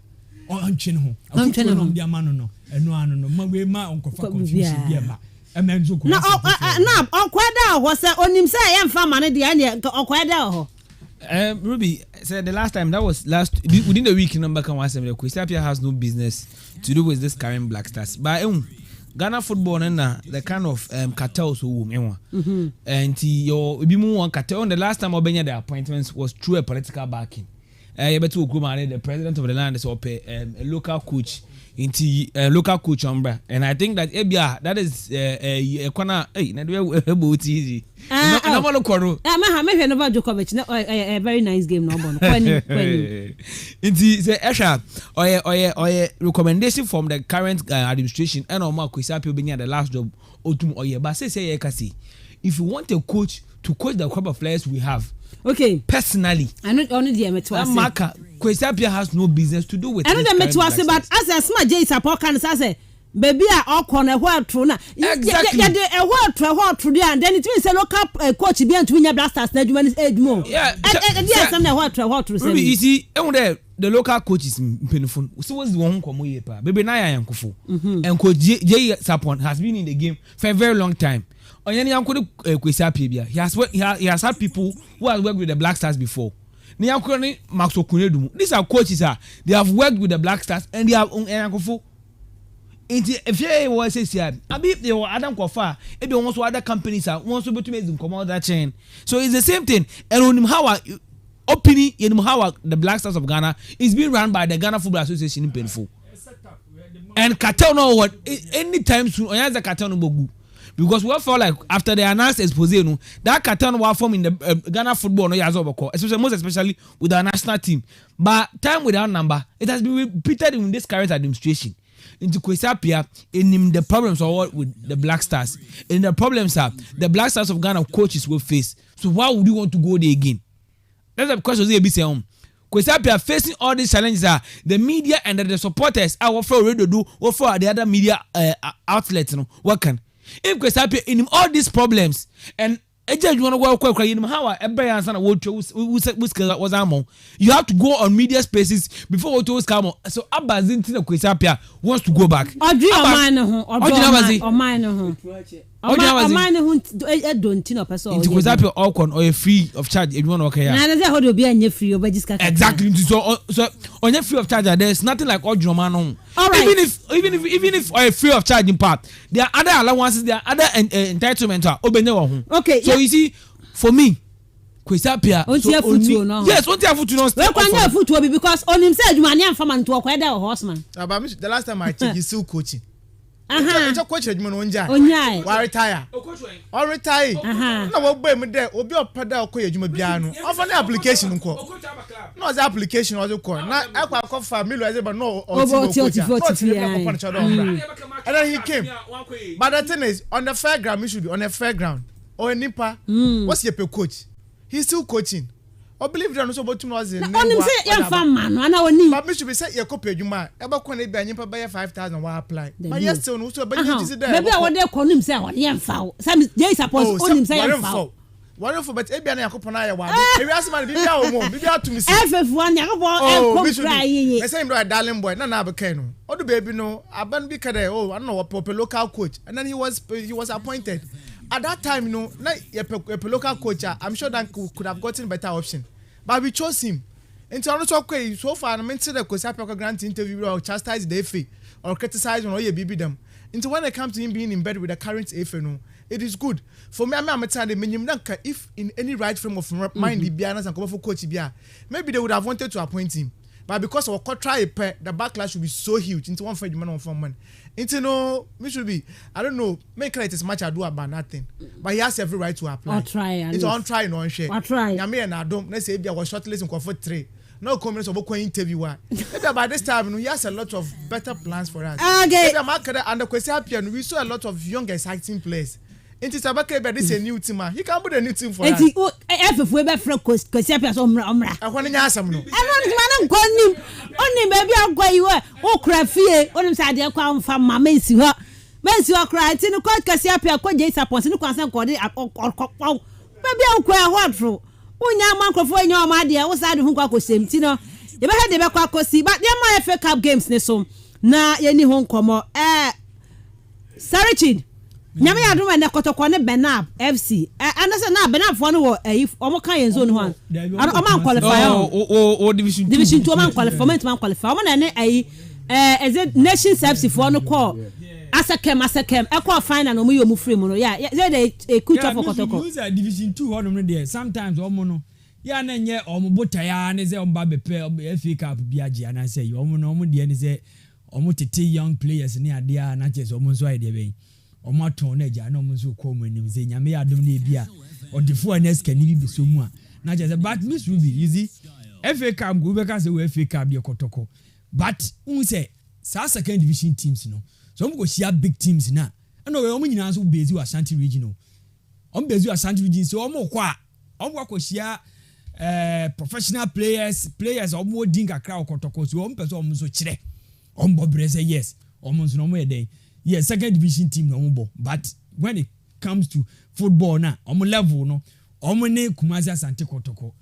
on chin ho. I'm chin ho dia mano no. Eno no. Ma we ma onko fa confusion bia ma. Emenzo ko. No, okwada ho say onim say e mfa ma ne de ane okwada ho. Ruby said the last time that was within the week number can was the Kwesiapia has no business to do with this current Black Stars. But Ghana football and the kind of cartels who and your one cartel on the last time Obenya the appointments was through a political backing. The president of the land is a local coach into local coach umbra, and I think that that is a corner. Hey, easy. A very nice game, no one. Or recommendation from the current administration and Kwesiapia being at the last job but say if you want a coach to coach the crop of players we have, okay, personally I not only the Maka Kwesiapia has no business to do with. I know the Metwase, but as a smart J support can say baby all corner what true na exactly a what true there, and then it means a local coach be to win blasters na juman age more. Yeah, yes, some what true say. You see, the local coach is painful. So what's the one come here pa baby na ya yankofo and coach J Sapon has been in the game for a very long time. Onyani yankode Kwesiapia bia he has had people who have worked with the Black Stars before. Ni yankode Max Okunedumu, these are coaches they have worked with the Black Stars and they have yankofo. If you was say abi they were Adam Kofa, if they want other companies want to be to come out that chain. So it's the same thing. And on how opinion in how the Black Stars of Ghana is being run by the Ghana Football Association in painful. And cartel know what anytime soon on the cartel no bogu. Because we feel like after they announced expose that cartel will form in the Ghana football no yazo, especially most especially with our national team. But time without number, it has been repeated in this current administration. Into Kwesiapia in the problems with the Black Stars. In the problems the Black Stars of Ghana coaches will face. So why would you want to go there again? That's the question they be saying. Kwesiapia facing all these challenges the media and the supporters what for radio do what for the other media outlets what can if Kwesiapia in all these problems and you have to go on media spaces before what come. So Abazin Kwesiapia wants to go back. Free of charge. Exactly. So on your free of charge, there's nothing like Odromano. Even if free of charge in part, there are other allowances, there are other entitlements. Okay. So you see, for me, Kwesiapia. Yes, what you have to know. Because on himself, you are from to acquire a horseman. The last time I checked, he's still coaching. Coach retire. Or retire. No, what boy me there? Obi opada okoye adwuma bia no. Offer na application nko. No, the application was call. Na akwa familiar but no. And then he came. But the thing is, on the fairground, he should be on a fairground. Or nipa. What's your coach? He's still coaching. I believe that also about 2 hours in. On him say young farm man, I know ni. But me should be say your copy adwuma. Eba kwa na bia nyimpa buy 5,000 wa apply. But yes still no so be you there. Maybe I want there call him say what young foul. Some dey suppose on him say young foul. What for but ebia na yakopon aye wa. Ebi asema bibia o mo, bibia to me see. FF1 yakopon come cry ye. Me say him right darling boy, na be kai no. Odu baby no, aban bi kade I don't know what local coach. And then he was appointed. At that time, a local coach, I'm sure that could have gotten better option. But we chose him. And so far, I mean, the Kwesiapia grant interview or chastise the FA or criticize on all your BB them. Into when it comes to him being in bed with the current FA, it is good. For me, I'm telling the minimum if in any right frame of mind, the Bianas and Komofo coach, maybe they would have wanted to appoint him. But because of what try the backlash will be so huge into one for the man on 4 months. Into no, me should be, I don't know, make it as much I do about nothing. But he has every right to apply. I'll try. It's on try, no on share. I'll try. I mean, and I don't, let's say, I was shortlisted for 3. No comments of a interview. By this time, he has a lot of better plans for us. Okay. And the Kwesiapia, we saw a lot of young, exciting players. Into Sabake, but this is a new team. He can't put a new team for us. If we be from Kwesiapia, Omra. I want to ask him. I'm going him. Only baby, I'm going you. Oh, crafty. On him side, they'll come from my Mensah. Mensah cried. In the court, Kwesiapia, J Sapon, in the concern, called it or maybe I'll quite hard through. unya mankrofo enya o ma de wo sa de hu kwa kosem ti no ye be he de be kwa kosi but dem ma FA Cup games ne so na ye ni ho nkomo Sarichin nyame ya dum na kotoko ne Benab FC anase na Benab fo no wo omo kan yen zone ho an o man qualify o division 2 man qualify man qualify omo na ne is it Nations FC fo no call asakem e call final no mu yo mu free mu no they coach for kotoko use division 2 ho no there sometimes omo no ya na nye omo botaya ne ze omba bepe FA Cup bi age anase yi omo no omo de ne ze omo tete young players ne ade a na chese omo nso ide ben omo ton na ja na omo nso ko mu anim ze nyame adom na bia odefo anes kani bi so mu a na chese but Miss Ruby you see FA Cup go be ka say we FA Cup bi kotoko but un say sa second division teams no so omo go share big teams na no we omo nyina so bezi wa Ashanti region omo bezi wa Ashanti region so omo kwa share professional players omo dinga kra kotoko so omo person omo so kire omo brese yes omo so no mo eden yes second division team no mo but when it comes to football na omo level no omo ne Kumasi Asante Kotoko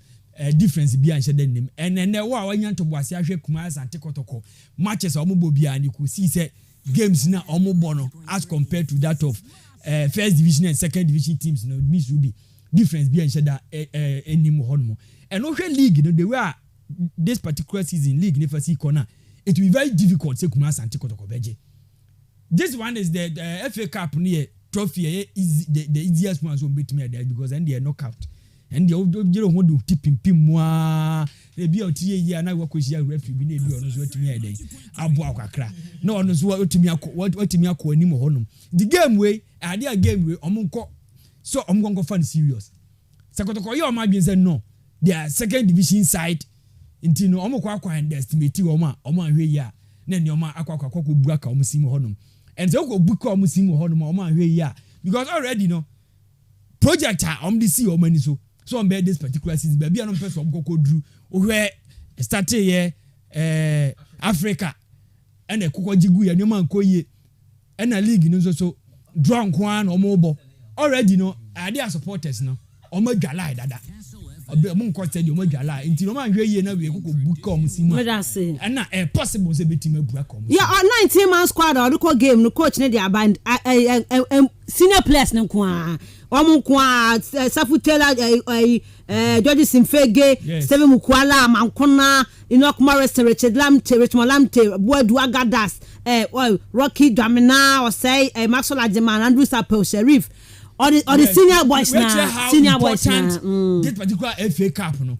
difference bi anhye den nim and wo a wanya to boase ahwe Kumasi Asante Kotoko matches omo bo bia ni ku see say games na omo bo no as compared to that of first division and second division teams no Miss Ruby difference bi anhye da enim honmo and no hwe league no the way this particular season league ne first corner it will be very difficult say Kumasi Asante Kotoko beje. This one is the FA Cup near trophy is the easiest one so beat me there because then they are knockout and they you want to tip pim moi they be out here na work with referee bi na bi ono so atimi there abo akakra na ono so atimi akọ anim honum the game way ade game way omonko so omonko fan serious Sekotoko yo ma bi say no their second division side nti no omo kwa underestimate omo ahwe ya na ne omo akwa bu aka omo sim honum and so ko bu ka omo sim honum omo ahwe ya because already no project omo dey see omo ni so on be this particular season be bia no person omo kokodru ohwe start here Africa and ekoko jigu ya ne man koye and na league no so draw nko na omo bo already no ade supporters no omo dwala dada omo nko stadium omo dwala nti no man hwe ye na we koko buka omo simu and na possible say betima buka omo yeah 19 man squad or the game no coach ne dey aband senior players ne nko a omo nko a Safu Taylor George Simfege Steven Mukwala Mankona Enoch Morris Richard Lamte Boadu Agadas Rocky Damina or say Maxwell Ajeman Andrew Sapel Sheriff or the senior boys now senior boys this particular FA Cup no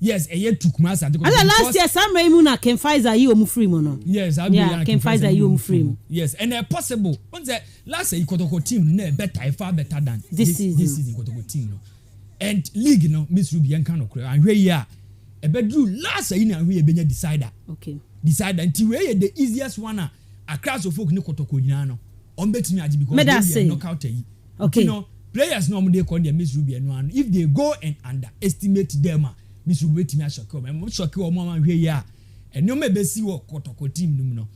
yes a year took Kumasi and last year Sam Raymuna can Pfizer you free mono yes can Pfizer you free yes and possible once last year Kotoko team ne far better than this season Kotoko team no and league no Miss Ruby and kind of and where ya a bedroom last year na we benya decider decider until we the easiest one a class of folk ni Kotoko nyina no on bet me aji because they knockout okay you know players no dey call their Miss Ruby and if they go and underestimate them Miss Ruby team a shock am shock o mo man hwe ya and no me be si wo Kotoko team num no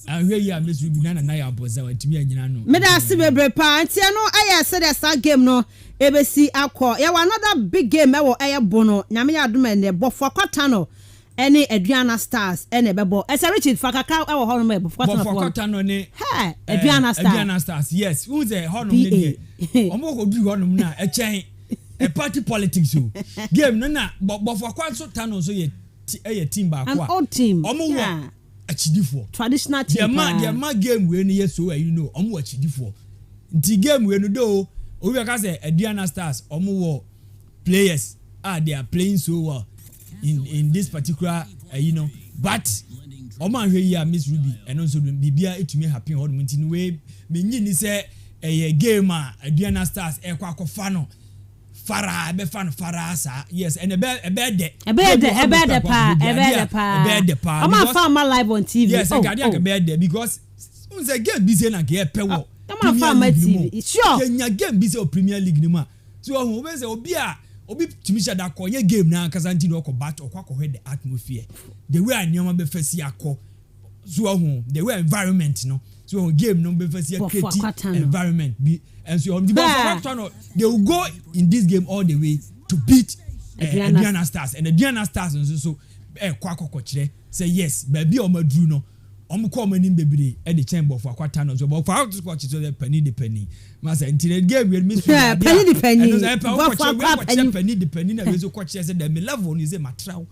and hwe ya Miss Ruby na ya boza wa team anyina no me da se bebre pa antia no aya se the start game no ebesi akọ ya another big game e wo eye bono nyame ya adom ne bofo kwata no ene Aduana Stars ene bebo ese Richard Fakaka e wo hono me bofo kwata no ne Aduana Stars yes who the hono ne omo ko du hono na e chen a party politics so game no na bofo kwata no so ye team ba kwa old team omo wo achidifo traditional team the ma game we no yes so you know omo achidifo nti game we no do we can say Aduana Stars omo players they are playing so well in this particular you know but omo ahwe here Miss Ruby and also bibia etumi happen all the nti we menyi ni say game Aduana Stars kwa akofa no fara be fan fara sa yes and pa I'm fan my live on TV yes because unse game busy na ke pewo I'm fan my TV sure Kenya game busy o Premier League ni ma so o be say obi timisha da ko ye game na kasa nti no ko bat o kwa ko the atmosphere the way anyama be fasi akọ so the way environment no so game no be fasi create environment be and so the ball they will go in this game all the way to beat Adriana Stars and Adriana Stars and so kwakokochere say yes baby omadru no omko manim bebre e the chamber for kwata no so but for out to watch the penny masa intine game we miss penny penny na we so kwachere say the level is a matraw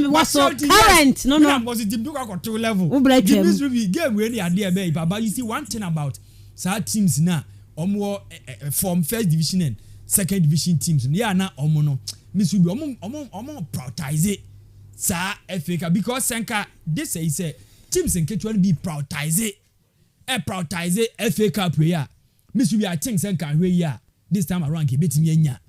na was so current no was it do kwakot level this will be game we dey ade be baba you see one thing about sa teams na omo from first division and second division teams yeah na omo no miss will be omo prioritize sa FA because Senka this is teams in K1 be prioritize FA Cup player miss will be I think Senka we this time around ke betimi anya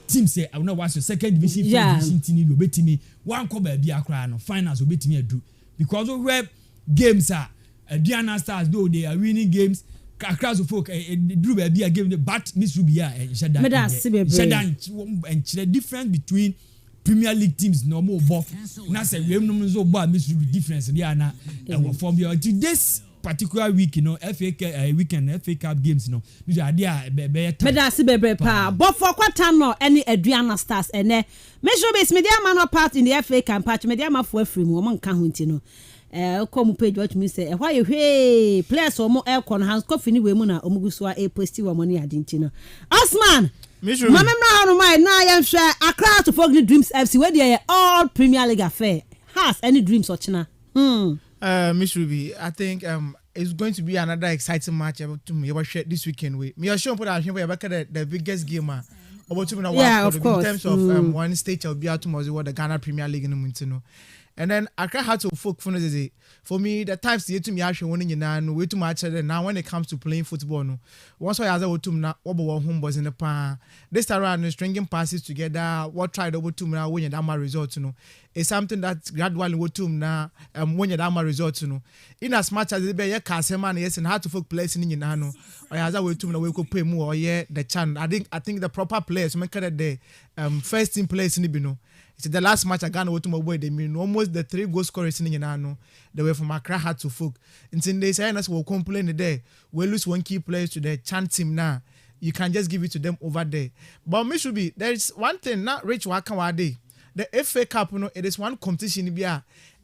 team say I know what's your second division first division team go betimi one come be akra no finals go betimi adu because we games are Diana Stars though they are winning games across the folk drew be a game but miss will be Shadan and the difference between Premier League teams no more ball na say we no so ball miss will be difference there na from your to this particular week you know FA weekend FA Cup games you know we are there better pa but for quarter no any Adriana Stars ene measure base media man part in the FA Cup patch media man for free mo nka ho nti no come page watch me say why you hey players omo aircon hands coffee ni we mu na omugusua e posti wa money adinti no Osman Mama na no my na yan share Accra to Fogly Dreams FC where they all Premier League affair has any dreams or china Miss Ruby I think it's going to be another exciting match to me about this weekend we me sure put out here the biggest game about to in terms of one stage will be out tomorrow the Ghana Premier League in the Muntino. And then Accra had to for me the times to me actually winning no way too much now when it comes to playing football no once I was to na home boys in the pan this time around stringing passes together what tried over to now when you that my result it's something that gradually wo to now when you that my result in as much as be Kasema yes and how to folk place in no or as I will to we could pay more the chance I think the proper players make the first team players in the it's the last match I got to my boy. They mean almost the 3 goal scorers in the they were from Accra had to folk. And since they say us will complain today, we lose one key players to the chant team now. You can just give it to them over there. But me should be there is one thing not rich Wakawade. The FA Cup, it is one competition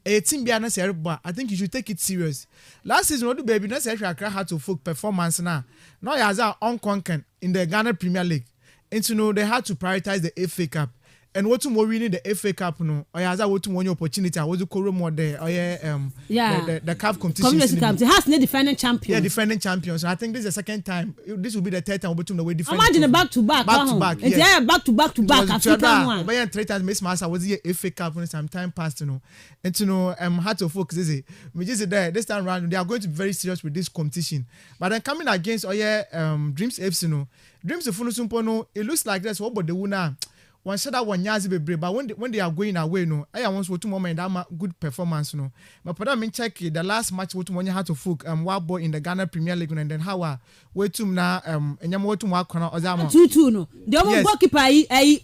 a team be na say but I think you should take it serious. Last season what baby na say Accra had to folk performance now. Now you are unconquered in the Ghana Premier League. And they had to prioritize the FA Cup. And what to more winning the FA Cup no or as I want to one opportunity I was to call more there or the cup competition it has no defending champion defending champions so I think this is the second time this will be the third time we the way defending imagine a back to back yes. back to back African one but 3 times Miss Masa was here FA Cup when some time passed and had to focus we just there this time around they are going to be very serious with this competition but then coming against Dreams FC Dreams of Funusumpo it looks like that's what but the winner one said that one yazi be brave, but when they are going away, I want to moment that good performance, But for that, check the last match what one you had to folk wild boy in the Ghana Premier League and then how wait to na and you want to work on Ozama 2-2 no. The only goalkeeper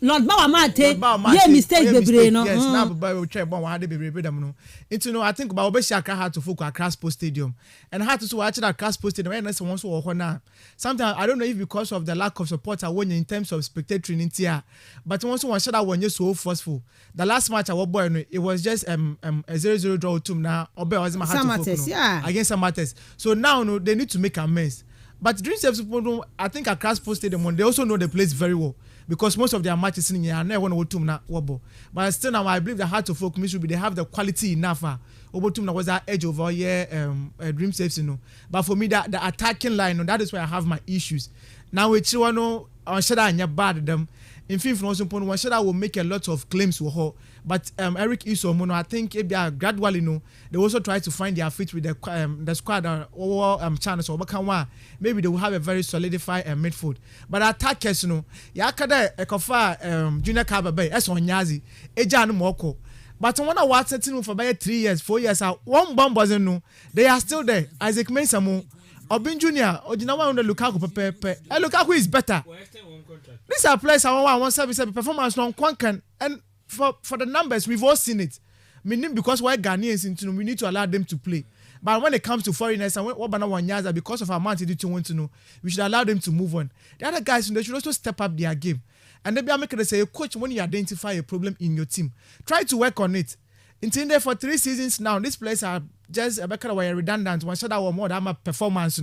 Lord Bawa Mate, yeah mistake be brave no. Yes, now but we check one had be brave them no. I think about Beshaka had to folk at Craspo Stadium and had to watch that Craspo Stadium and someone so now. Sometimes I don't know if because of the lack of support I won in terms of spectator in here, but also one shot when you're so forceful. The last match I was born, it was just a 0-0 draw to now. Obe was my against Samates. So now they need to make a mess. But Dreams FC, I think at Craspo Stadium, they also know the place very well because most of their matches in here are never one to now. But still now I believe the heart of folk should be they have the quality enough. Obotum was that edge over here, Dreams FC. But for me, that the attacking line, that is where I have my issues. Now with Chiwano, on Shada and bad them. In fifth, one shot will make a lot of claims to her, but Eric Isomono, I think if they are gradually they also try to find their feet with the squad or channels or Bakanwa. Maybe they will have a very solidified midfield. But attackers, Yakada Ekofa Junior Kababe, Esonyazi, Ejan Moko. But when I was sitting for about 3 years, 4 years, one bomb wasn't they are still there. Isaac Mensah, Obin Junior, Ojinawa on the Lukaku Pepe. Lukaku is better. These are players I want service performance non Kwankan and for the numbers we've all seen it. Meaning because we're Ghanaians we need to allow them to play. But when it comes to foreigners and what Bana Wanyaza because of our amount to want to know, we should allow them to move on. The other guys they should also step up their game. And then make it say, coach, when you identify a problem in your team, try to work on it. Until there for 3 seasons now, these players are just a better way redundant. One shot or more than a performance,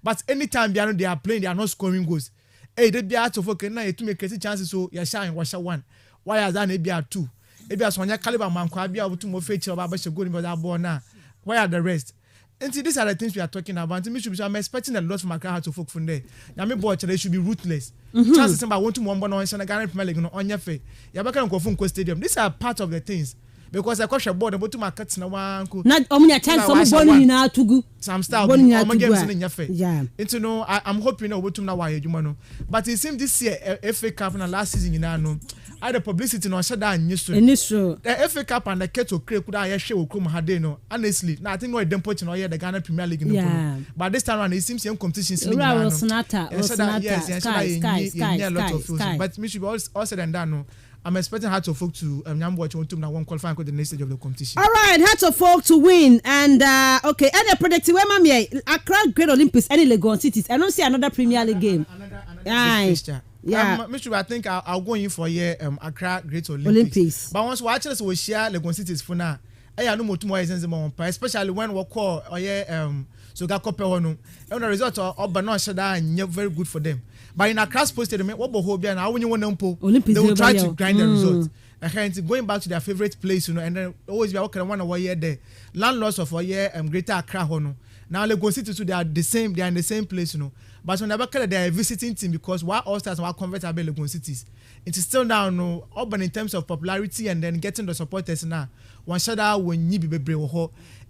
But anytime they are playing, they are not scoring goals. Hey, they be out of focus now. You make chances, so you shine. Washa 1. Why are they be out 2? Maybe as one ya caliber man can be able to move feature about the good in that ball now. Why are the rest? And see, these are the things we are talking about. I'm expecting a lot from Accra to folk from there. I mean, boy, they should be ruthless. Chances about 1 to 1 on Ghana Premier League on your face. You are going to go stadium. These are part of the things. Because I question board about to market na one. Not only a chance some bonus now to go. Some style. Games in your face. Yeah. Into no, I'm hoping over to now why you know. But it seems this year FA Cup and last season you know. I the publicity no shut down news. The FA Cup and the Keto Creek could I share with Kum Hadeno. Honestly, now I think we're done putting all the Ghana Premier League in the But this time around it seems young competitions. Yes, but me should be all said and done. No. I'm expecting Hearts of Folk to watch on now one qualifying for the next stage of the competition. All right, Hearts of Folk to win and okay, and the predicted where mammy Accra Great Olympics any Legon cities. I don't see another Premier League game. Yeah. I think I'll go in for Accra Great Olympics. But once we actually will share Legon cities for now. I know more especially when we call so got copy one. And the result of Banon Shada and very good for them. But in a class posted, what Bohobia and how you want they will try to grind the result. And going back to their favorite place, and then always be working 1 year there. Landlords of a year Greater Accra. Now they go city to they are in the same place, But when they are a visiting team because while all stars are converted Legon cities. It is still now urban in terms of popularity and then getting the supporters now. One shadow when you be brave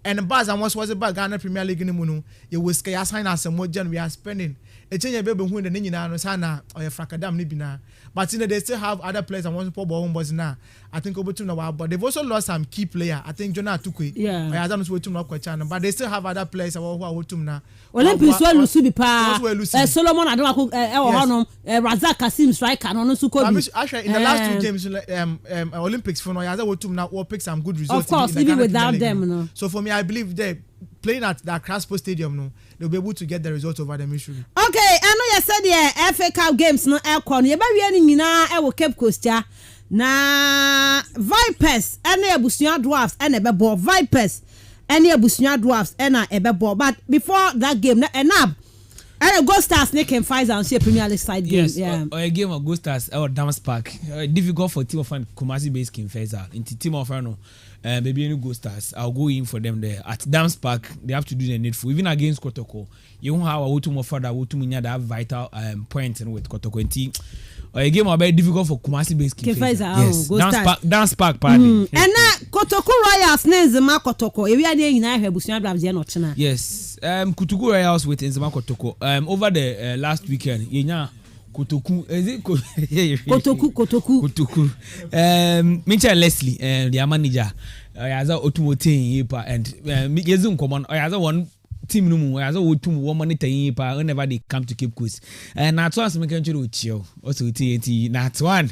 and the bars and once was about Ghana Premier League in the moon, you will scare sign us some more we are spending. A change a baby who in the Nina Sana or a Fracadam Nibina. But they still have other players and want to put ball now. I think over to now, but they've also lost some key player. I think Jonah Tukui. Yeah. I don't know to knock channel, but they still have other players who are to now. Olympics well Lusubi Solomon I don't Razak Kasim striker and actually in the last 2 games Olympics for now now will pick some good results. Of course, even without them, no. So for me, I believe they playing at the Craspo Stadium, they'll be able to get the result over the mission. Okay, I know you said the FA Cup games no aircon. You better be any na e will Cape Coast ya. Na Vipers any abusuan dwarfs and ebebo Vipers any abusuan dwarfs and ebebo. But before that game, na enab. And Ghost Stars they can fight and see a Premier League side game. Yes, yeah. Or a game of Ghost Stars or Dams Park. Difficult for team of Kumasi based King Faisal. Into team of no. Maybe any Ghost Stars. I'll go in for them there at Dams Park. They have to do the needful. Even against Kotoko, you won't have a wotu more further. Wotu munya that have vital points and with Kotoko and team. A game are very difficult for Kumasi based King Faisal. Yes, Dance Park party. And now Kotoko Royals names the Kotoko. If we are there in our Busian Blabs, you're not china. Yes, Kutuku Royals with Nzema Kotoko. Over the last weekend, Kotoku, is it Kotoku? Mitchell Leslie, their manager, as a automotive and Yazun common, or as a one team room, as a wood 1 monitor whenever they come to Cape Coast. And that's why I'm going to chill. Also, TNT, not one.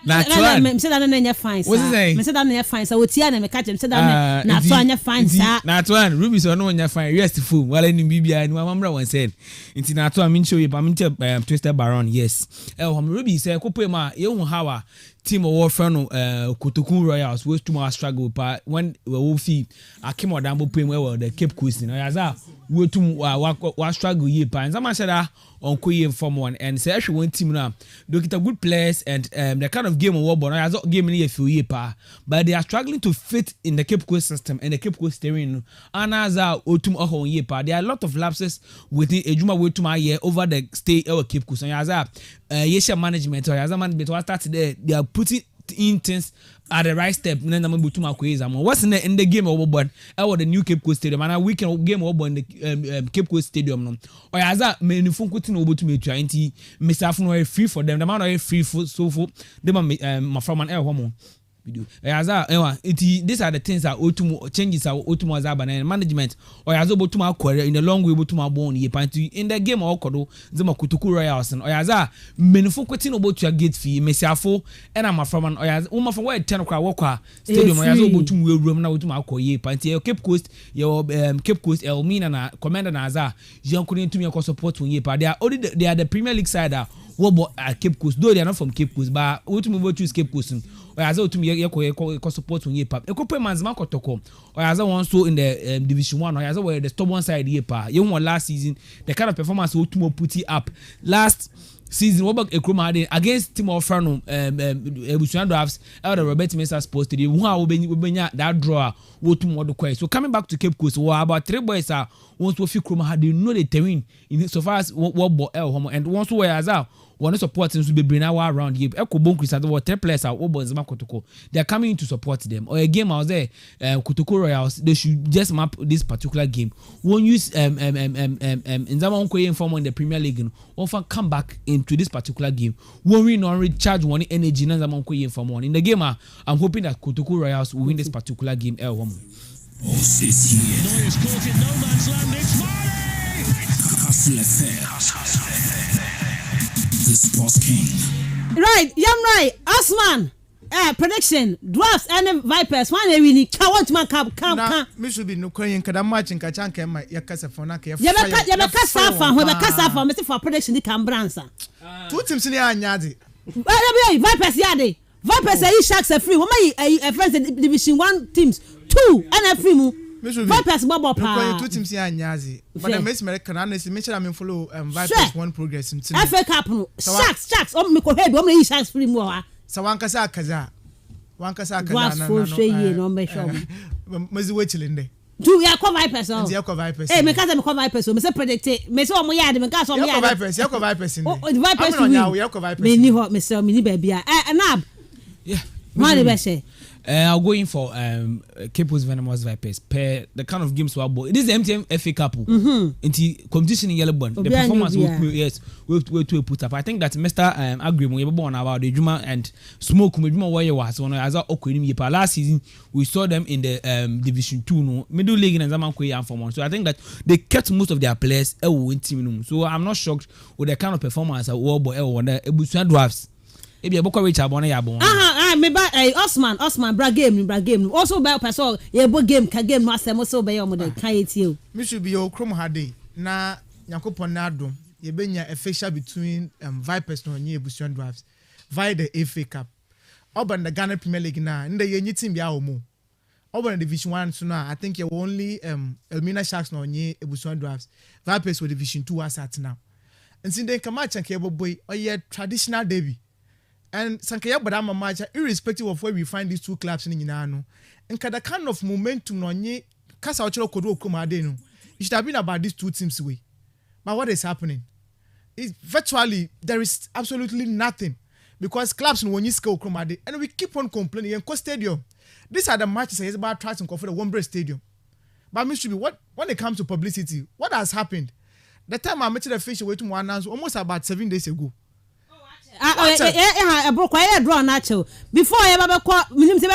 Not one. Me say that na nya fine. What's his name? Me say that na nya fine. So we na me catch him say that na so anya fine sir. Not one. Ruby so no nya fine. Restful. Wala ni bibia ni mamra one said. Inti na to am show you pa me Twister Baron. Yes. Ruby say ko pe ma ye hu hawa team of warfare Kotoku Royals was to more struggle but when we will see Akim Odambo playing well the Cape Coast yaza we to wa struggle ye pa and some said on Koye Form 1 and say actually one team now look at good players and the kind of game of war but yaza game in a few ye pa but they are struggling to fit in the Cape Coast system and the Cape Coast steering and as otum ohon ye pa there are a lot of lapses within ejuma we to my year over the stay our Cape Coast and yaza yesha management or yaza management was started there they are putting in things at the right step. What's in the game of Obon? Or the new Cape Coast Stadium, and a weekend game of Obon the Cape Coast Stadium. Or as that many funkutin over to me trying to miss out no free for them. The man are free for so for them my from an air homo. These are the things that Otumo changes our Otumo Zaban and management or as about to my career in the long way to my bone in the game of Kodo, Zema Kutuku Royals and Oyaza, Menufukutino about your gate fee, Messiafo, and I'm from an Oyaz, Uma from where 10 o'clock walker, Stadium, Oyazo to will room now to my Koye, Panty, Cape Coast, your Cape Coast, Elmina, Commander Naza, Jean couldn't to me support to Yepa. They are the Premier League side. What Cape Coast, though they are not from Cape Coast, but we to choose Cape Coast. Or as to me, support on Yepa. A couple months, Marco Toko, or as I want so in the Division 1, or as I were the top one side Yepa. You want last season, the kind of performance we to put it up. Last season, what about Ekroma against Timo Frano, Ebusuan Drafts, elder Robert Mensah Sports Stadium, who will be that draw, what to more the quest. So coming back to Cape Coast, about 3 boys are once we feel Kroma had, they know the terrain in so far as what El and once we as out. One supporting to be bring our around here. Eko Bonkris and what 3 players are Obonzima Kotoko. They are coming to support them. Or a game out there, Kotoko Royals. They should just map this particular game. Won't use Nzama Onkoye inform in the Premier League. Often come back into this particular game. Won't we not recharge one energy? Nzama Onkoye inform one in the game. I'm hoping that Kotoko Royals will win this particular game. El Homo. Boss is here. Neuer's caught in no man's land. It's kastlefm. The Sports King. Right, right. Osman. Prediction. Dwarfs and Vipers. One really count man come. Me should be no crying kada match in Kachanka my yakasa for na ke. Ya beka safa, we beka safa, me for prediction di Cambransa. 2 teams ni anyade. Vipers yade. Vipers are Sharks are free. Why friends Division 1 teams 2 and free mu. Vipers bubble pa. 2 teams here nyazi. But the Miss American honestly mention I follow Vipers 1 progress in FA Cup no. Sharks me ko head o me Sharks free mu wa. Sa wankasa kaza na for shey no me show. Mazi we chilinde. Do ya ko Vipers o. Ya ko Vipers. Eh me kaza me ko Vipers o me say predict. Me say o mo yard me kaza o mo yard. Ya ko Vipers ni. Vipers win. Ya ko Vipers. Me ni ho me say me ni ba bia. Nab. Yeah. Money be say. I'll go in for Cape Coast Venomous Vipers. Per the kind of games we have. It is the MTN FA Cup. Into competition in Yellowburn. The performance we to put up. I think that Mr. Agreement we were born about the Juma and Smoke Juma where you was one as our Okwini. Last season we saw them in the Division 2 no middle league in Zamankoye and Formon. So I think that they kept most of their players win team. So I'm not shocked with the kind of performance at World Boy the Ebusuan Drafts. Ebi eboko reach abona ya bon. Me ba Osman bra game also ba person ye bo game ka game no asem so be yo de kan etie. Me should be okrom hade na yakopon na adom ye benya a fixture between Vipers no nye Ebusuan Drafts via the FA Cup. Oban the Ghana Premier League na nda ye nyi team bia omo. Oban Division 1 so na I think you only Elmina Sharks no nye Ebusuan Drafts. Vipers with Division 2 as at now. And since they come match and kebo boy or ye traditional derby. And Sankaya Badama match, irrespective of where we find these 2 clubs in Yinano, and the kind of momentum no nye Kasa Ochoro Kodo Kumadeno, it should have been about these 2 teams away. But what is happening? It's virtually there is absolutely nothing because clubs no one scale Kumade, and we keep on complaining. And Stadium, these are the matches that is about trying to for the Wembley Stadium. But Mr. What when it comes to publicity, what has happened? The time I met the fish away to one announced almost about 7 days ago. Broke I draw natural before I ever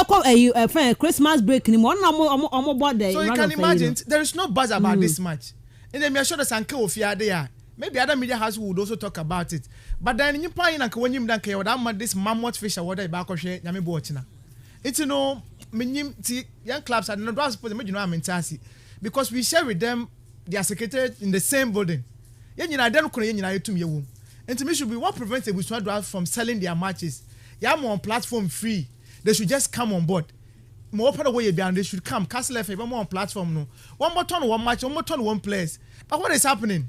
call Christmas break anymore. No board there. So you can imagine there is no buzz about this match. And then me sure the Sanke of there. Maybe other media houses would also talk about it. But then you point and when you don't care what this mammoth fish or what I back or share Yami Bochina. It's young clubs are not supposed to know Mensah because we share with them they are secreted in the same building. I don't know to me. And to me should be what prevents the Ebusuan Drafts from selling their matches. You have on platform free. They should just come on board. More part of way they should come. kastlefm more on platform no. One more turn, one match, one more turn, one place. But what is happening?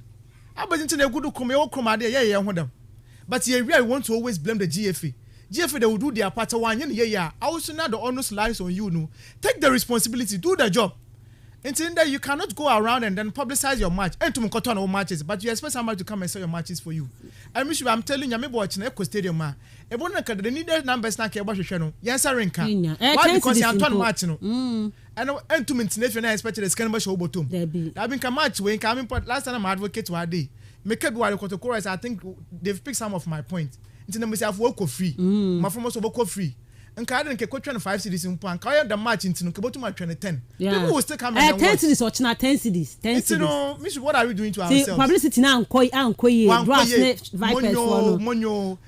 I was into the good come but you really want to always blame the GFA. GFA they will do their part one. I also know the honest lies on you. No, take the responsibility, do the job. And in there you cannot go around and then publicize your match and to mkoto on matches, but you expect somebody to come and sell your matches for you. I'm telling you, I'm watching Echo Stadium ma. Ebona ka the needed numbers na ke ba hwehwe no. Yes rank. Why because you Anton match no. And to maintain if you not expect the scan ba show bottom. I've been match when coming last time my advocate wa dey. Make it while Kotoko I think they've picked some of my points. Into them say I've work free. My from also work free. And Kaden can coach 5 cities in Pan. Kaya the match into Kabotu match 10. People will still come and 10 cities or 10 cities. 10 cities. Miss, what are we doing to ourselves? Publicity now Vipers Monyo.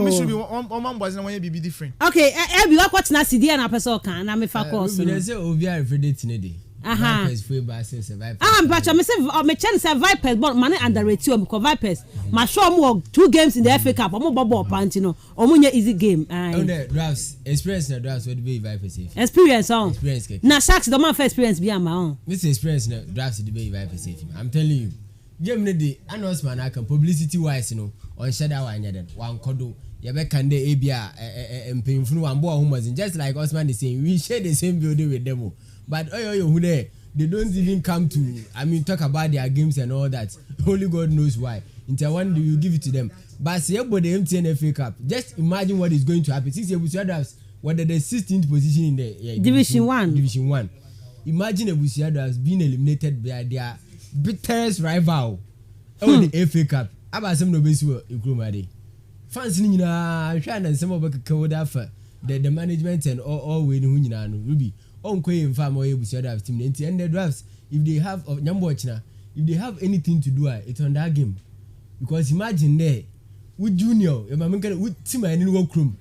Miss, we on boys and when be different. Okay, we are watching that CD and a person can. I'm a faculty. There's a OVR every day. Vipers free basis Vipers. But I say me chance say Vipers but man underrate you because Vipers my show more 2 games in the FA Cup. Omo bobo panty no. Omo nya easy game. On the drafts experience na drafts would be Vipers safe. Experience on. Experience. Na Sharks don't man first experience be am on. This experience na drafts the be Vipers safe. I'm telling you. Game ne dey announcement aka publicity wise no on shada wa nya den. Wan kodo you be can dey ebia mpemfunu wan bo homazin just like Osman is saying we share the same building with them. But who there they don't even come to talk about their games and all that. Only God knows why. Until when do you give it to them? But say about the MTN FA Cup, just imagine what is going to happen. 6 Ebusia Drafts were the 16th position in the Division 1. Division 1. Imagine Ebusia Drafts being eliminated by their bitterest rival. The FA Cup. Aba some no base wo Nkrumah. Fans ni nyina hwa na some obekeka da fa the management and all we ni hu nyina no Ruby. On farm or Ebusia Drafts team and the drafts if they have if they have anything to do it's on that game because imagine there with junior with team and work room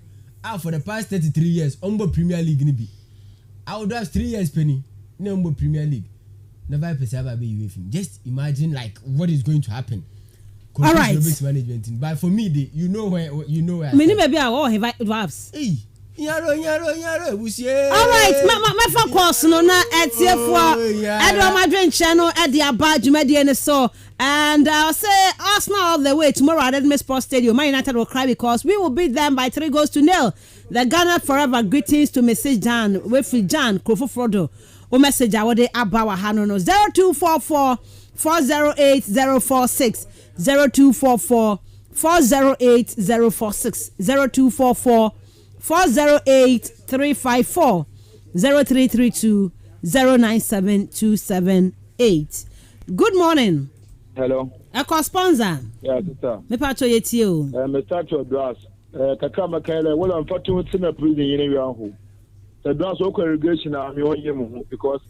for the past 33 years Ombo Premier League ni bi our drafts 3 years penny no Ombo Premier League never ever be UEFA. Just imagine like what is going to happen. All right, management team. But for me you know where many maybe I have drafts. Yaro all right my phone calls no na etiefo Edward Madrid channel at the abadjumedi and so and I'll say Arsenal all the way tomorrow at Edmund Sports Stadium. Man United will cry because we will beat them by 3-0. The Ghana forever greetings to Message Jan Wefi Jan Krofo Frodo o message awode abawa hano no 0244 408 046 0244 408 046 0244 408 354 0332 097278. Good morning. Hello. Echo sponsor. Yeah, sister. Me pato yeti o. Me start to address. Kaka makele well I'm fighting in a prison in your home. The address o congregation am you yemu because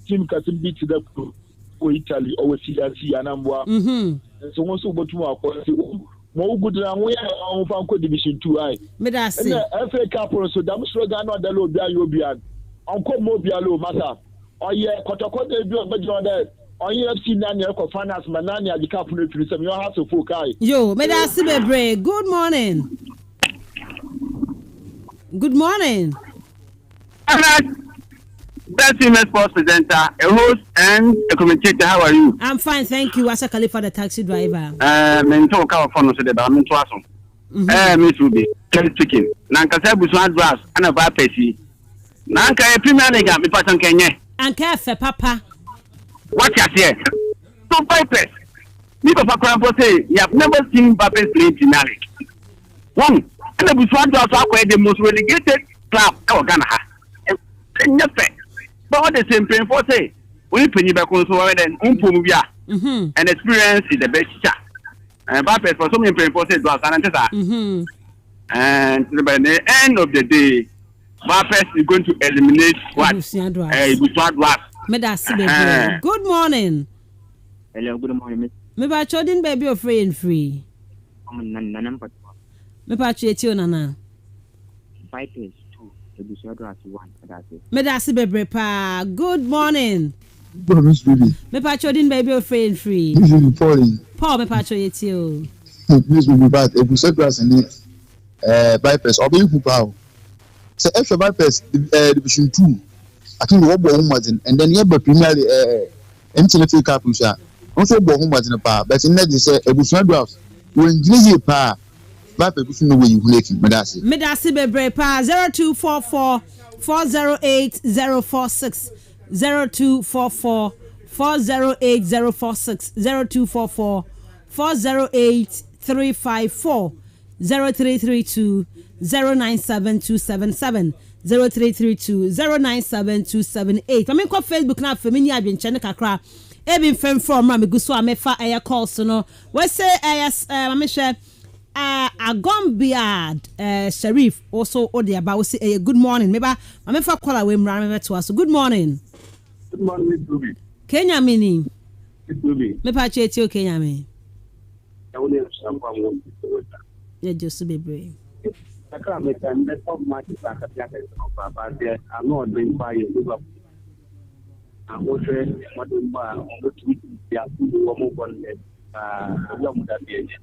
team can beat the for Italy or CRC anambwa. So once we go to our mo good na we on fanko division 2 me da say FA Cup so dam slogan no da lo bia yo bia onko mo bia lo masa oye kotoko de bi obejo de oye FC na ne ko finance manani adi cup no tiri sem you have to folk ai yo me da say bebre. Good morning. Good morning. Best female sports presenter, a host and a commentator. How are you? I'm fine, thank you. Asa Khalifa, the taxi driver. Mentor cover for no so the I'm to Miss Ruby, Kelly speaking. Nanka Sabu's grass and a Vipers. Nanka a Premier League, me pattern Kenya. And careful, Papa. What you say? So Vipers. Me Papa Crampo say, you have never seen Vipers play Premier League. One, and the Bushwan grass are the most relegated club in Ghana. But what the same thing for say, we penny back on so then umpumubia and experience is the best teacher. And Vipers for so many people for say to us and by the end of the day, Vipers is going to eliminate what? Good morning. Hello, good morning. Me ba chodin baby of free and free. Me pa cheti onana. Vipers. Me da si bebre pa. Good morning. Good Miss Ruby. Me pa chodin baby of free and free. Miss Ruby Pauline. Paul me pa choyeti o. Miss Ruby but if you say grass in Vipers obi ku pa o. Say extra Vipers division 2. I think we go home and then you have Premier MTN FA Cup sha. Also go home pa but in that say ebusuan draft when you pa Vipers no way you make it. Me da si bebre pa 0244 408 046 0244 408 046 0244 408 354 0332 097277 0332 097278. I mean ko Facebook na family adwenche ne kakra e bin fem from ma me guso amefa air calls no we say me share Agombiad Sharif also odi about say good morning meba amefa call away mra me to us. Good morning. Good morning, Ruby. Kenya mini Ruby me pa cheti o Kenya me I will some one yeah just be brave. I can't make a net of much back at the I'm not doing by you. I'm wondering what the man on the tweet is one day. Young that age.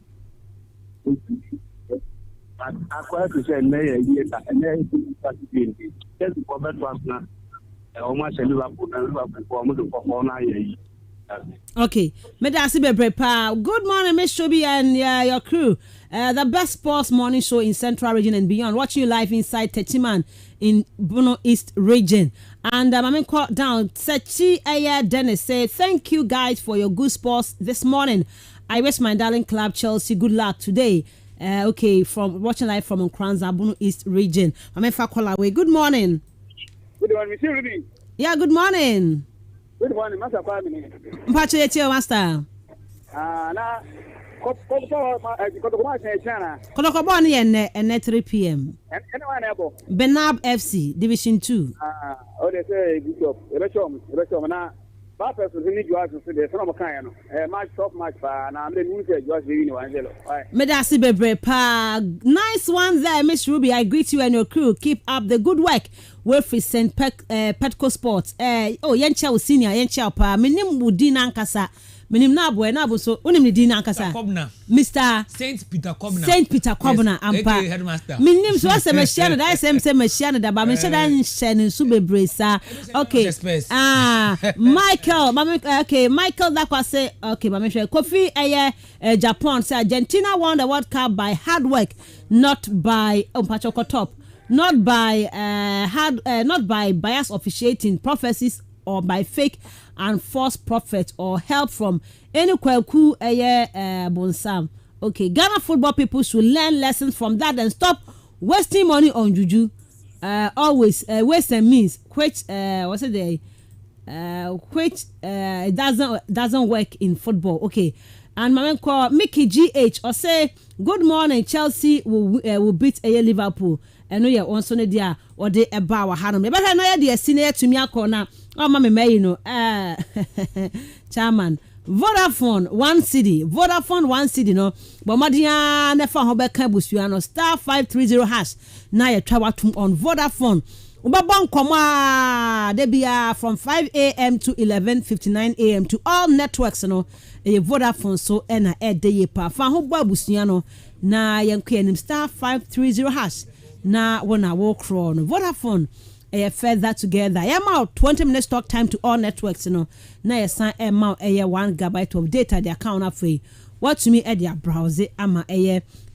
I quite to say, Mayor, and then participating. Just for that one now. Almost a Liverpool and Liverpool for 4 years. Okay, Medasi Bebrepa. Good morning, Miss Shobi and your crew. The best sports morning show in Central Region and beyond. Watching you live inside Techiman in Bono East Region. And I'm call down. Sechi Aya Dennis say thank you guys for your good sports this morning. I wish my darling club Chelsea good luck today. Okay, from watching live from Nkranza, Bono East Region. I'm call away. Good morning. Good morning, Mr. Ruby. Yeah, good morning. Good morning, Master Family. Mpacho yeti master. Na Kodoko born here at 3 p.m. Benab FC Division 2. Oh, they say Bishop. Ebechom na ba person ni juas so dey so no kan no. Match top match pa na me new say juas dey win 1-0. Medasi bebre pa. Nice one there, Miss Ruby. I greet you and your crew. Keep up the good work. Wilfred St. Petco Sports. Yencha wo senior, yencha pa. Minim wudi na nkasa. Minim na boy na bo so. Unim ni di na nkasa. Mr. Saint Peter Kobna. Saint Peter Kobna ampa. Minim so se me share da sem se me share da ba me share da share su bebre sa. Okay. Michael, okay, Michael that was say okay, mama share. Kofi Japan say Argentina won the World Cup by hard work, not by top. Not by not by biased officiating, prophecies, or by fake and false prophets or help from any kweku bonsam. Okay, Ghana football people should learn lessons from that and stop wasting money on juju. Always waste and means which doesn't work in football. Okay, and my call Mickey GH or say good morning. Chelsea will beat Liverpool. Eno ye onso ne dia ode eba wa hanom. Ebe na ye de senior to me akona. O ma me you know. Chairman Vodafone 1 city. Vodafone 1 city no. Bomadia na fa ho be kan busua no *530# na ye twa watum on Vodafone. Ubabon koma de bia from 5 a.m. to 11:59 a.m. to all networks no. Vodafone so na e de ye pa. Fa ho bo busua no na ye nkwa nim *530# na wanna walk on Vodafone further together. Out 20 minutes talk time to all networks, you know. Na yesan amount 1 GB of data the account afei. What to me e dia browse ama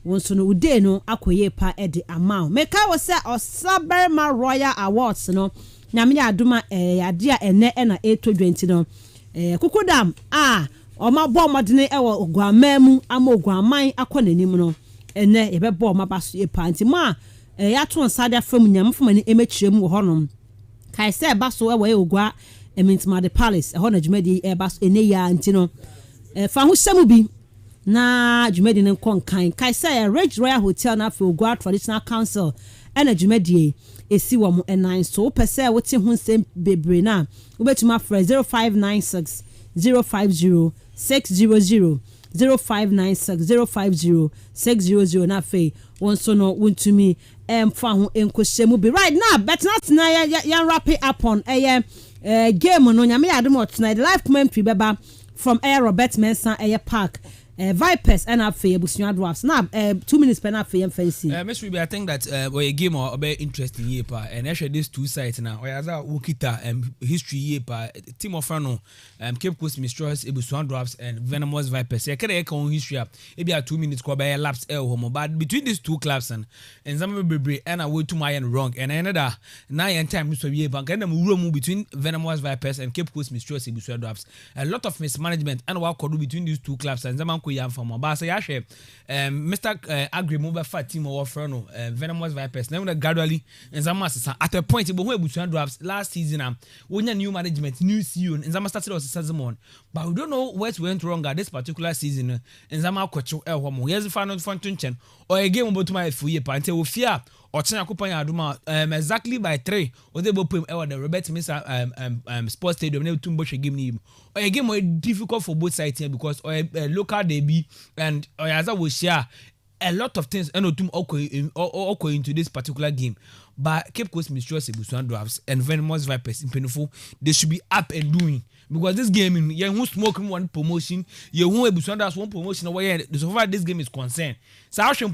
wonso no ude no akoye pa e di amount. Meka wo say Osaberma Royal Awards no. Nyame ya aduma ade a ene na 820 no. Kukudam oma bo modene e wo ogwamamu ama ogwaman akonanim no. Ene ye be bo ma baso e panti ma ya to nsada fam nyam fam ni emechirem wo honom kai se ba so we ogwa emintima the palace ho na dwumadi e ba so ene ya ntino fa ho semu bi na dwumadi ne konkan kai se Rich Royal Hotel na fa ogwa traditional council ena dwumadi esi wo mo enan so pese wote ho nsem bebre na obetuma fra 0596 050 600 0596 050 600 na fe wonso no wontumi fa ho enkohyemu bi right now but not na ya wrap it up on game no nyame adom tonight live commentary beba from Robert Mensah Park Vipers and Afe Busua Dwarfs now 2 minutes per na Afe fancy Miss Ruby, I think that a game or very interesting year pa and actually these two sides now or as a Wukita history year pa team of Fano Cape Coast Mistress Busua Dwarfs and Venomous Vipers I can on history it be a 2 minutes kwa by laps homo but between these two clubs and some be and I way to my end wrong and another 9 time so year bank and room between Venomous Vipers and Cape Coast Mistress Busua Dwarfs a lot of mismanagement and what could do between these two clubs and some yam from ba say yahwe Mr. Agri mobile fat team or no Venomous Vipers now gradually and some at a point but when Busua Dwarfs last season when new management new CEO and some started as season but we don't know what went wrong at this particular season and some kwacho homo here's the final function or a game about my full year until we fear or China Kupanya Aduma exactly by 3 or they both the Robert Mensah sports stadium never too much a game name or a game more difficult for both sides here because or a local debut and or as I will share a lot of things and into this particular game but Cape Coast Mistress Ebusuan Dwarfs and Venomous Vipers in Penifo, they should be up and doing. Because this game, you won't smoke one promotion, you won't Ebusuan Dwarfs one promotion away. So far, this game is concerned. So I should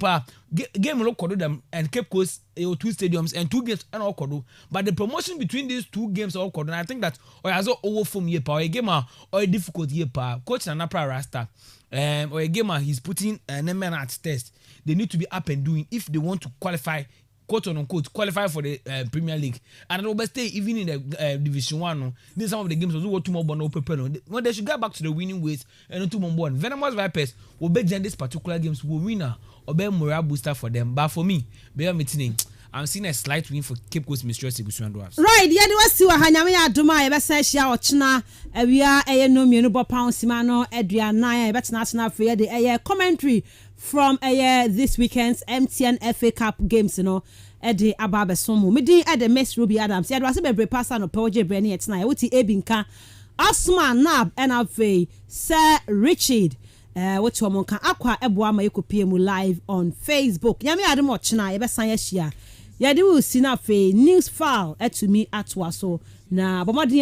game look them and Cape Coast 2 stadiums and 2 games and all kodo. But the promotion between these 2 games all kodo. And I think that or as over from year power a game or a difficult year power. Coach and Napra Rasta. Or a gamer he's putting an man at test. They need to be up and doing if they want to qualify, quote unquote, qualify for the Premier League. And they'll stay even in the Division 1. No. Then some of the games will two more no paper. When they should get back to the winning ways and two more. Venomous Vipers will bet this particular games will winner or be morale booster for them. But for me, be meeting. I'm seeing a slight win for Cape Coast Mistress Ebusuan Dwarfs. Right, yeah, the was wa hanyame ya doma e be say hia ochina awia eye no mienu bo pound simano aduana e betena atena for the eye commentary from this weekend's MTN FA Cup games, you know. Ede ababe somo medin ede Miss Ruby Adams ya do ase bebre passa no poje brani etna e wuti ebinka Asma Nab NFA Sir Richard what you monka akwa eboa ma yekopie mu live on Facebook. Nyame adem ochina e be san ya hia. Ya de will see na fe news file to me atwa so na bomodin